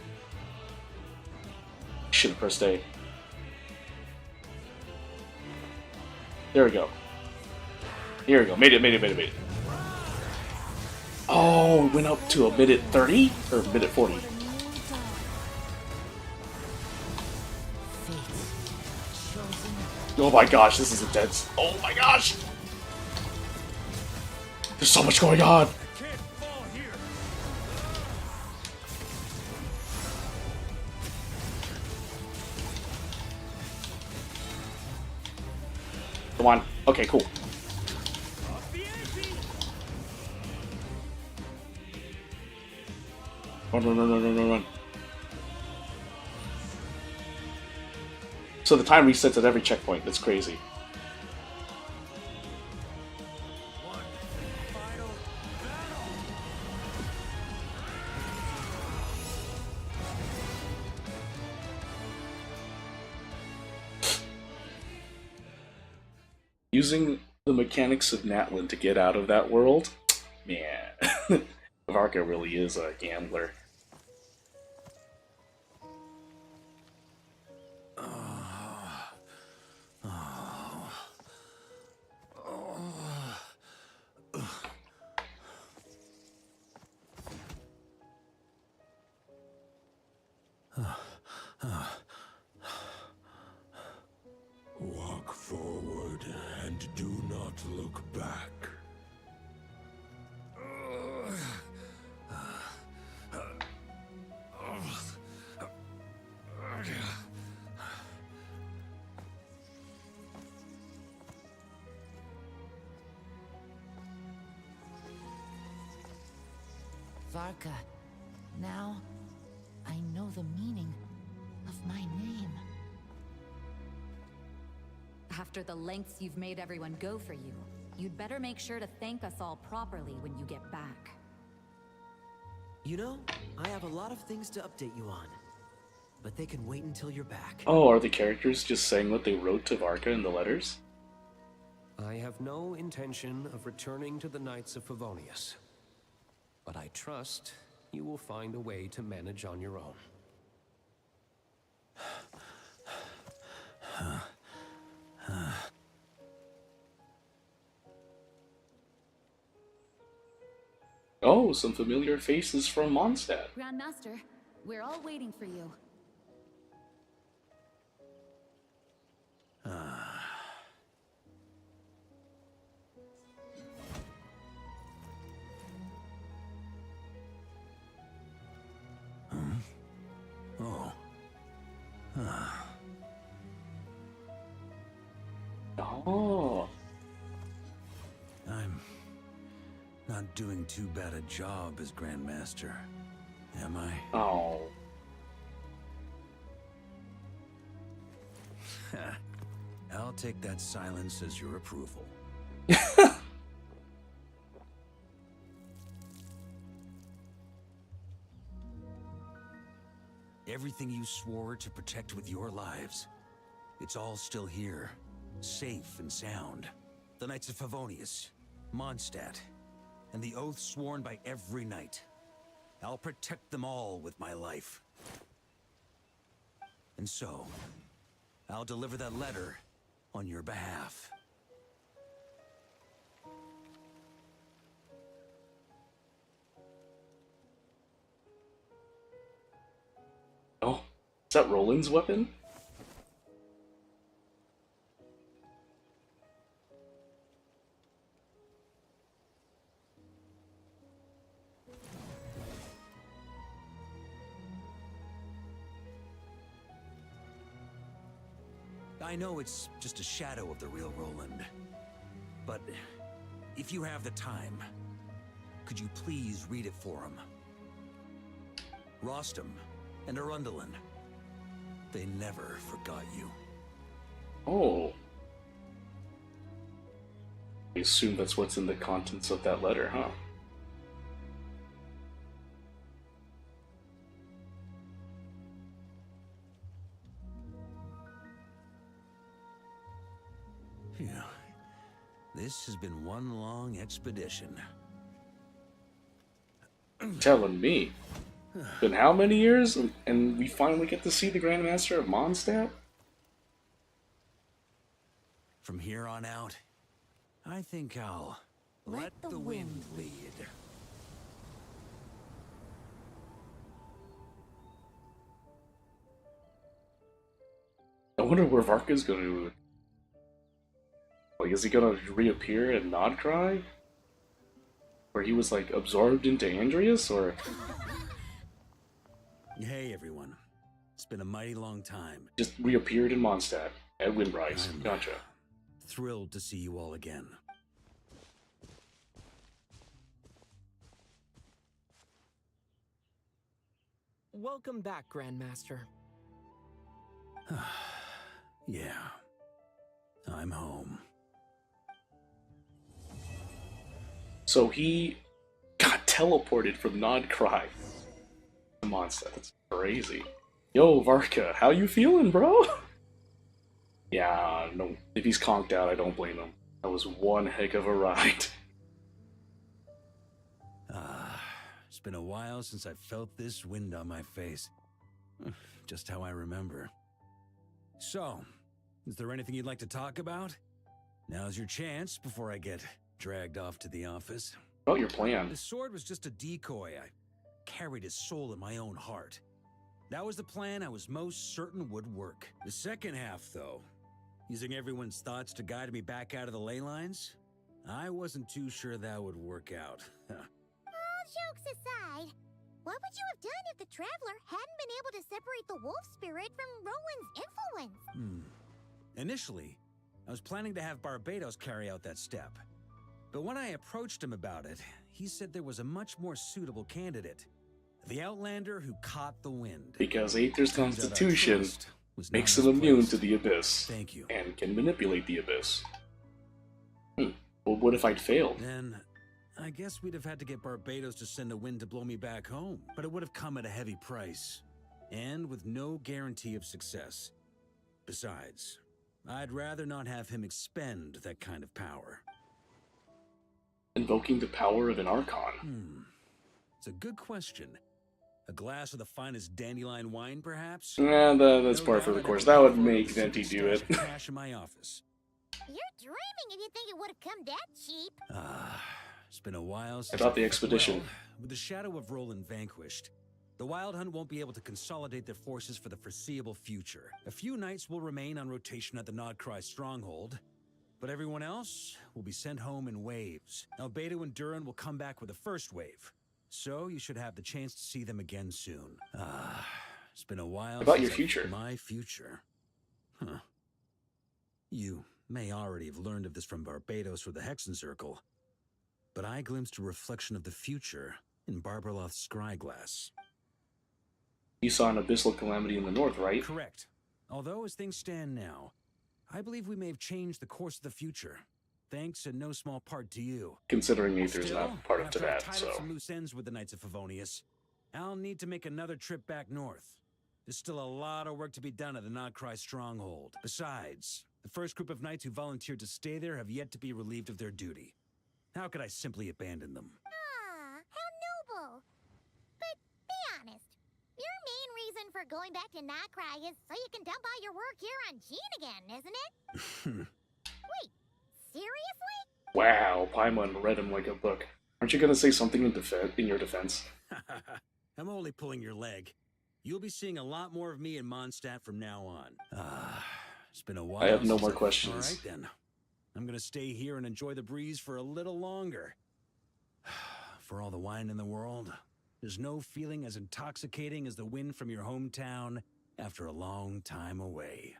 Should have pressed A. There we go. Here we go. Made it. Oh, it went up to a minute 30? Or minute 40? Oh my gosh, this is intense. Oh my gosh! There's so much going on! Come on. Okay, cool. Run, run, run, run, run, run, run. So the time resets at every checkpoint. That's crazy. Using the mechanics of Natlin to get out of that world, man, Varka really is a gambler. Walk forward and do not look back. Varka, now I know the meaning of my name. After the lengths you've made everyone go for you, you'd better make sure to thank us all properly when you get back. You know, I have a lot of things to update you on, but they can wait until you're back. Oh, are the characters just saying what they wrote to Varka in the letters? I have no intention of returning to the Knights of Favonius, but I trust you will find a way to manage on your own. Oh, some familiar faces from Mondstadt. Grandmaster, we're all waiting for you. Oh. Oh. I'm not doing too bad a job as Grandmaster, am I? Oh. I'll take that silence as your approval. Everything you swore to protect with your lives, it's all still here, safe and sound. The Knights of Favonius, Mondstadt, and the oath sworn by every knight. I'll protect them all with my life. And so, I'll deliver that letter on your behalf. Oh, is that Roland's weapon? I know it's just a shadow of the real Roland, but if you have the time, could you please read it for him? Rostam and Arundelen, they never forgot you. Oh. I assume that's what's in the contents of that letter, huh? Phew. This has been one long expedition. Telling me. Been how many years? And we finally get to see the Grandmaster of Mondstadt? From here on out, I think I'll let the wind lead. wonder where Varka's gonna... Like, is he gonna reappear in Nodcry? Where he was, like, absorbed into Andreas, or... Hey, everyone. It's been a mighty long time. Just reappeared in Mondstadt at Windrise. Gotcha. Thrilled to see you all again. Welcome back, Grandmaster. Yeah. I'm home. So he got teleported from Nodcry to Mondstadt. That's crazy. Yo, Varka, how you feeling, bro? Yeah, no. If he's conked out, I don't blame him. That was one heck of a ride. It's been a while since I felt this wind on my face. Just how I remember. So, is there anything you'd like to talk about? Now's your chance before I get dragged off to the office. About your plan. The sword was just a decoy. I carried his soul in my own heart. That was the plan I was most certain would work. The second half, though, using everyone's thoughts to guide me back out of the ley lines, I wasn't too sure that would work out. All jokes aside, what would you have done if the Traveler hadn't been able to separate the wolf spirit from Roland's influence? Initially, I was planning to have Barbados carry out that step. But when I approached him about it, he said there was a much more suitable candidate. The Outlander who caught the wind. Because Aether's constitution makes him immune to the Abyss. Thank you. And can manipulate the Abyss. Well, what if I'd failed? Then, I guess we'd have had to get Barbados to send a wind to blow me back home. But it would have come at a heavy price. And with no guarantee of success. Besides, I'd rather not have him expend that kind of power. Invoking the power of an Archon. It's a good question. A glass of the finest dandelion wine, perhaps? Yeah, that's par for the course. That would make Venti do it. Cash in my office. You're dreaming if you think it would have come that cheap. It's been a while since... About the expedition. Well, with the shadow of Roland vanquished, the Wild Hunt won't be able to consolidate their forces for the foreseeable future. A few knights will remain on rotation at the Nodcry stronghold, but everyone else will be sent home in waves. Albedo and Duran will come back with the first wave. So you should have the chance to see them again soon. It's been a while. About your future. My future. You may already have learned of this from Barbados or the Hexen Circle, but I glimpsed a reflection of the future in Barbarloth's scryglass. You saw an abyssal calamity in the north, right? Correct. Although as things stand now, I believe we may have changed the course of the future. Thanks in no small part to you. Considering Aether's not part of after I've Tibet, tied so... up some loose ends with the Knights of Favonius, I'll need to make another trip back north. There's still a lot of work to be done at the Nodcry stronghold. Besides, the first group of knights who volunteered to stay there have yet to be relieved of their duty. How could I simply abandon them? How noble. But be honest, your main reason for going back to Nodcry is so you can dump all your work here on Jean again, isn't it? Wait, seriously? Wow, Paimon read him like a book. Aren't you gonna say something in your defense? I'm only pulling your leg. You'll be seeing a lot more of me in Mondstadt from now on. It's been a while. I have no since more questions. All right, then. I'm gonna stay here and enjoy the breeze for a little longer. For all the wine in the world, there's no feeling as intoxicating as the wind from your hometown after a long time away.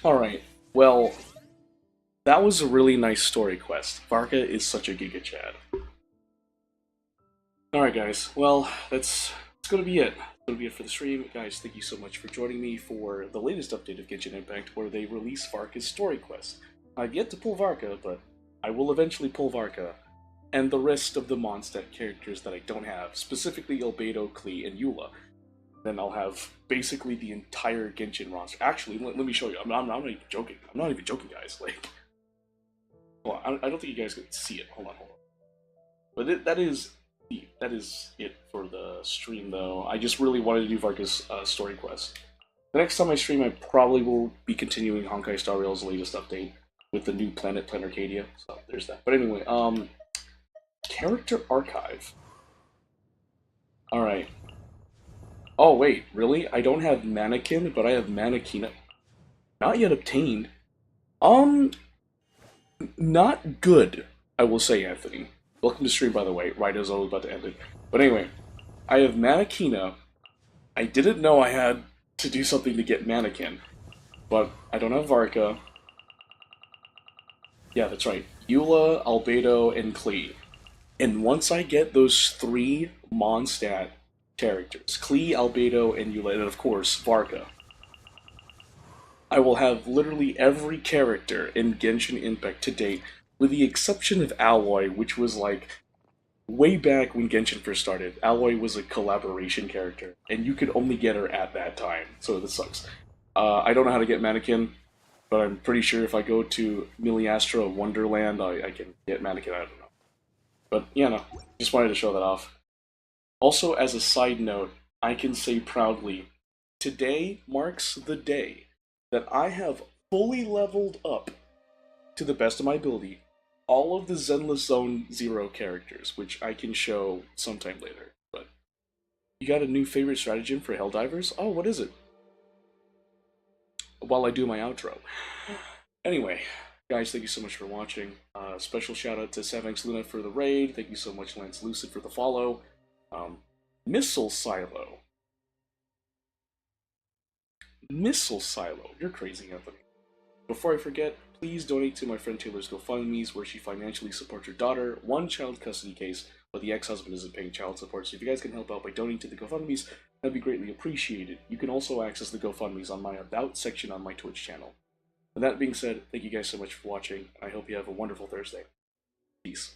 Alright, well, that was a really nice story quest. Varka is such a Giga Chad. Alright guys, well, that's gonna be it. That's gonna be it for the stream. Guys, thank you so much for joining me for the latest update of Genshin Impact, where they release Varka's story quest. I've yet to pull Varka, but I will eventually pull Varka, and the rest of the Mondstadt characters that I don't have, specifically Albedo, Klee, and Eula. Then I'll have basically the entire Genshin roster. Actually, let me show you. I'm not even joking. I'm not even joking, guys. Like, well, I don't think you guys can see it. Hold on. But that is it for the stream, though. I just really wanted to do Varka's story quest. The next time I stream, I probably will be continuing Honkai Star Rail's latest update with the new planet, Planet Arcadia. So there's that. But anyway, Character archive. Alright. Oh, wait, really? I don't have Mannequin, but I have Mannequina. Not yet obtained. Not good, I will say, Anthony. Welcome to stream, by the way, right as I was about to end it. But anyway, I have Mannequina. I didn't know I had to do something to get Mannequin, but I don't have Varka. Yeah, that's right. Eula, Albedo, and Klee. And once I get those 3 Mondstadt characters, Klee, Albedo, and Eula, and of course, Varka, I will have literally every character in Genshin Impact to date, with the exception of Alloy, which was like, way back when Genshin first started, Alloy was a collaboration character, and you could only get her at that time, so this sucks. I don't know how to get Mannequin, but I'm pretty sure if I go to Miliastra Wonderland, I can get Mannequin, I don't know. But, yeah, no, just wanted to show that off. Also, as a side note, I can say proudly, today marks the day that I have fully leveled up, to the best of my ability, all of the Zenless Zone Zero characters, which I can show sometime later. But you got a new favorite stratagem for Helldivers? Oh, what is it? While I do my outro. Anyway, guys, thank you so much for watching. Special shout out to Savanx Luna for the raid. Thank you so much, Lance Lucid, for the follow. Missile Silo. Missile Silo. You're crazy, Anthony. Before I forget, please donate to my friend Taylor's GoFundMe's, where she financially supports her daughter, 1 child custody case, but the ex-husband isn't paying child support. So if you guys can help out by donating to the GoFundMe's, that'd be greatly appreciated. You can also access the GoFundMe's on my About section on my Twitch channel. With that being said, thank you guys so much for watching, and I hope you have a wonderful Thursday. Peace.